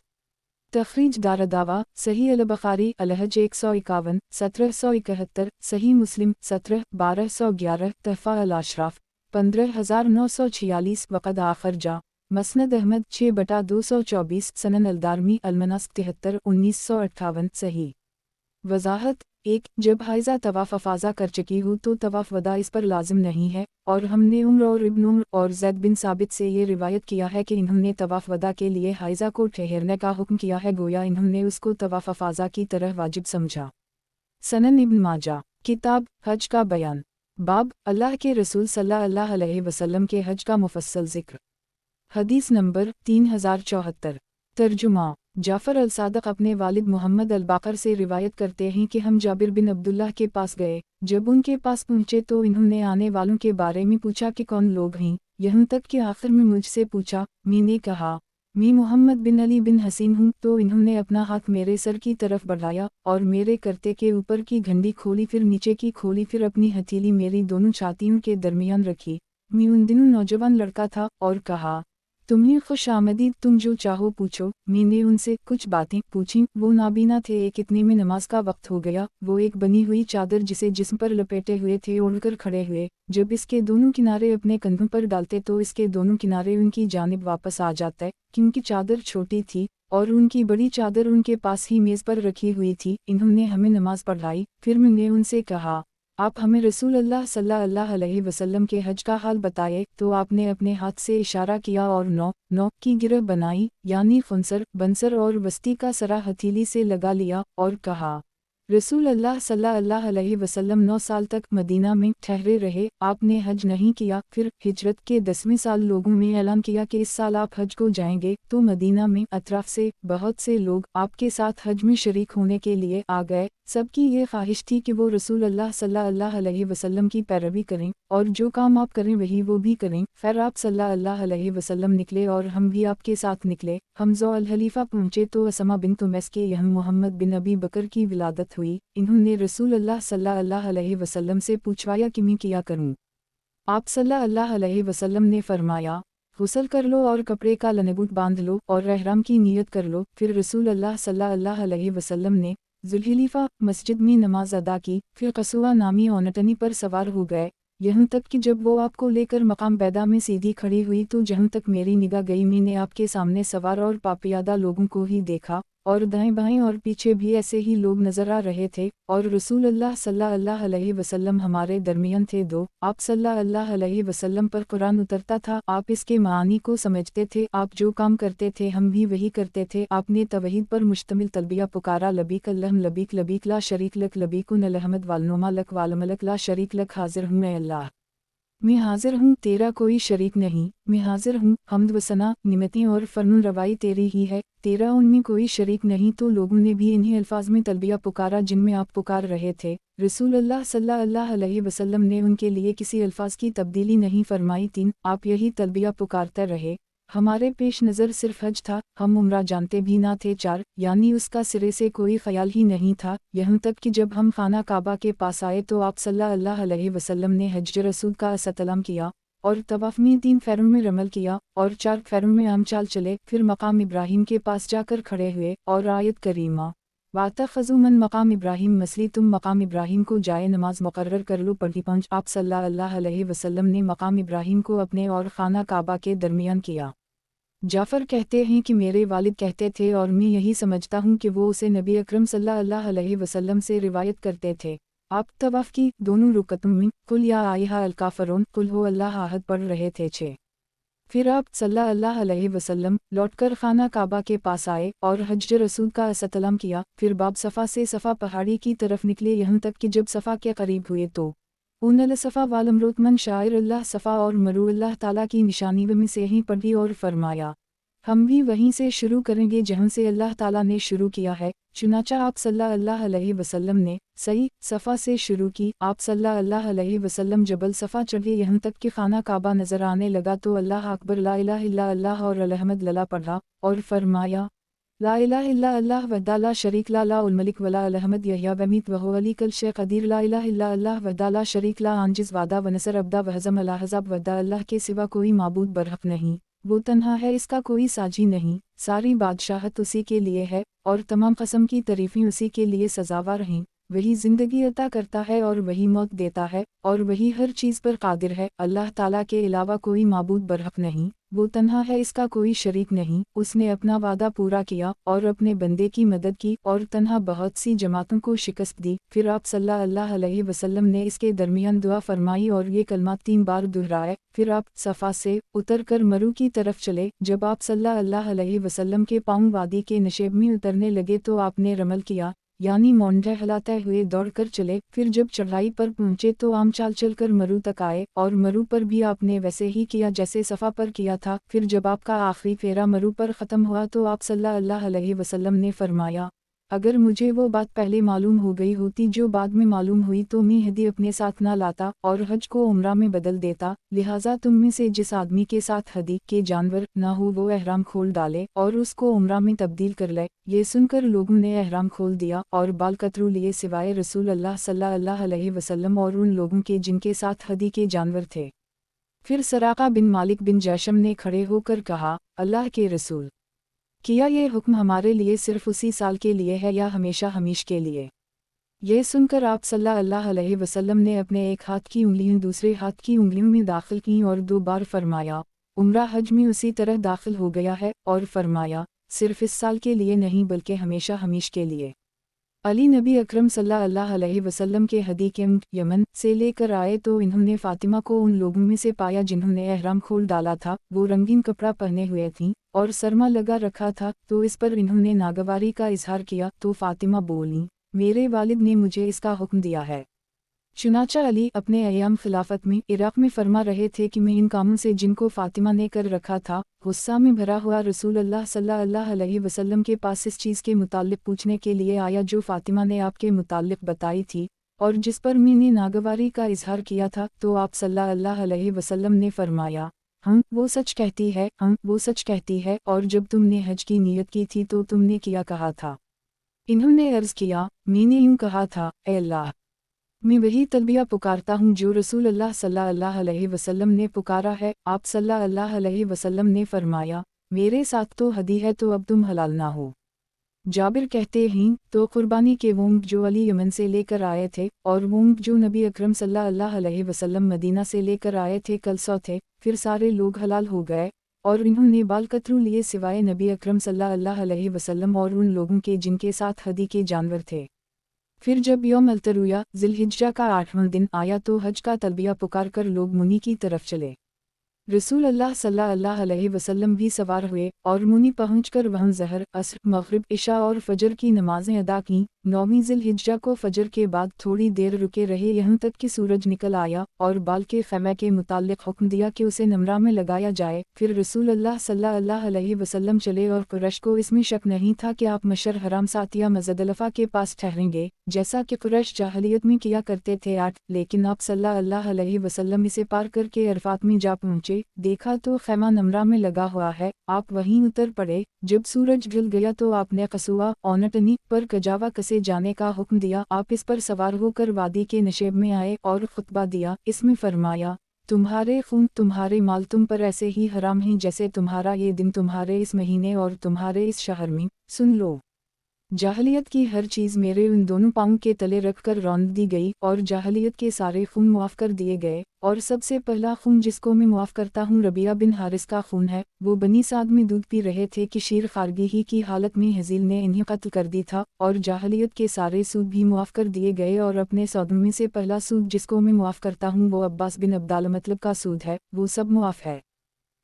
तख़रीज दारदावा सही अल-बुख़ारी अल-हज 151 1771 सही मुस्लिम 17 1211 तहफ़ा अल-अशराफ़ 15946 वक़द आखरजा मसनद अहमद 6/224 सनन अल-दारमी अल-मनास्क 73 1958 सही। वज़ाहत। एक जब हाइज़ा तवाफ़ अफ़ाज़ा कर चुकी हो तो तवाफ़ वदा इस पर लाजिम नहीं है, और हमने उम्र और इब्न उम्र और ज़ैद बिन साबित से ये रिवायत किया है कि इन्होंने तवाफ़ वदा के लिए हाइज़ा को ठहरने का हुक्म किया है, गोया इन्होंने उसको तवाफ़ अफ़ाज़ा की तरह वाजिब समझा। सनन इब्न माजा। किताब हज का बयान। बाब अल्लाह के रसूल सल्लल्लाहु अलैहि वसल्लम के हज का मुफस्सल ज़िक्र। हदीस नंबर 3074। तर्जुमा। जाफ़र अल-सादिक़ अपने वालिद मोहम्मद अल-बाक़र से रिवायत करते हैं कि हम जाबिर बिन अब्दुल्लाह के पास गए। जब उनके पास पहुँचे तो इन्होंने आने वालों के बारे में पूछा कि कौन लोग हैं, यहाँ तक कि आखिर में मुझसे पूछा। मैंने कहा, मैं मोहम्मद बिन अली बिन हसीन हूँ। तो इन्होंने अपना हाथ मेरे सर की तरफ बढ़ाया और मेरे करते के ऊपर की घंडी खोली, फिर नीचे की खोली, फिर अपनी हथेली मेरी दोनों छातियों के दरमियान रखी। मैं उन दिनों नौजवान लड़का था, और कहा, तुम्हें खुश आमदीद, तुम जो चाहो पूछो। मैंने उनसे कुछ बातें पूछीं। वो नाबीना थे। एक इतने में नमाज का वक्त हो गया। वो एक बनी हुई चादर जिसे जिस्म पर लपेटे हुए थे ओढ़कर खड़े हुए। जब इसके दोनों किनारे अपने कंधों पर डालते तो इसके दोनों किनारे उनकी जानिब वापस आ जाते, क्योंकि चादर छोटी थी और उनकी बड़ी चादर उनके पास ही मेज़ पर रखी हुई थी। इन्होंने हमें नमाज पढ़ाई। फिर मैंने उनसे कहा, आप हमें रसूलुल्लाह सल्लल्लाहु अलैहि वसल्लम के हज का हाल बताए। तो आपने अपने हाथ से इशारा किया और 9 की गिरह बनाई, यानी खुंसर, बंसर और वस्ती का सरा हथेली से लगा लिया, और कहा, रसूलुल्लाह सल्लल्लाहु अलैहि वसल्लम 9 साल तक मदीना में ठहरे रहे, आपने हज नहीं किया। फिर हिजरत के 10वें साल लोगों में ऐलान किया कि इस साल आप हज को जाएंगे। तो मदीना में अतराफ से बहुत से लोग आपके साथ हज में शरीक होने के लिए आ गए। सबकी ये ख्वाहिश थी कि वो रसूलुल्लाह सल्लल्लाहु अलैहि वसल्लम की पैरवी करें, और जो काम आप करें वही वो भी करें। फिर आप सल्लल्लाहु अलैहि वसल्लम निकले और हम भी आपके साथ निकले। हम ज़ोअल हलीफ़ा पहुँचे तो असमा बिन्त उमैस के यहाँ मोहम्मद बिन अबी बकर की विलादत हुई। इन्होंने रसूलुल्लाह सल्लल्लाहु अलैहि वसल्लम से पूछवाया कि मैं क्या करूँ। आप सल्लल्लाहु अलैहि वसल्लम ने फरमाया, गुस्ल कर लो और कपड़े का लनगुट बांध लो और एहराम की नियत कर लो। फिर रसूलुल्लाह सल्लल्लाहु अलैहि वसल्लम ने ज़ुल्हिलीफ़ा मस्जिद में नमाज अदा की। फिर कसूआ नामी औनटनी पर सवार हो गए, यहाँ तक कि जब वो आपको लेकर मकाम बैदा में सीधी खड़ी हुई तो जहाँ तक मेरी निगाह गई मैंने आपके सामने सवार और पापियादा लोगों को ही देखा। और दाएं बाएं और पीछे भी ऐसे ही लोग नजर आ रहे थे, और रसूल अल्लाह सल्लल्लाहु अलैहि वसल्लम हमारे दरमियान थे। दो, आप सल्लल्लाहु अलैहि वसल्लम पर कुरान उतरता था, आप इसके मानी को समझते थे, आप जो काम करते थे हम भी वही करते थे। आपने तवहीद पर मुश्तमिल तलबिया पुकारा, लबीक अल्लाहुम लबीक, लबीक ला शरीक लक, लबीकुन अलहमद वालनुमा लक वालमलक ला शरीक लक, हाजिर हूँ मैं अल्लाह, मैं हाजिर हूँ, तेरा कोई शरीक नहीं, मैं हाजिर हूँ, हम्द व सना, निमतें और फर्नुल रवाई तेरी ही है, तेरा उनमें कोई शरीक नहीं। तो लोगों ने भी इन्हीं अल्फाज में तलबिया पुकारा जिनमें आप पुकार रहे थे। रसूल अल्लाह सल्लल्लाहु अलैहि वसल्लम ने उनके लिए किसी अल्फाज की तब्दीली नहीं फरमाई। 3, आप यही तलबिया पुकारते रहे, हमारे पेश नज़र सिर्फ हज था, हम उम्रा जानते भी ना थे। 4, यानी उसका सिरे से कोई ख्याल ही नहीं था, यहाँ तक कि जब हम खाना काबा के पास आए तो आप सल्लल्लाहु अलैहि वसल्लम ने हज रसूल का सलाम किया और तवाफ में 3 फेरों में रमल किया और 4 फेरों में आम चाल चले, फिर मकाम इब्राहिम के पास जाकर खड़े हुए और आयत करीमा वातखज़ू मन मकाम इब्राहिम मसली, तुम मकाम इब्राहिम को जाए नमाज मुकर्रर कर लो, पढ़ी। 5, आप सल्लल्लाहु अलैहि वसल्लम ने मकाम इब्राहिम को अपने और खाना काबा के दरमियान किया। जाफ़र कहते हैं कि मेरे वालिद कहते थे और मैं यही समझता हूँ कि वो उसे नबी अकरम सल्लल्लाहु अलैहि वसल्लम से रिवायत करते थे। आप तवाफ़ की दोनों रुकतों में कुल या आयहा अल काफ़रून कुल हो अल्लाह आहद पढ़ रहे थे। 6, फिर आप सल्लल्लाहु अलैहि वसल्लम लौटकर खाना काबा के पास आए और हज रसूल का सलाम किया, फिर बाब सफ़ा से सफ़ा पहाड़ी की तरफ निकले, यहाँ तक कि जब सफ़ा के करीब हुए तो उनल सफ़ा वालमरुत मन शायर अल्लाह सफ़ा और मरू अल्लाह ताला की निशानी में से ही पढ़ी और फरमाया, हम भी वहीं से शुरू करेंगे जहाँ से अल्लाह ताला ने शुरू किया है। चुनाचा आप सल्लल्लाहु अलैहि वसल्लम ने सही सफ़ा से शुरू की। आप सल्लल्लाहु अलैहि वसल्लम जबल सफ़ा चढ़े, यहाँ तक कि खाना काबा नजर आने लगा तो अल्लाह अकबर ला इलाहा इल्ला अल्लाह और अलहमद लला पढ़ा और फरमाया, ला इलाहा इल्ला अल्लाह वहदा ला शरीक ला लाउल मलिक वला अलहमद यहया वमीत वहुव अली कल शे कदीर, ला इलाहा इल्ला अल्लाह वहदा ला शरीक ला आंजिज़ वादा वनसर अब्दा वहज़म अल अहज़ाब, वहदा अल्लाह के सिवा कोई माबूद बरहक नहीं, वो तन्हा है, इसका कोई साजी नहीं, सारी बादशाहत उसी के लिए है और तमाम कसम की तारीफ़ें उसी के लिए सजावार हैं। वही ज़िंदगी अता करता है और वही मौत देता है और वही हर चीज़ पर कादिर है। अल्लाह ताला के अलावा कोई माबूद बरहक नहीं, वो तन्हा है, इसका कोई शरीक नहीं। उसने अपना वादा पूरा किया और अपने बंदे की मदद की और तन्हा बहुत सी जमातों को शिकस्त दी। फिर आप सल्लल्लाहु अलैहि वसल्लम ने इसके दरमियान दुआ फरमाई और ये कलमात 3 बार दोहराए। फिर आप सफ़ा से उतर कर मरू की तरफ चले। जब आप सल्लल्लाहु अलैहि वसल्लम के पाँव वादी के नशेब में उतरने लगे तो आपने रमल किया, यानी मोंढे हिलाते हुए दौड़कर चले। फिर जब चढ़ाई पर पहुँचे तो आम चाल चलकर मरू तक आए और मरू पर भी आपने वैसे ही किया जैसे सफ़ा पर किया था। फिर जब आपका आखिरी फेरा मरू पर ख़त्म हुआ तो आप सल्लल्लाहु अलैहि वसल्लम ने फरमाया, अगर मुझे वो बात पहले मालूम हो गई होती जो बाद में मालूम हुई तो मैं हदी अपने साथ ना लाता और हज को उम्रा में बदल देता। लिहाजा तुम में से जिस आदमी के साथ हदी के जानवर ना हो वो एहराम खोल डाले और उसको उम्रा में तब्दील कर ले। ये सुनकर लोगों ने एहराम खोल दिया और बाल कतरू लिए सिवाय रसूल अल्लाह सल्लल्लाहु अलैहि वसल्लम और उन लोगों के जिनके साथ हदी के जानवर थे। फिर सराका बिन मालिक बिन जैशम ने खड़े होकर कहा, अल्लाह के रसूल, किया ये हुक्म हमारे लिए सिर्फ उसी साल के लिए है या हमेशा हमीश के लिए? ये सुनकर आप सल्लल्लाहु अलैहि वसल्लम ने अपने एक हाथ की उंगलियां दूसरे हाथ की उंगलियों में दाखिल की और 2 बार फरमाया, उम्रा हज में उसी तरह दाखिल हो गया है, और फरमाया, सिर्फ इस साल के लिए नहीं बल्कि हमेशा हमीश के लिए। अली नबी अकरम सल्लल्लाहु अलैहि वसल्लम के हदी के यमन से लेकर आए तो इन्होंने फ़ातिमा को उन लोगों में से पाया जिन्होंने एहराम खोल डाला था। वो रंगीन कपड़ा पहने हुए थीं और सरमा लगा रखा था, तो इस पर इन्होंने नागवारी का इजहार किया। तो फ़ातिमा बोली, मेरे वालिद ने मुझे इसका हुक्म दिया है। चुनाचा अली अपने अयाम खिलाफत में इराक़ में फरमा रहे थे कि मैं इन कामों से जिनको फ़ातिमा ने कर रखा था गुस्सा में भरा हुआ रसूल अल्लाह सल्लल्लाहु अलैहि वसल्लम के पास इस चीज़ के मुताल्लिक़ पूछने के लिए आया जो फ़ातिमा ने आपके मुताल्लिक़ बताई थी और जिस पर मैंने नागवारी का इजहार किया था। तो आप सल्लल्लाहु अलैहि वसल्लम ने फरमाया, वो सच कहती है, वो सच कहती है। और जब तुमने हज की नीयत की थी तो तुमने क्या कहा था? इन्होंने अर्ज़ किया, मैंने यूँ कहा था, ए अल्लाह, मैं वही तलबिया पुकारता हूँ जो रसूल अल्लाह सल्लल्लाहु अलैहि वसल्लम ने पुकारा है। आप सल्लल्लाहु अलैहि वसल्लम ने फरमाया, मेरे साथ तो हदी है तो अब तुम हलाल ना हो। जाबिर कहते हैं तो कुर्बानी के ऊँट जो अली यमन से लेकर आए थे और ऊँट जो नबी अकरम सल्लल्लाहु अलैहि वसल्लम मदीना से लेकर आए थे कल 100 थे। फिर सारे लोग हलाल हो गए और इन्होंने बाल कतरू लिए सिवाय नबी अकरम सल्लल्लाहु अलैहि वसल्लम और उन लोगों के जिनके साथ हदी के जानवर थे। फिर जब यौम अलतरुया जिलहिज्जा का 8वां दिन आया तो हज का तलबिया पुकार कर लोग मुनी की तरफ चले। रसूल अल्लाह सल्लल्लाहु अलैहि वसल्लम भी सवार हुए और मुनी पहुंचकर वहां ज़हर, अस्र, मग़रिब, इशा और फजर की नमाजें अदा कीं। 9वीं जिलहिज्जा को फजर के बाद थोड़ी देर रुके रहे यहाँ तक कि सूरज निकल आया और बाल के ख़ैमा के मुताल्लिक़ हुक्म दिया कि उसे नमरा में लगाया जाए। फिर रसूल अल्लाह सल्लल्लाहु अलैहि वसल्लम चले और कुरैश को इसमें शक नहीं था कि आप मशर हराम सात या मज़दलफ़ा के पास ठहरेंगे, जैसा कि कुरैश जाहिलियत में किया करते थे। 8 लेकिन आप सल्लल्लाहु अलैहि वसल्लम इसे पार करके अरफात में जा पहुँचे, देखा तो ख़ैमा नमरा में लगा हुआ है, आप वहीं उतर पड़े। जब सूरज ढल गया तो आपने कसूआ औनटनी पर कजावा कसे जाने का हुक्म दिया। आप इस पर सवार होकर वादी के नशेब में आए और खुतबा दिया। इसमें फरमाया, तुम्हारे खून तुम्हारे माल तुम पर ऐसे ही हराम हैं जैसे तुम्हारा ये दिन तुम्हारे इस महीने और तुम्हारे इस शहर में। सुन लो, जाहलियत की हर चीज़ मेरे उन दोनों पाँव के तले रखकर रौंद दी गई और जाहलियत के सारे खून मुआफ़ कर दिए गए, और सबसे पहला खून जिसको मैं मुआफ़ करता हूँ रबिया बिन हारिस का खून है। वो बनी साद में दूध पी रहे थे कि शीर खारगी ही की हालत में हज़ील ने इन्हें कत्ल कर दी था, और जाहलियत के सारे सूद भी मुआफ़ कर दिए गए, और अपने सौदों में से पहला सूद जिसको मैं मुआफ़ करता हूँ वो अब्बास बिन अब्दाल मतलब का सूद है, वो सब मुआफ़ है।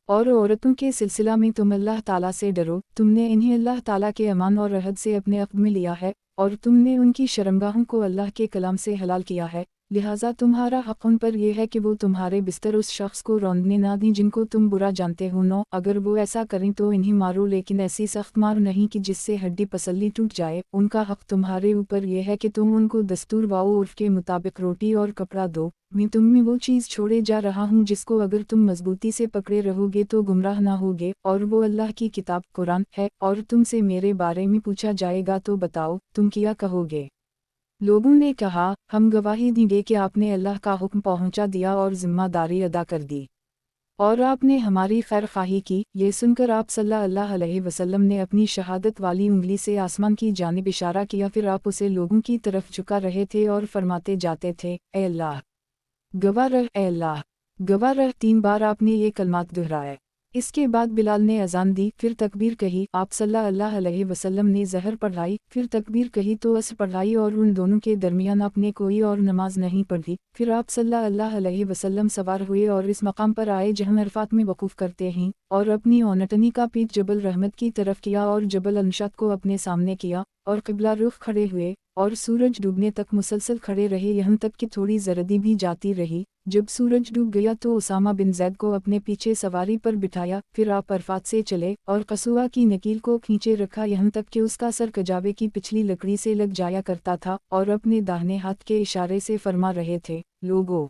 और औरतों के सिलसिला में तुम अल्लाह ताला से डरो, तुमने इन्हें अल्लाह ताला के अमान और रहद से अपने अक़्द में लिया है, और तुमने उनकी शर्मगाहों को अल्लाह के कलाम से हलाल किया है, लिहाजा तुम्हारा हक़ उन पर यह है कि वो तुम्हारे बिस्तर उस शख्स को रौंदने ना दें जिनको तुम बुरा जानते हो। 9 अगर वो ऐसा करें तो इन्हें मारो, लेकिन ऐसी सख्त मार नहीं कि जिससे हड्डी पसली टूट जाए। उनका हक़ तुम्हारे ऊपर यह है कि तुम उनको दस्तूर व उर्फ़ के मुताबिक रोटी और कपड़ा दो। मैं तुम में वो चीज़ छोड़े जा रहा हूँ जिसको अगर तुम मजबूती से पकड़े रहोगे तो गुमराह ना होगे, और वो अल्लाह की किताब कुरान है। और तुमसे मेरे बारे में पूछा जाएगा तो बताओ तुम क्या कहोगे। लोगों ने कहा, हम गवाही देंगे कि आपने अल्लाह का हुक्म पहुंचा दिया और जिम्मेदारी अदा कर दी, और आपने हमारी खैर ख्वाही की। ये सुनकर आप सल्लल्लाहु अलैहि वसल्लम ने अपनी शहादत वाली उंगली से आसमान की जानिब इशारा किया। फिर आप उसे लोगों की तरफ झुका रहे थे और फरमाते जाते थे, ए अल्लाह गवाह रह, ए अल्लाह गवाह रह। 3 बार आपने ये कलमात दोहराए। इसके बाद बिलाल ने अजान दी, फिर तकबीर कही। आप सल्लल्लाहु अलैहि वसल्लम ने ज़हर पढ़ाई, फिर तकबीर कही तो असर पढ़ाई, और उन दोनों के दरमियान आपने कोई और नमाज नहीं पढ़ी। फिर आप सल्लल्लाहु अलैहि वसल्लम सवार हुए और इस मकाम पर आए जहाँ अरफात में वकूफ़ करते हैं, और अपनी औनटनी का पीठ जबल रहमत की तरफ किया और जबल अनशत को अपने सामने किया, और क़िबला रुख खड़े हुए, और सूरज डूबने तक मुसलसल खड़े रहे, यहाँ तक कि थोड़ी जरदी भी जाती रही। जब सूरज डूब गया तो उसामा बिन ज़ैद को अपने पीछे सवारी पर बिठाया। फिर आप अरफात से चले और कसूआ की नकील को खींचे रखा, यहाँ तक कि उसका सर कजावे की पिछली लकड़ी से लग जाया करता था, और अपने दाहिने हाथ के इशारे से फरमा रहे थे, लोगों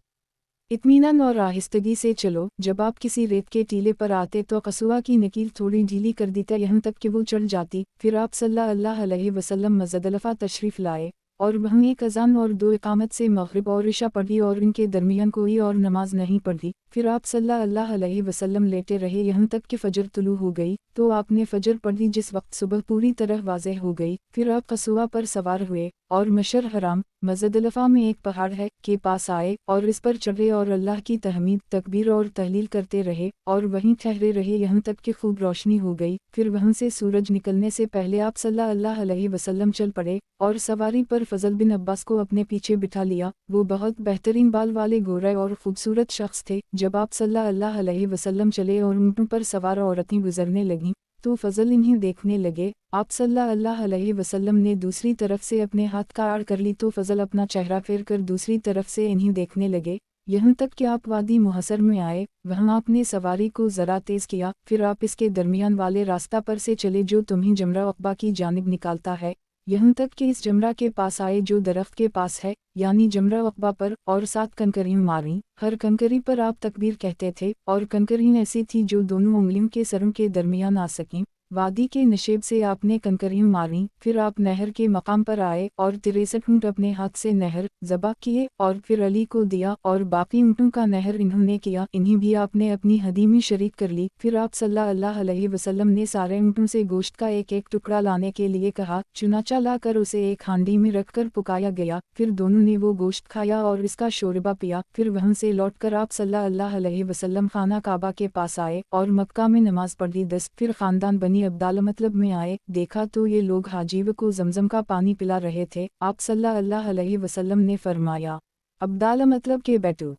इत्मीनान और आहिस्तगी से चलो। जब आप किसी रेत के टीले पर आते तो कसूआ की नकील थोड़ी ढीली कर देता, यहाँ तक कि वो चढ़ जाती। फिर आप सल्लल्लाहु अलैहि वसल्लम मज़दलफ़ा तशरीफ़ लाए, और वहाँ एक अज़ान और 2 इकामत से मग़रिब और इशा पढ़ी, और इनके दरमियान कोई और नमाज नहीं पढ़ी। फिर आप सल्लल्लाहु अलैहि वसल्लम लेटे रहे यहाँ तक कि फ़जर तुलू हो गई, तो आपने फ़जर पढ़ी जिस वक्त सुबह पूरी तरह वाज़ेह हो गई। फिर आप कसूआ पर सवार हुए और मशर हराम मज़दलफ़ा में एक पहाड़ है के पास आए, और इस पर चढ़े और अल्लाह की तहमीद तकबीर और तहलील करते रहे, और वहीं ठहरे रहे यहाँ तक कि खूब रोशनी हो गई। फिर वहाँ से सूरज निकलने से पहले आप सल्लल्लाहु अलैहि वसल्लम चल पड़े और सवारी पर फ़ज़ल बिन अब्बास को अपने पीछे बिठा लिया। वो बहुत बेहतरीन बाल वाले गोरे और ख़ूबसूरत शख्स थे। जब आप सल्लल्लाहु अलैहि वसल्लम चले और ऊँटों पर सवार औरतें गुजरने लगीं तो फ़ज़ल इन्हें देखने लगे। आप सल्लल्लाहु अलैहि वसल्लम ने दूसरी तरफ से अपने हाथ का आड़ कर ली तो फ़ज़ल अपना चेहरा फेर कर दूसरी तरफ से इन्हें देखने लगे, यहाँ तक कि आप वादी मुहसर में आए। वहाँ आपने सवारी को ज़रा तेज़ किया। फिर आप इसके दरमियान वाले रास्ता पर से चले जो तुम्हें जमरा अक़बा की जानिब निकालता है, यहाँ तक कि इस जमरा के पास आए जो दरख्त के पास है, यानी जमरा अक़बा पर, और 7 कंकरियाँ मारीं। हर कंकरी पर आप तकबीर कहते थे, और कंकरियाँ ऐसी थी जो दोनों उंगलियों के सरों के दरमियान आ सकें। وادی کے نشیب سے آپ نے کنکریاں ماریں، پھر آپ نہر کے مقام پر آئے اور 63 اونٹ اپنے ہاتھ سے نہر ذبح کیے اور پھر علی کو دیا، اور باقی اونٹوں کا نہر انہوں نے کیا، انہیں بھی آپ نے اپنی ہدی میں شریک کر لی۔ پھر آپ صلی اللہ علیہ وسلم نے سارے اونٹوں سے گوشت کا ایک ایک ٹکڑا لانے کے لیے کہا، چنانچہ لا کر اسے ایک ہانڈی میں رکھ کر پکایا گیا، پھر دونوں نے وہ گوشت کھایا اور اس کا شوربہ پیا۔ پھر وہاں سے لوٹ کر آپ صلی اللہ علیہ وسلم خانہ کعبہ کے پاس آئے اور مکہ میں نماز پڑھی 10۔ پھر خاندان بنی عبدالہ مطلب میں آئے، دیکھا تو یہ لوگ حاجیوں کو زمزم کا پانی پلا رہے تھے۔ آپ صلی اللہ علیہ وسلم نے فرمایا، عبدالہ مطلب کہ بیٹو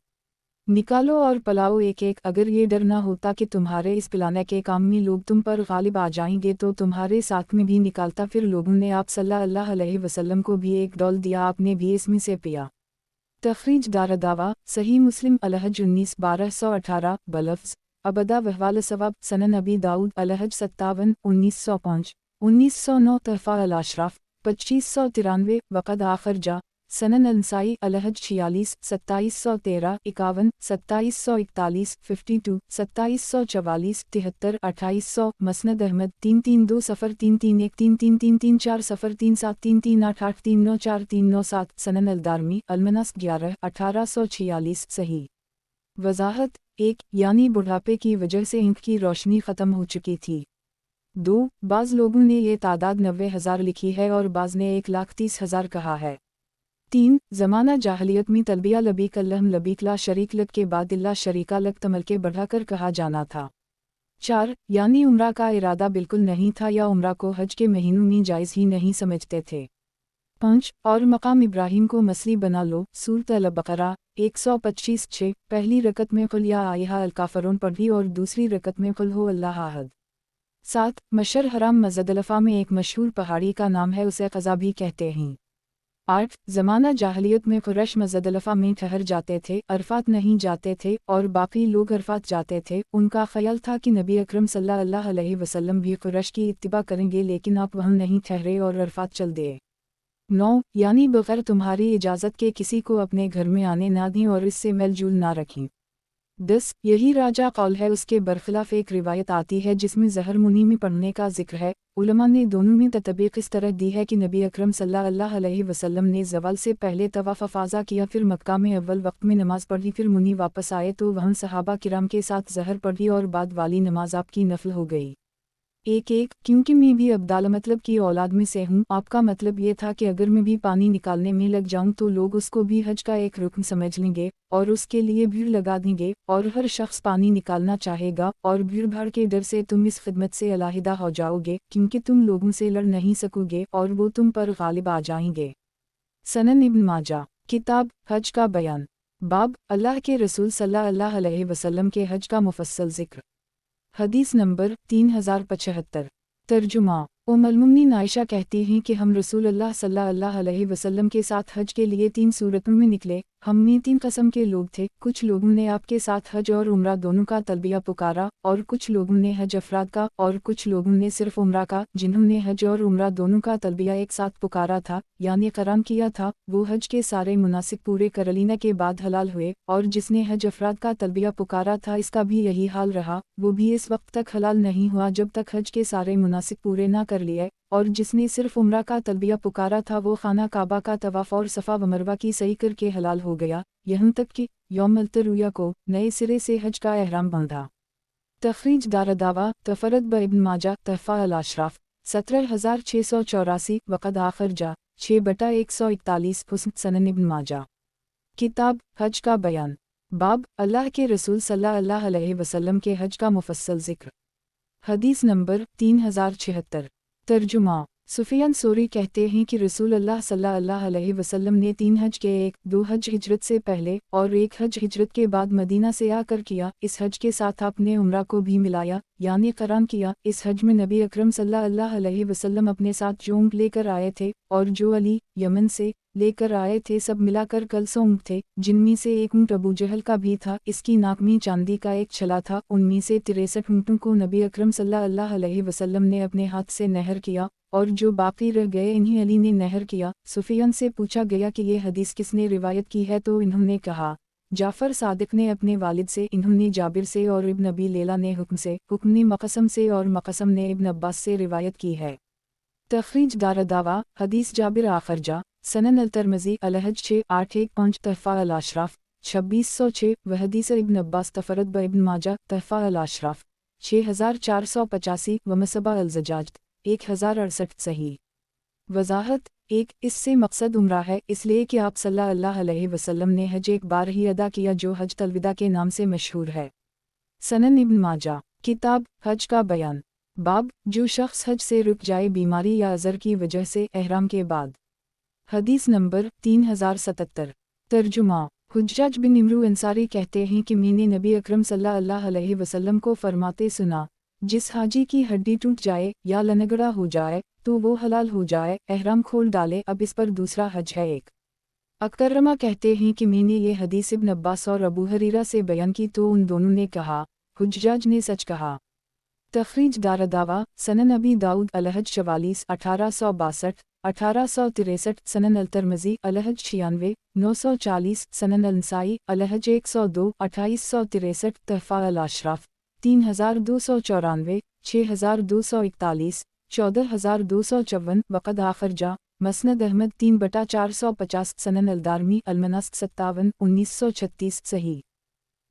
نکالو اور پلاؤ ایک ایک، اگر یہ ڈر نہ ہوتا کہ تمہارے اس پلانے کے کام میں لوگ تم پر غالب آ جائیں گے تو تمہارے ساتھ میں بھی نکالتا۔ پھر لوگوں نے آپ صلی اللہ علیہ وسلم کو بھی ایک ڈول دیا، آپ نے بھی اس میں سے پیا۔ تخریج دارالدعوہ صحیح مسلم الحج 19/1218 بلفظ ابدا وحوال ثواب سنن ابی داؤد الحج 57 1905 1909 تحفہ الاشراف 2593 وقد آخر جا سنن انسائی الحج 46 2713 51 2741 52 2744 73 2800 مسند احمد 332 331 333 4 37 338 394 397 سنن الدارمی المناسک 11 1846 صحیح وضاحت 1 یعنی بڑھاپے کی وجہ سے آنکھ کی روشنی ختم ہو چکی تھی۔ 2 بعض لوگوں نے یہ تعداد 90,000 لکھی ہے اور بعض نے 1,30,000 کہا ہے۔ 3 زمانہ جاہلیت میں تلبیہ لبیک اللہم لبیک لا شریک لک کے بعد اللہ شریکہ لک تمل کے بڑھا کر کہا جانا تھا۔ 4 یعنی عمرہ کا ارادہ بالکل نہیں تھا یا عمرہ کو حج کے مہینوں میں جائز ہی نہیں سمجھتے تھے۔ 5 اور مقام ابراہیم کو مصلی بنا لو، سورۃ البقرہ 125 پہلی رکعت میں قل یا ایھا الکافرون پڑھی اور دوسری رکعت میں قل ھو اللہ احد۔ 7 مشعر حرام مزدلفہ میں ایک مشہور پہاڑی کا نام ہے، اسے قضا بھی کہتے ہیں۔ 8 زمانہ جاہلیت میں قریش مزدلفہ میں ٹھہر جاتے تھے، عرفات نہیں جاتے تھے اور باقی لوگ عرفات جاتے تھے۔ ان کا خیال تھا کہ نبی اکرم صلی اللہ علیہ وسلم بھی قریش کی اتباع کریں گے، لیکن آپ وہاں نہیں ٹھہرے اور عرفات چل دیے۔ 9 یعنی بغیر تمہاری اجازت کے کسی کو اپنے گھر میں آنے نہ دیں اور اس سے میل جول نہ رکھیں۔ 10 یہی راجہ قول ہے، اس کے برخلاف ایک روایت آتی ہے جس میں زہر منی میں پڑھنے کا ذکر ہے۔ علماء نے دونوں میں تطبیق اس طرح دی ہے کہ نبی اکرم صلی اللہ علیہ وسلم نے زوال سے پہلے طواف افاضہ کیا، پھر مکہ میں اول وقت میں نماز پڑھی، پھر منی واپس آئے تو وہاں صحابہ کرام کے ساتھ زہر پڑھی اور بعد والی نماز آپ کی نفل ہو گئی۔ 1 کیونکہ میں بھی عبدالہ مطلب کی اولاد میں سے ہوں، آپ کا مطلب یہ تھا کہ اگر میں بھی پانی نکالنے میں لگ جاؤں تو لوگ اس کو بھی حج کا ایک رکن سمجھ لیں گے اور اس کے لیے بھیڑ لگا دیں گے، اور ہر شخص پانی نکالنا چاہے گا، اور بھیڑ بھاڑ کے ڈر سے تم اس خدمت سے علیحدہ ہو جاؤ گے کیونکہ تم لوگوں سے لڑ نہیں سکو گے اور وہ تم پر غالب آ جائیں گے۔ سنن ابن ماجہ کتاب حج کا بیان باب اللہ کے رسول صلی اللہ علیہ وسلم کے حج کا مفصل ذکر۔ حدیث نمبر 3075 ترجمہ المومنین عائشہ کہتی ہیں کہ ہم رسول اللہ صلی اللہ علیہ وسلم کے ساتھ حج کے لیے 3 صورتوں میں نکلے، ہم میں 3 قسم کے لوگ تھے، کچھ لوگوں نے آپ کے ساتھ حج اور عمرہ دونوں کا تلبیہ پکارا، اور کچھ لوگوں نے حج افراد کا اور کچھ لوگوں نے صرف عمرہ کا۔ جنہوں نے حج اور عمرہ دونوں کا تلبیہ ایک ساتھ پکارا تھا یعنی قران کیا تھا، وہ حج کے سارے مناسک پورے کر لینے کے بعد حلال ہوئے، اور جس نے حج افراد کا تلبیہ پکارا تھا اس کا بھی یہی حال رہا، وہ بھی اس وقت تک حلال نہیں ہوا جب تک حج کے سارے مناسک پورے نہ کر لیے، اور جس نے صرف عمرہ کا تلبیہ پکارا تھا وہ خانہ کعبہ کا طواف اور صفا و مروہ کی سعی کر کے حلال ہو گیا، یہاں تک کہ یوم الترویہ کو نئے سرے سے حج کا احرام باندھا۔ تخریج دارالدعوہ تفرد ابن ماجہ تحفہ الاشراف 17684 وقد آخر جا 6/141 حسن سنن ابن ماجہ کتاب حج کا بیان باب اللہ کے رسول صلی اللہ علیہ وسلم کے حج کا مفصل ذکر۔ حدیث نمبر 3076 ترجمہ سفیان ثوری کہتے ہیں کہ رسول اللہ صلی اللہ علیہ وسلم نے 3 حج کے 2 حج ہجرت سے پہلے اور 1 حج ہجرت کے بعد مدینہ سے آ کر کیا، اس حج کے ساتھ آپ نے عمرہ کو بھی ملایا یعنی قران کیا۔ اس حج میں نبی اکرم صلی اللہ علیہ وسلم اپنے ساتھ جو اونٹ لے کر آئے تھے اور جو علی یمن سے لے کر آئے تھے سب ملا کر کل 100 اونٹ تھے، جن میں سے 1 اونٹ ابو جہل کا بھی تھا، اس کی ناک میں چاندی کا ایک چھلا تھا۔ ان میں سے 63 اونٹوں کو نبی اکرم صلی اللہ علیہ وسلم نے اپنے ہاتھ سے نہر کیا اور جو باقی رہ گئے انہیں علی نے نہر کیا۔ سفیان سے پوچھا گیا کہ یہ حدیث کس نے روایت کی ہے تو انہوں نے کہا जाफ़र सादिक ने अपने वालिद से, इन्होंने जाबिर से और इब्न अबी लैला ने हुक्म से, हुक्म ने मक़सम से और मक़सम ने इब्न अब्बास से रिवायत की है। तख़रीज दारदावा हदीस जाबिर आखरजा सनन अल-तिरमिज़ी अलहज 6-815 तहफ़ा अल-अशराफ 2606 व हदीस इब्न अब्बास तफ़रद ब इब्न माजा तहफ़ा अल-अशराफ 6485 व मसबा अल-ज़जाज 1068 सही। वज़ाहत एक इससे मकसद उम्रा है, इसलिए कि आप सल्लल्लाहु अलैहि वसल्लम ने हज एक बार ही अदा किया जो हज तलविदा के नाम से मशहूर है। सनन इब्न माजा किताब हज का बयान बाब जो शख्स हज से रुक जाए बीमारी या अज़र की वजह से एहराम के बाद। हदीस नंबर 3077। तर्जुमा हुज्जाज बिन इमरू अंसारी कहते हैं कि मैंने नबी अकरम सल्लल्लाहु अलैहि वसल्लम को फरमाते सुना, जिस हाजी की हड्डी टूट जाए या लनगड़ा हो जाए तो वो हलाल हो जाए, एहराम खोल डाले, अब इस पर दूसरा हज है एक। अकरमा कहते हैं कि मैंने ये हदीस इब्न अब्बास और अबू हरीरा से बयान की तो उन दोनों ने कहा, हुज्जाज ने सच कहा। तख़रीज दारदावा सनन अबी दाऊद अलहज 44 1862 1863 सनन अल-तिरमिज़ी अलहज 96 940 सनन अल-नसाई अलहज 102 2863 तहफ़ा अल-अशराफ 3294 6241 14254 वक़द आखरजा मसनद अहमद 3/450 सनन अल-दारमी अल-मनासिक 57 1936 सही।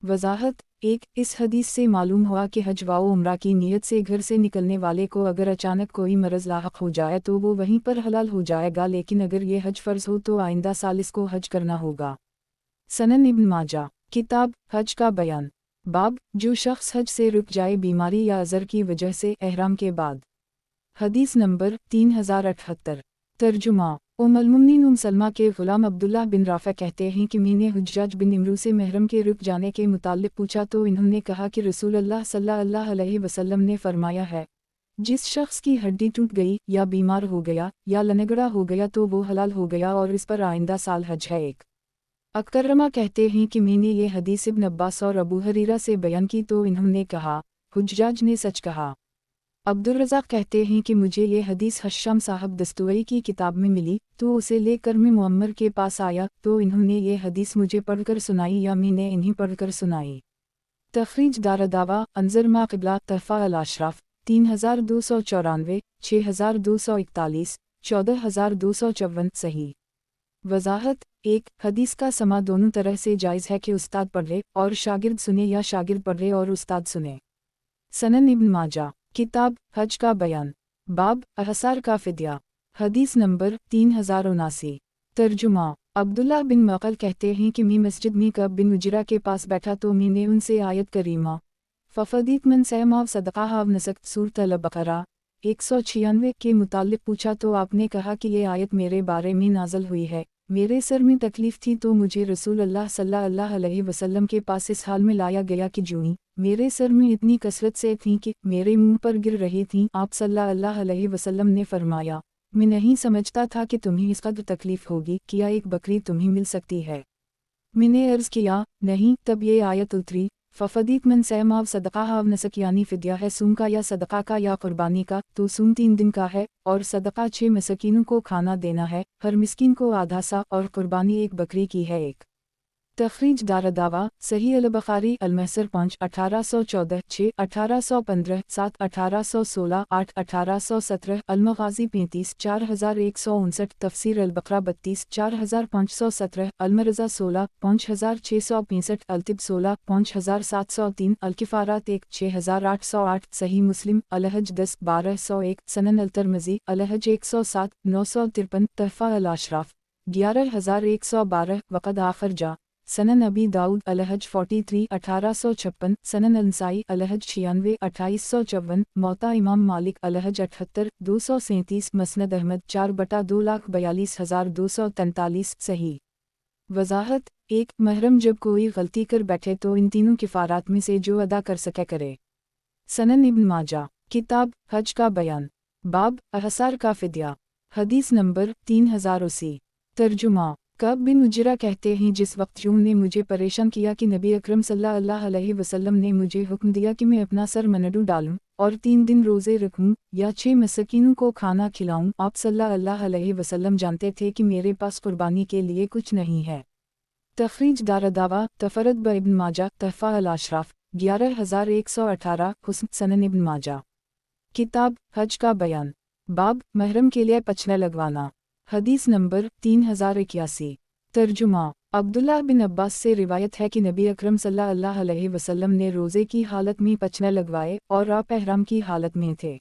वज़ाहत एक इस हदीस से मालूम हुआ कि हज व उम्रा की नीयत से घर से निकलने वाले को अगर अचानक कोई मरज़ लाहक हो जाए तो वो वहीं पर हलाल हो जाएगा, लेकिन अगर ये हज फ़र्ज़ हो तो आइंदा साल इसको हज करना होगा। सनन इब्न माजा किताब हज का बयान बाब जो शख्स हज से रुक जाए बीमारी या अज़र की वजह से एहराम के बाद। हदीस नंबर 3078। तर्जुमा उम्मुल-मोमिनीन सलमा के ग़ुलाम अब्दुल्ला बिन राफ़ा कहते हैं कि मैंने हुज्जाज बिन इमरू से महरम के रुक जाने के मुताल्लिक़ पूछा तो इन्होंने कहा कि रसूलुल्लाह सल्लल्लाहु अलैहि वसल्लम ने फरमाया है, जिस शख्स की हड्डी टूट गई या बीमार हो गया या लनगड़ा हो गया तो वो हलाल हो गया और इस पर आइंदा साल हज है एक। अकरमा कहते हैं कि मैंने ये हदीस इब्न अब्बास और अबू हरीरा से बयान की तो इन्होंने कहा, हुज्जाज ने सच कहा। अब्दुर्रज़ाक़ कहते हैं कि मुझे ये हदीस हश्शाम साहब दस्तूरी की किताब में मिली तो उसे लेकर मैं मुअम्मर के पास आया तो इन्होंने ये हदीस मुझे पढ़कर सुनाई या मैंने इन्हीं पढ़कर सुनाई। तख़रीज दारदावा अंज़र मा क़िबला तहफ़ा अल-अशराफ 3294 6241 14254 सही। वज़ाहत एक हदीस का समा दोनों तरह से जायज़ है कि उस्ताद पढ़े और शागिर्द सुने या शागिर्द पढ़े और उस्ताद सुने। सनन इब्न माजा किताब हज का बयान बाब अहसार का फ़िद्या। हदीस नंबर 3079। तर्जुमा अब्दुल्ला बिन मक़ल कहते हैं कि मैं मस्जिद में कब बिन उजरा के पास बैठा तो मैंने उनसे आयत करीमा फ़फ़दीत मन सैमाव सदक़ा हाव नसक्त सूरत अल-बक़रा 196 के मुताल्लिक़ पूछा तो आपने कहा कि ये आयत मेरे बारे में नाज़िल हुई है। मेरे सर में तकलीफ़ थी तो मुझे रसूलुल्लाह सल्लल्लाहु अलैहि वसल्लम के पास इस हाल में लाया गया कि जूनी मेरे सर में इतनी कसरत से थी कि मेरे मुंह पर गिर रही थीं। आप सल्लल्लाहु अलैहि वसल्लम ने फरमाया, मैं नहीं समझता था कि तुम्हें इस कदर तकलीफ़ होगी, क्या एक बकरी तुम्हें मिल सकती है? मैंने अर्ज़ किया, नहीं। तब ये आयत उतरी, फ़फ़दीत मन सैमाव सदक़ा हाव नसक यानी फ़िद्या है सूम का या सदक़ा का या क़ुरबानी का, तो सूम 3 दिन का है और सदक़ा 6 मसकीनों को खाना देना है, हर मिस्कीन को आधा सा, और क़ुरबानी एक बकरी की है एक। तख़रीज दारदावा सही अल-बुख़ारी अल-महसर 5 1814 6 1815 7 1816 8 1817 अल-मग़ाज़ी 35 4159 तफ़सीर अल-बक़रा 32 4517 अल-मरज़ा 16 5665 अल-तिब 16 5703 अल-किफ़ारात 1 6808 सही मुस्लिम अलहज 10 1201 सनन अल-तिरमिज़ी अलहज 107 953 तहफ़ा अल-अशराफ 11112 वक़द आखरजा सनन अबी दाऊद अलहज 43 1856 सनन अल-नसाई अलहज 96 2854 मौता इमाम मालिक अलहज 78 237 मसनद अहमद 4/242,243 सही। वज़ाहत एक महरम जब कोई गलती कर बैठे तो इन तीनों किफ़ारात में से जो अदा कर सके करे। सनन इब्न माजा किताब हज का बयान बाब अहसार का फ़िद्या। हदीस नंबर 3080। तर्जुमा कब बिन उजरा कहते हैं जिस वक्त यूं ने मुझे परेशान किया कि नबी अकरम सल्लल्लाहु अलैहि वसल्लम ने मुझे हुक्म दिया कि मैं अपना सर मनडू डालूं और 3 दिन रोज़े रखूं या 6 मसकीनों को खाना खिलाऊं। आप सल्लल्लाहु अलैहि वसल्लम जानते थे कि मेरे पास कुर्बानी के लिए कुछ नहीं है। तखरीज दारदावा तफरद ब इब्न माजा तहफ़ा अल-अशराफ 11118 हुस्न सनन इब्न माजा। किताब हज का बयान। बाब महरम के लिए पचना लगवाना। हदीस नंबर 3081। तर्जुमा। अब्दुल्लाह बिन अब्बास से रिवायत है कि नबी अकरम सल्लल्लाहु अलैहि वसल्लम ने रोज़े की हालत में पचना लगवाए और आप एहराम की हालत में थे।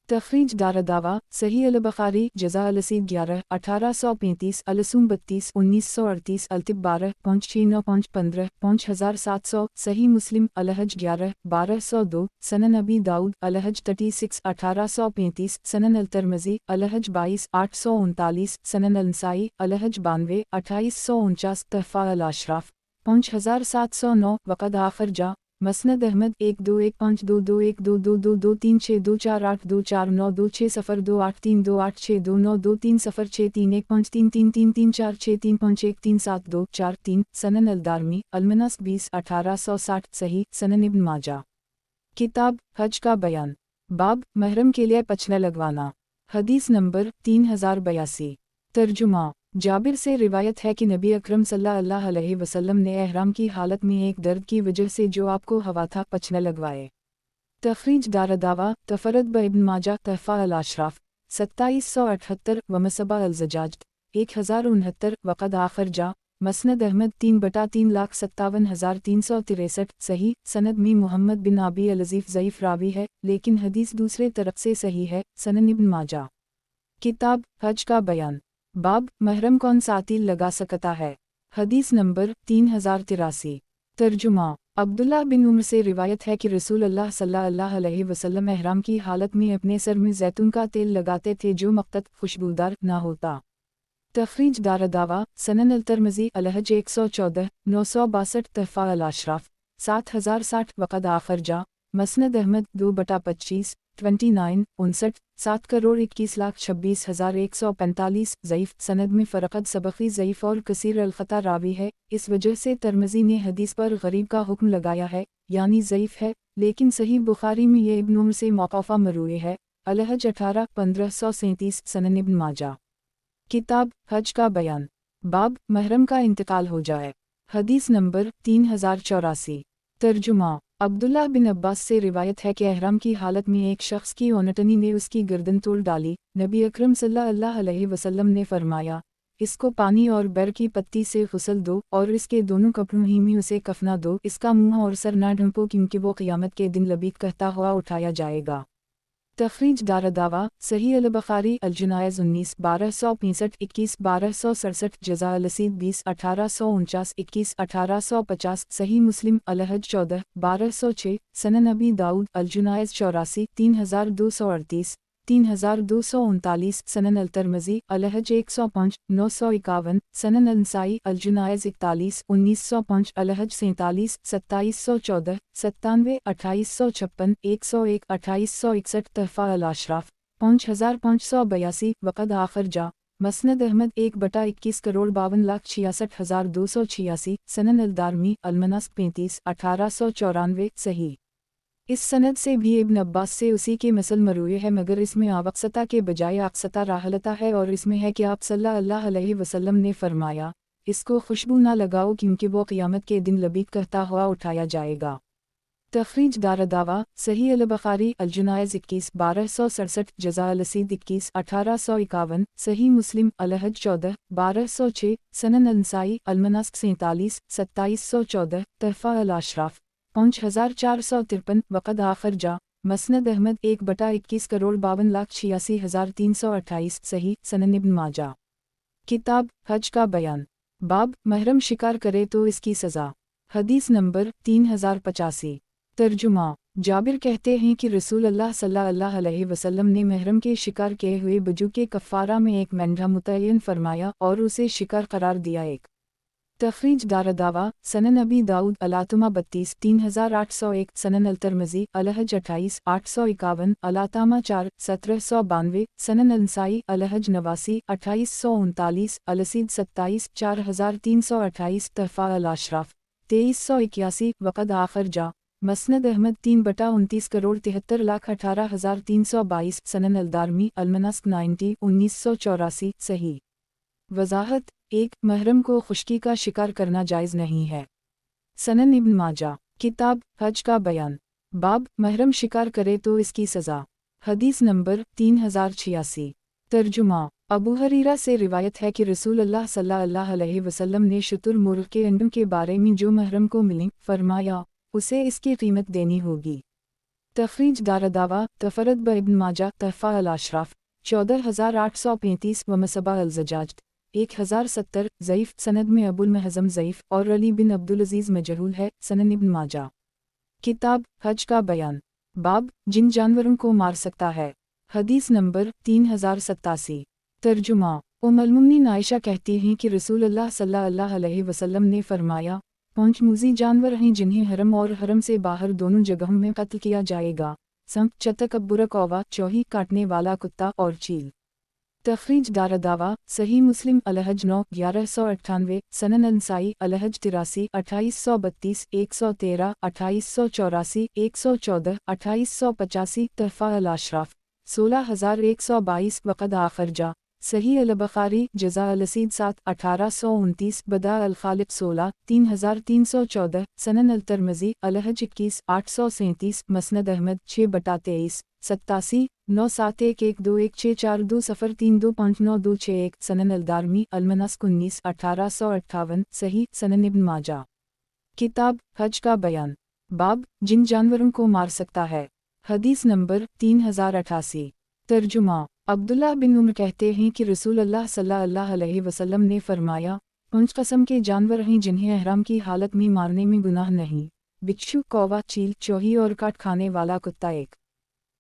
तखरीज दारदावा सही अल-बुखारी जज़ा अल-रसीद 11 1835 अलसूम 32 1938 अलतिब 12 569 515 5700 सही मुस्लिम अलहज 11 1202 सनन अबी दाऊद अलहज 36 1835 सनन अल-तिरमिज़ी अलहज 22 839 सनन अल-नसाई अलहज 92 2849 तहफ़ा अल-अशराफ 5709 वक़द आखिर जा मसनद अहमद 1212122362423602892306328335333343413513 सनन अल-दारमी अल-मनास 20 1860 सही सनन इब्न माजा। किताब हज का बयान। बाब महरम के लिए पचना लगवाना। हदीस नंबर 3082। तर्जुमा। जाबिर से रिवायत है कि नबी अकरम सल्लल्लाहु अलैहि वसल्लम ने एहराम की हालत में एक दर्द की वजह से जो आपको हवा था पचना लगवाए। तखरीज दारदावा तफरद ब इब्न माजा तहफ़ा अल-अशराफ 2778 वमसबा अल-ज़जाज 1069 वक़द आखिर जा मसनद अहमद 3/3,57,363 सही सनद में मोहम्मद बिन अबी अल-अज़ीफ़ ज़ईफ़ रावी है लेकिन हदीस दूसरे तरफ से सही है सनन इब्न माजा। किताब हज का बयान। बाब महरम कौन सा तिल लगा सकता है। हदीस नंबर 3083। तर्जुमा। अब्दुल्लाह बिन उमर से रिवायत है कि रसूल अल्लाह सल्लल्लाहु अलैहि वसल्लम एहराम की हालत में अपने सर में जैतून का तेल लगाते थे जो मक़तत खुशबूदार न होता। तखरीज दारदावा सनन अल-तिरमिज़ी अलहज 114 962 तहफ़ा अल-अशराफ 7060 वक़द आखिर जा मसनद अहमद 2/25 29 59 7,21,26,145 ज़ईफ़ सनद में फ़रक़त सबक़ी ज़ईफ़ और कसीर अल-ख़ता रावी है। इस वजह से तिरमिज़ी ने हदीस पर गरीब का हुक्म लगाया है यानी ज़ईफ़ है लेकिन सही बुखारी में ये इब्न उमर से मौक़ूफ़ा मरवी है अलहज 18 1537 सनन इब्न माजा। किताब हज का बयान। बाब महरम का इंतकाल हो जाए। हदीस नंबर 3084। तर्जुमा। अब्दुल्लाह बिन अब्बास से रिवायत है कि एहराम की हालत में एक शख्स की ओनटनी ने उसकी गर्दन तोड़ डाली। नबी अकरम सल्लल्लाहु अलैहि वसल्लम ने फरमाया इसको पानी और बर की पत्ती से गुस्ल दो और इसके दोनों कपड़ों ही में उसे कफना दो। इसका मुंह और सर न ढंपो क्योंकि वो क़यामत के दिन लबीक कहता हुआ उठाया जाएगा। तखरीज दारदावा सही अल-बुखारी अल-जनाइज़ 19 1265 21 1267 जज़ा अल-रसीद 20 1849 21 1850 सही मुस्लिम अलहज 14 1206 सनन अबी दाऊद अल-जनाइज़ 84 3238 3239 सनन अल-तिरमिज़ी अलहज 105 951 सनन अल-नसाई अल-जनाइज़ 41 1905 अलहज 47 2714 97 2856 101 2861 तहफ़ा अल-अशराफ 5582 वक़द आखिर जा मसनद अहमद 1/21 करोड़ 52,66,286 सनन अल-दारमी अल-मनास 35 1894 सही। इस सनद से भी इब्न अब्बास से उसी के मसल मरूए है मगर इसमें आवक्सता के बजाय अक्सता राहलता है और इसमें है कि आप सल्लल्लाहु अलैहि वसल्लम ने फरमाया इसको खुशबू ना लगाओ क्योंकि वो क़यामत के दिन लबीक कहता हुआ उठाया जाएगा। तखरीज दारदावा सही अल-बुखारी अल-जनाइज़ 21 1267 जज़ा अल-रसीद 21 1851 सही मुस्लिम अलहज 14 1206 सनन अल-नसाई अल-मनास 47 2714 तहफ़ा अल-अशराफ 5453 वक़द आखिर जा मसनद अहमद 1/21 करोड़ 52,86,328 सही सनन इब्न माजा। किताब हज का बयान। बाब महरम शिकार करे तो इसकी सज़ा। हदीस नंबर 3085। तर्जुमा। जाबिर कहते हैं कि रसूल अल्लाह सल्लल्लाहु अलैहि वसल्लम ने महरम के शिकार किए हुए बजू के कफ़ारा में एक मेंढा मुतय्यन फरमाया और उसे शिकार करार दिया। एक तखरीज दारदावा सनन अबी दाऊद अलातमा 32 3801 सनन अल-तिरमिज़ी अलहज 28 851 अलातामा 4 1792 सनन अल-नसाई अलहज 89 2839 अलसीद 27 4328 तहफ़ा अल-अशराफ 2381 वक़द आखिर जा मसनद अहमद 3/29 करोड़ 73,18,322 सनन अल-दारमी अल-मनास 90 1984 सही। वज़ाहत एक محرم کو خشکی کا شکار کرنا جائز نہیں ہے۔ سنن ابن ماجہ، کتاب حج کا بیان، باب محرم شکار کرے تو اس کی سزا، حدیث نمبر 3086۔ ترجمہ، ابو ہریرہ سے روایت ہے کہ رسول اللہ صلی اللہ علیہ وسلم نے شتر مرغ کے انڈوں کے بارے میں جو محرم کو ملیں فرمایا اسے اس کی قیمت دینی ہوگی۔ تخریج دارالدعوہ تفرد ابن ماجہ تحفہ الاشراف 14835 و مصباح الزجاج 1070 ضعیف، سند میں ابو المحزم ضعیف اور علی بن عبدالعزیز مجہول ہے۔ سنن ابن ماجہ، کتاب حج کا بیان، باب جن جانوروں کو مار سکتا ہے، حدیث نمبر 3087۔ ترجمہ، ام المؤمنین عائشہ کہتی ہیں کہ رسول اللہ صلی اللہ علیہ وسلم نے فرمایا، 5 موذی جانور ہیں جنہیں حرم اور حرم سے باہر دونوں جگہوں میں قتل کیا جائے گا، سنپ چتک ابر کووا چوہی کاٹنے والا کتا اور چیل۔ تخریج دارالدعوہ صحیح مسلم الحج 9 1198، سنن النسائی الحج 83 2832 113 2884 114 2885، تحفہ الاشراف 16122 وقد آخرجہ، صحیح البخاری جزا الاسید 7 1829، بداء الخالق 16 3314، سنن الترمذی الحج 21 837، مسند احمد 6/23 87 971121642359261، سنن الدارمی المناسک 19 1858، صحیح سنن ابن ماجہ، کتاب حج کا بیان، باب جن جانوروں کو مار سکتا ہے، حدیث نمبر 3088۔ ترجمہ، عبداللہ بن عمر کہتے ہیں کہ رسول اللہ صلی اللہ علیہ وسلم نے فرمایا، 5 قسم کے جانور ہیں جنہیں احرام کی حالت میں مارنے میں گناہ نہیں، بچھو، کووا، چیل، چوہی اور کاٹ کھانے والا کتا ایک۔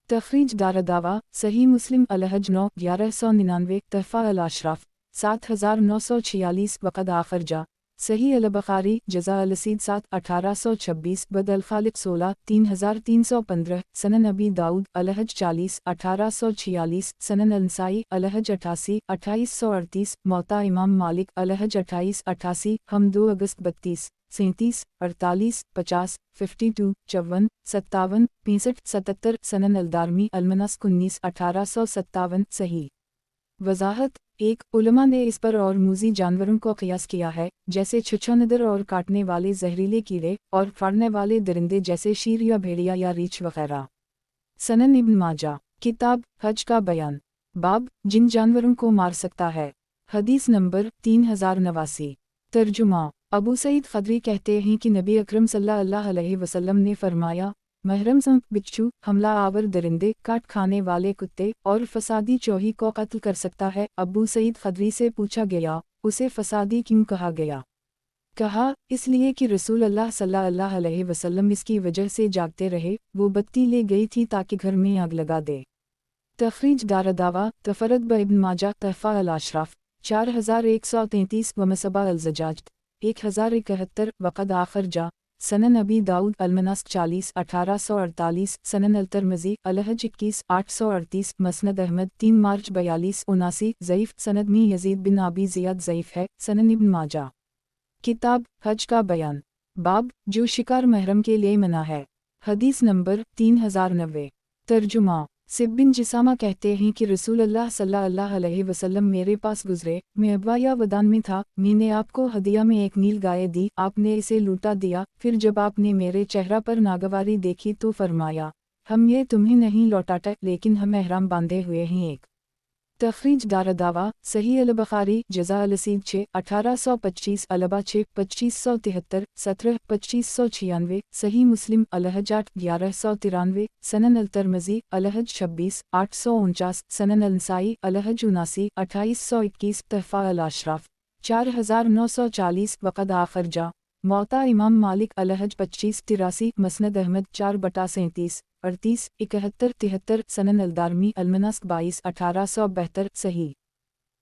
تخریج دارالدعوہ صحیح مسلم الحج 9 1199، تحفہ الاشراف 7946، وقد آخرجہ، صحیح البخاری جزا الاسید 7 1826، بدء الخالق 16 3315، سنن ابی داؤد الحج 40 1846، سنن النسائی الحج 88 2838، موطا امام مالک الحج 28 88، ہم 2 اگست 32 37 48 50 52 54 57 65 77، سنن الدارمی المناسک 19 1857، صحیح۔ وضاحت، 1 علماء نے اس پر اور موذی جانوروں کو قیاس کیا ہے، جیسے چھچھندر اور کاٹنے والے زہریلے کیڑے، اور پھاڑنے والے درندے جیسے شیر یا بھیڑیا یا ریچھ وغیرہ۔ سنن ابن ماجہ، کتاب حج کا بیان، باب جن جانوروں کو مار سکتا ہے، حدیث نمبر 3089۔ ترجمہ، ابو سعید خدری کہتے ہیں کہ نبی اکرم صلی اللہ علیہ وسلم نے فرمایا، محرم سنپ، بچھو، حملہ آور درندے، کاٹ کھانے والے کتے اور فسادی چوہی کو قتل کر سکتا ہے۔ ابو سعید خدری سے پوچھا گیا، اسے فسادی کیوں کہا گیا؟ کہا، اس لیے کہ رسول اللہ صلی اللہ علیہ وسلم اس کی وجہ سے جاگتے رہے، وہ بتی لے گئی تھی تاکہ گھر میں آگ لگا دے۔ تخریج دارالدعوہ تفرد ابن ماجہ تحفہ الاشراف 4133 و مصباح الزجاج 1071، وقد آخرجہ، سنن ابی داؤد المناسک 40 1848، سنن الترمذی الحج 21 838، مسند احمد 3 مارچ 42 79، ضعیف، سند میں یزید بن ابی زیاد ضعیف ہے۔ سنن ابن ماجہ، کتاب حج کا بیان، باب جو شکار محرم کے لیے منع ہے، حدیث نمبر 3090۔ ترجمہ، سب بن جسامہ کہتے ہیں کہ رسول اللہ صلی اللہ علیہ وسلم میرے پاس گزرے، میں ابوایا ودان میں تھا، میں نے آپ کو ہدیہ میں ایک نیل گائے دی، آپ نے اسے لوٹا دیا، پھر جب آپ نے میرے چہرہ پر ناگواری دیکھی تو فرمایا، ہم یہ تمہیں نہیں لوٹاتے لیکن ہم احرام باندھے ہوئے ہیں۔ ایک تخریج دارالدعوہ صحیح البخاری جزا الاسید 6 1825، البا 6 2573 17 2596، صحیح مسلم الحج 8 1193، سنن الترمذی الحج 26 849، سنن النسائی الحج 79 2821، تحفہ الاشراف 4940، وقد آخرجہ، موطا امام مالک الحج 25 83، مسند احمد 4/37 38 71 73، سنن الدارمی المناسک 22 1872، صحیح۔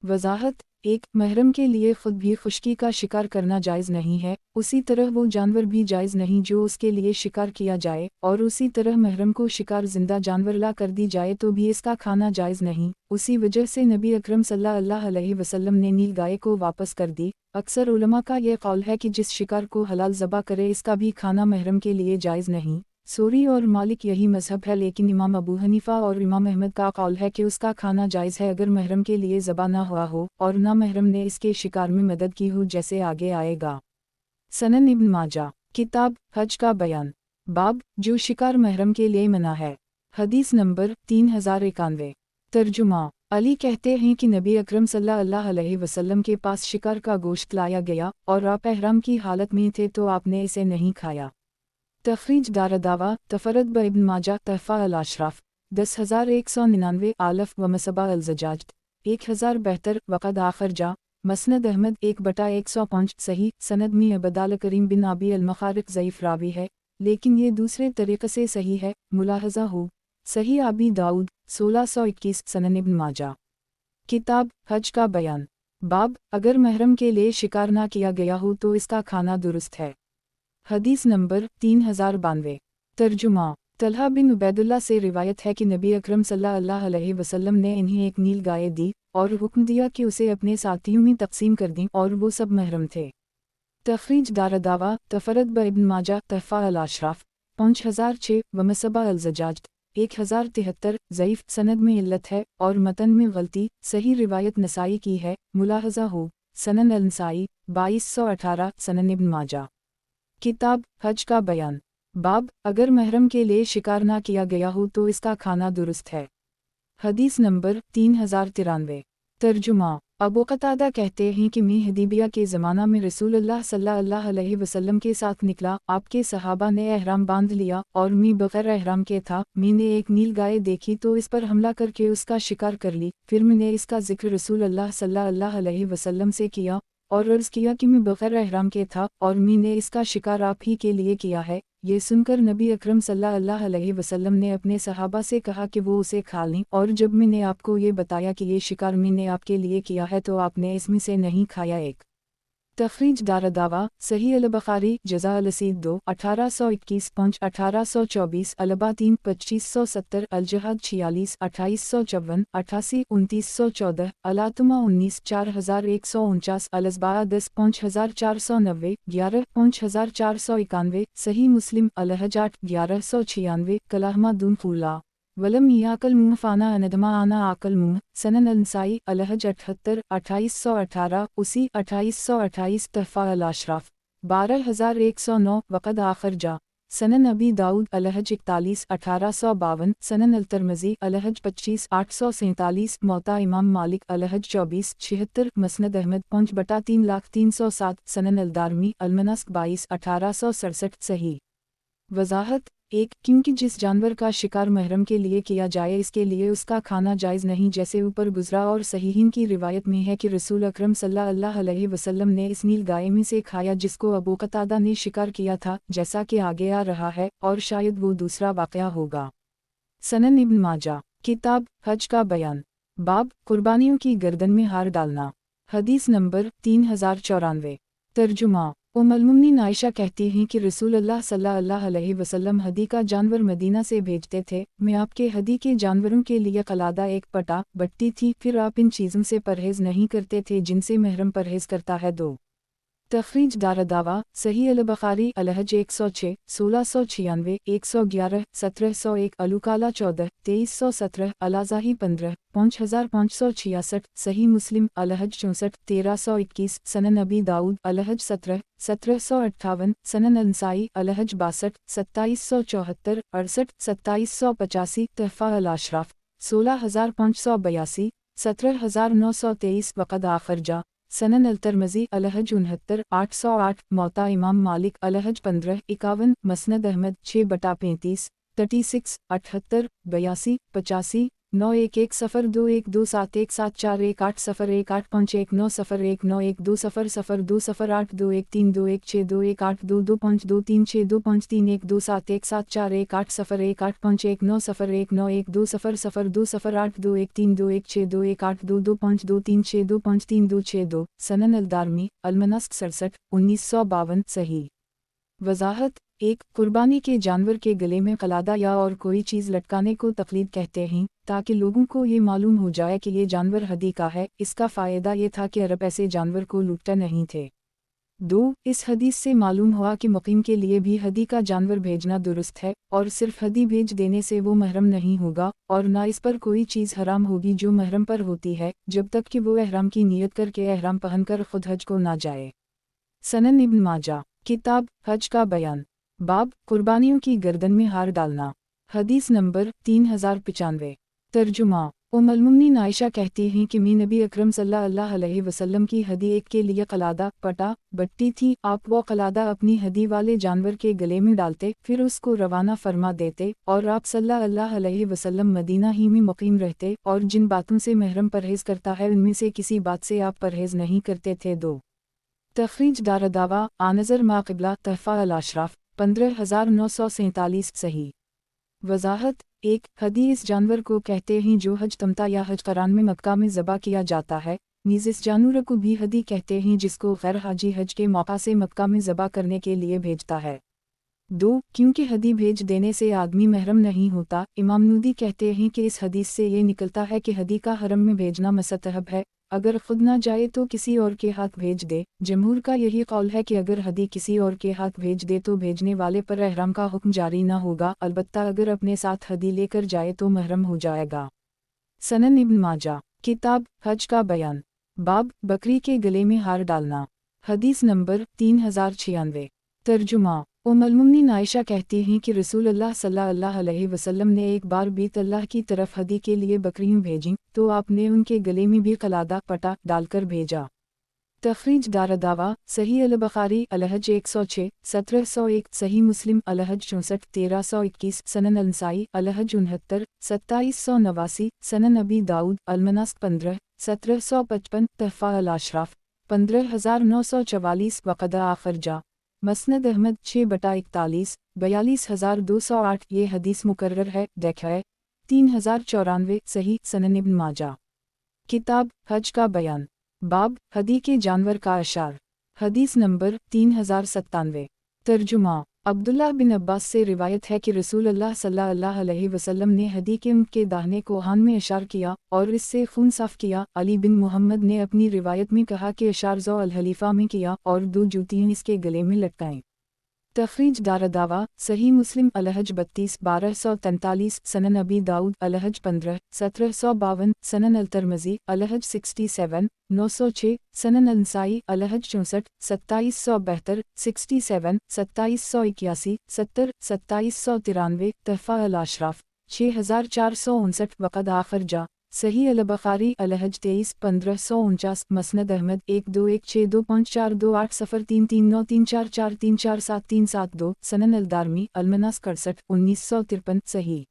وضاحت، 1 محرم کے لیے خود بھی خشکی کا شکار کرنا جائز نہیں ہے، اسی طرح وہ جانور بھی جائز نہیں جو اس کے لیے شکار کیا جائے، اور اسی طرح محرم کو شکار زندہ جانور لا کر دی جائے تو بھی اس کا کھانا جائز نہیں۔ اسی وجہ سے نبی اکرم صلی اللہ علیہ وسلم نے نیل گائے کو واپس کر دی۔ اکثر علماء کا یہ قول ہے کہ جس شکار کو حلال ذبح کرے اس کا بھی کھانا محرم کے لیے جائز نہیں۔ सूरी और मालिक यही मजहब है, लेकिन इमाम अबू हनीफा और इमाम अहमद का कौल है कि उसका खाना जायज़ है अगर महरम के लिए ज़बा ना हुआ हो और ना महरम ने इसके शिकार में मदद की हो, जैसे आगे आएगा। सनन इब्न माजा, किताब हज का बयान, बाब जो शिकार महरम के लिए मना है। हदीस नंबर 3091। तर्जुमा। अली कहते हैं कि नबी अकरम सल्लल्लाहु अलैहि वसल्लम के पास शिकार का गोश्त लाया गया और आप एहराम की हालत में थे तो आपने इसे नहीं खाया। तखरीज दारदावा तफरद ब इब्न माजा तहफ़ा अल-अशराफ 10199 आलफ व मसबा अल-ज़जाज 1072 वक़द आखर जा मसनद अहमद 1/105 सही सनद में अबदाल करीम बिन आबी अल-मखारिक ज़ईफ़ रावी है, लेकिन ये दूसरे तरीक़े से सही है। मुलाहज़ा हो सही आबी दाऊद 1621 सनन इब्न माजा। किताब हज का बयान, बाब अगर महरम के लिए शिकार ना किया गया हो तो इसका खाना दुरुस्त है। हदीस नंबर 3092। तर्जुमा। तलहा बिन उबैदुल्लाह से रिवायत है कि नबी अकरम सल्लल्लाहु अलैहि वसल्लम ने इन्हें एक नील गाय दी और हुक्म दिया कि उसे अपने साथियों में तकसीम कर दें और वो सब महरम थे। तखरीज दारदावा तफरद ब इब्न माजा तहफ़ा अल-अशराफ 5006 व मसबा अल-ज़जाज 1073 ज़ईफ़ सनद में इल्लत है और मतन में गलती। सही रिवायत नसाई की है। मुलाहज़ा हो सनन अल-नसाई 2218 सनन इब्न माजा। किताब हज का बयान, बाब अगर महरम के लिए शिकार ना किया गया हो तो इसका खाना दुरुस्त है। हदीस नंबर 3093। तर्जुमा। अबू कतादा कहते हैं कि मैं हदीबिया के ज़माना में रसूलुल्लाह सल्लल्लाहु अलैहि वसल्लम के साथ निकला, आपके सहाबा ने एहराम बांध लिया और मैं बगैर एहराम के था। मैंने एक नील गाय देखी तो इस पर हमला करके उसका शिकार कर ली। फिर मैंने इसका जिक्र रसूलुल्लाह सल्लल्लाहु अलैहि वसल्लम से किया और अर्ज़ किया कि मैं बगैर एहराम के था और मैंने इसका शिकार आप ही के लिए किया है। ये सुनकर नबी अकरम सल्लल्लाहु अलैहि वसल्लम ने अपने सहाबा से कहा कि वो उसे खा लें, और जब मैंने आपको ये बताया कि ये शिकार मैंने आपके लिए किया है तो आपने इसमें से नहीं खाया। एक तखरीज दारदावा सही अल-बुखारी जज़ा अल-रसीद 2 1821 5 1824 अलबा 3 2570 अल-जहाद 46 2854 88 2914 अलातुमा 19 4149 अल-अज़बाआ 10 5490 11 5491 सही मुस्लिम अल-हज 8 1196 कलाहमा दून फूला वलम याकल मुँह फ़ाना अनदमा आना आकल मुँह सनन अल-नसाई अल-हज 78 2818 उसी 2828 तहफ़ा अल-अशराफ 12109 वक़द आखर जा सनन अबी दाऊद अल-हज 41 1852 सनन अल-तिरमिज़ी अल-हज 25 847 मौता इमाम मालिक अल-हज 24 76 मसनद अहमद 5/3,03,7 सनन अल-दारमी अल-मनास्क 22 1867 सही। वज़ाहत 1 क्योंकि जिस जानवर का शिकार महरम के लिए किया जाए इसके लिए उसका खाना जायज़ नहीं, जैसे ऊपर गुज़रा, और सहीहीन की रिवायत में है कि रसूल अकरम सल्लल्लाहु अलैहि वसल्लम ने इस नील गाय में से खाया जिसको अबू कतादा ने शिकार किया था, जैसा कि आगे आ रहा है, और शायद वो दूसरा वाक़या होगा। सनन इब्न माजा। किताब हज का बयान, बाब कुर्बानियों की गर्दन में हार डालना। हदीस नंबर 3094। तर्जुमा। उम्मुल-मोमिनीन आयशा कहती हैं कि रसूलुल्लाह सल्लल्लाहु अलैहि वसल्लम हदी का जानवर मदीना से भेजते थे। मैं आपके हदी के जानवरों के लिए कलादा एक पटा बट्टी थी। फिर आप इन चीज़ों से परहेज़ नहीं करते थे जिनसे महरम परहेज़ करता है। 2 तखरीज दारदावा सही अल-बुखारी अल-हज 106 1696 111 1701 अलुकाला 14 2317 अलाज़ाही 15 5566 सही मुस्लिम अल-हज 64 1321 सनन अबी दाऊद अल-हज 17 1758 सनन अल-नसाई अल-हज 62 2774 68 2785 तहफ़ा अल-अशराफ 16582 17923 वक़द आखर जा सनन अल-तिरमिज़ी अल-हज 69 808 मौता इमाम मालिक अल-हज 15 51 मसनद अहमद 6/35 36 78 82 85 911 012 71271741 8 012 सनन अल-दारमी अल-मनास्क 67 1952 सही। वज़ाहत 1 कुर्बानी के जानवर के गले में कलादा या और कोई चीज़ लटकाने को तक़लीद कहते हैं, ताकि लोगों को ये मालूम हो जाए कि ये जानवर हदी का है। इसका फ़ायदा ये था कि अरब ऐसे जानवर को लूटते नहीं थे। 2. इस हदीस से मालूम हुआ कि मुकीम के लिए भी हदी का जानवर भेजना दुरुस्त है, और सिर्फ हदी भेज देने से वो महरम नहीं होगा, और ना इस पर कोई चीज़ हराम होगी जो महरम पर होती है, जब तक कि वो एहराम की नीयत करके एहराम पहनकर खुद हज को ना जाए। सनन इब्न माजा, किताब हज का बयान, बाब कुर्बानियों की गर्दन में हार डालना। हदीस नंबर 3095। तर्जुमा। उम्मुल-मोमिनीन आयशा कहती हैं कि मैं नबी अकरम सल्लल्लाहु अलैहि वसल्लम की हदी एक के लिए कलादा पटा बट्टी थी। आप वो कलादा अपनी हदी वाले जानवर के गले में डालते, फिर उसको रवाना फरमा देते, और आप सल्लल्लाहु अलैहि वसल्लम मदीना ही में मुकीम रहते, और जिन बातों से महरम परहेज़ करता है उनमें से किसी बात से आप परहेज़ नहीं करते थे। 2. तखरीज दारदावा आनज़र माक़िबला तहफ़ा अल-अशराफ 15947 सही। वज़ाहत 1. हदी इस जानवर को कहते हैं जो हज तमता या हज क़रान में मक्का में ज़बा किया जाता है। नीज़ इस जानवर को भी हदी कहते हैं जिसको गैर हाजी हज के मौका से मक्का में ज़बा करने के लिए भेजता है। 2. क्योंकि हदी भेज देने से आदमी महरम नहीं होता। इमाम नूदी कहते हैं कि इस हदीस से ये निकलता है कि हदी का हरम में भेजना मुस्तहब है, अगर खुद ना जाए तो किसी और के हाथ भेज दे। जमहूर का यही कौल है कि अगर हदी किसी और के हाथ भेज दे तो भेजने वाले पर एहराम का हुक्म जारी ना होगा, अलबत्ता अगर अपने साथ हदी लेकर जाए तो महरम हो जाएगा। सनन इब्न माजा, किताब हज का बयान, बाब बकरी के गले में हार डालना। हदीस नंबर 3096। तर्जुमा। उम्मुल-मोमिनीन आयशा कहती हैं कि रसूलुल्लाह सल्लल्लाहु अलैहि वसल्लम ने एक बार बीत अल्लाह की तरफ हदी के लिए बकरियां भेजीं, तो आपने उनके गले में भी कलादा पटा डालकर भेजा। तखरीज दारदावा सही अल-बुखारी अलहज 106 1701, सही मुस्लिम अलहज 64 1321, सनन अल-नसाई अलहज 69 2789, सनन अबी दाऊद अल-मनास्क 15 1755, तहफ़ा अल-अशराफ 15944, वक़दा आखरजा मसनद अहमद 6/41 42208। ये हदीस मुकर्रर है। देखिए 3094 सही। सनन इब्न माजा, किताब हज का बयान, बाब हदी के जानवर का अशार। हदीस नंबर 3097। तर्जुमा। अब्दुल्लाह बिन अब्बास से रिवायत है कि रसूलुल्लाह सल्लल्लाहु अलैहि वसल्लम ने हदी के ऊँट के दाहिने कोहान में अशार किया और इससे खून साफ किया। अली बिन मुहम्मद ने अपनी रिवायत में कहा कि अशार ज़ो अल-हलीफ़ा में किया और 2 जूतियाँ इसके गले में लटकाएं। तखरीज दारदावा सही मुस्लिम अलहज 32 1243, सनन अबी दाऊद अलहज 15 1752, सनन अल-तिरमिज़ी अलहज 67 906, सनन अल-नसाई अलहज 64 2772 67 2781 70 2793, तहफ़ा अल-अशराफ 6459, वक़द आखरजा सही अल-बुखारी अलहज 23 1549, मसनद अहमद 12162542 0 सनन अल-दारमी अल-मनास 61 1953 सही।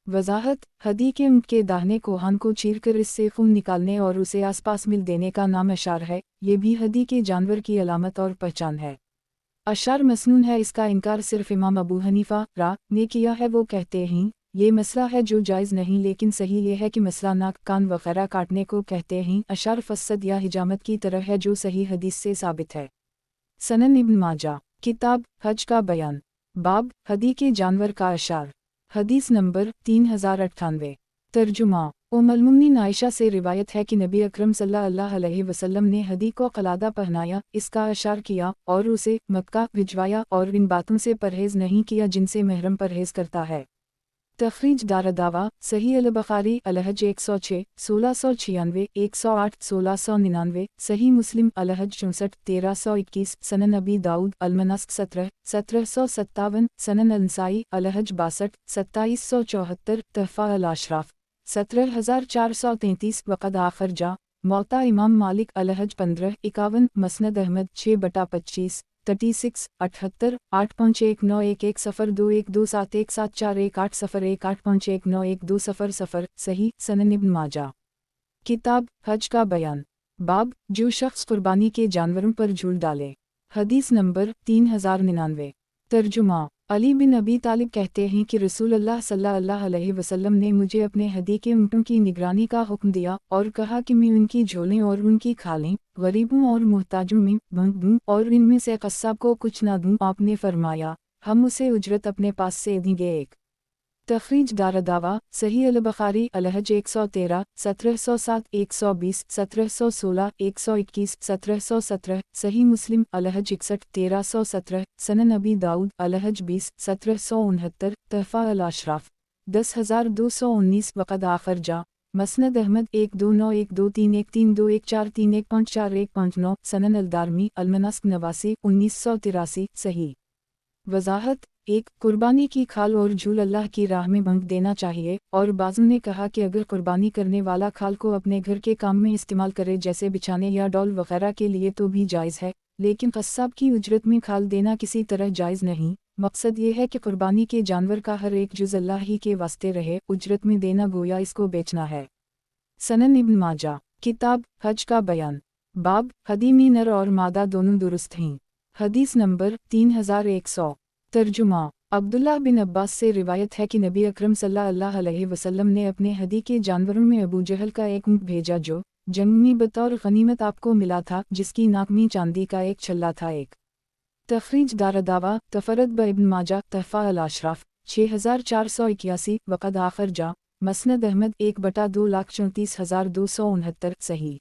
वज़ाहत हदी के ऊँट के दाहिने कोहान को चीरकर इससे खून निकालने और उसे आसपास मिल देने का नाम अशार है। ये भी हदी के जानवर की अलामत और पहचान है। अशार मसनून है, इसका इनकार सिर्फ इमाम अबू हनीफा ने किया है। वो कहते हैं ये मसला है जो जायज़ नहीं, लेकिन सही ये है कि मसला नाक कान वगैरह काटने को कहते हैं। अशार फसद या हिजामत की तरह है जो सही हदीस से साबित है। सनन इब्न माजा, किताब हज का बयान, बाब हदी के जानवर का अशार। हदीस नंबर 3098। तर्जुमा। उम्मुल-मोमिनीन आयशा से रिवायत है कि नबी अकरम सल्लल्लाहु अलैहि वसल्लम ने हदी को कलादा पहनाया, इसका अशार किया और उसे मक्का भिजवाया और इन बातों से परहेज़ नहीं किया जिनसे महरम परहेज़ करता है। तखरीज दारदावा सही अल-बुखारी अलहज 106 1696 108 1699, सही मुस्लिम अलहज 64 1321, सनन अबी दाऊद अल-मनास्क 17 1757, सनन अल-नसाई अलहज 62 2774, तहफ़ा अल-अशराफ 17433, वक़द आखरजा मौता इमाम मालिक अलहज 1551, मसनद अहमद 6/25 36 78 85191 021271741 818 सही। सनन इब्न माजा, किताब हज का बयान, बाब जो शख्स कुर्बानी के जानवरों पर झूल डाले। हदीस नंबर 3099। तर्जुमा। अली बिन अबी तालिब कहते हैं कि रसूलुल्लाह सल्लल्लाहु अलैहि वसल्लम ने मुझे अपने हदी के ऊँटों की निगरानी का हुक्म दिया और कहा कि मैं उनकी झोलें और उनकी खालें गरीबों और मुहताजों में बांट दूँ और इनमें से कस्साब को कुछ ना दूँ। आपने फरमाया हम उसे उजरत अपने पास से देंगे। 1 तखरीज दारदावा सही अल-बुखारी अलहज 113 1707 120 1716 121 1717 सही मुस्लिम अलहज 61 1317 सनन अबी दाऊद अलहज 20 1769 तहफ़ा अल-अशराफ 10219 वक़द आखर जा मसनद अहमद 1291231321415415 सनन अल-दारमी अल-मनास्क 89 1983 सही। वज़ाहत 1. कुर्बानी की खाल और झूल अल्लाह की राह में बंट देना चाहिए, और बाज़ों ने कहा कि अगर कुर्बानी करने वाला खाल को अपने घर के काम में इस्तेमाल करे जैसे बिछाने या डॉल वगैरह के लिए तो भी जायज़ है, लेकिन क़स्साब की उजरत में खाल देना किसी तरह जायज़ नहीं। मकसद ये है कि कुर्बानी के जानवर का हर एक जुज़ अल्लाह ही के वास्ते रहे, उजरत में देना गोया इसको बेचना है। सनन इब्न माजा किताब हज का बयान बाब हदीमी नर और मादा दोनों दुरुस्त हैं। हदीस नंबर 3100। तर्जुमा अब्दुल्लाह बिन अब्बास से रिवायत है कि नबी अकरम सल्लल्लाहु अलैहि वसल्लम ने अपने हदी के जानवरों में अबू जहल का एक ऊँट भेजा जो जंग में बतौर गनीमत आपको मिला था, जिसकी नाक में चांदी का एक छल्ला था। एक तखरीज दारदावा तफरद ब इब्न माजा तहफ़ा अल-अशराफ 6481 वक़द आखर जा मसनद अहमद 1/2,34,269 सही।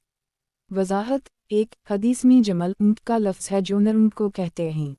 वज़ाहत 1. हदीस में जमल ऊँट का लफ्ज़ है जो नर ऊँट को कहते हैं।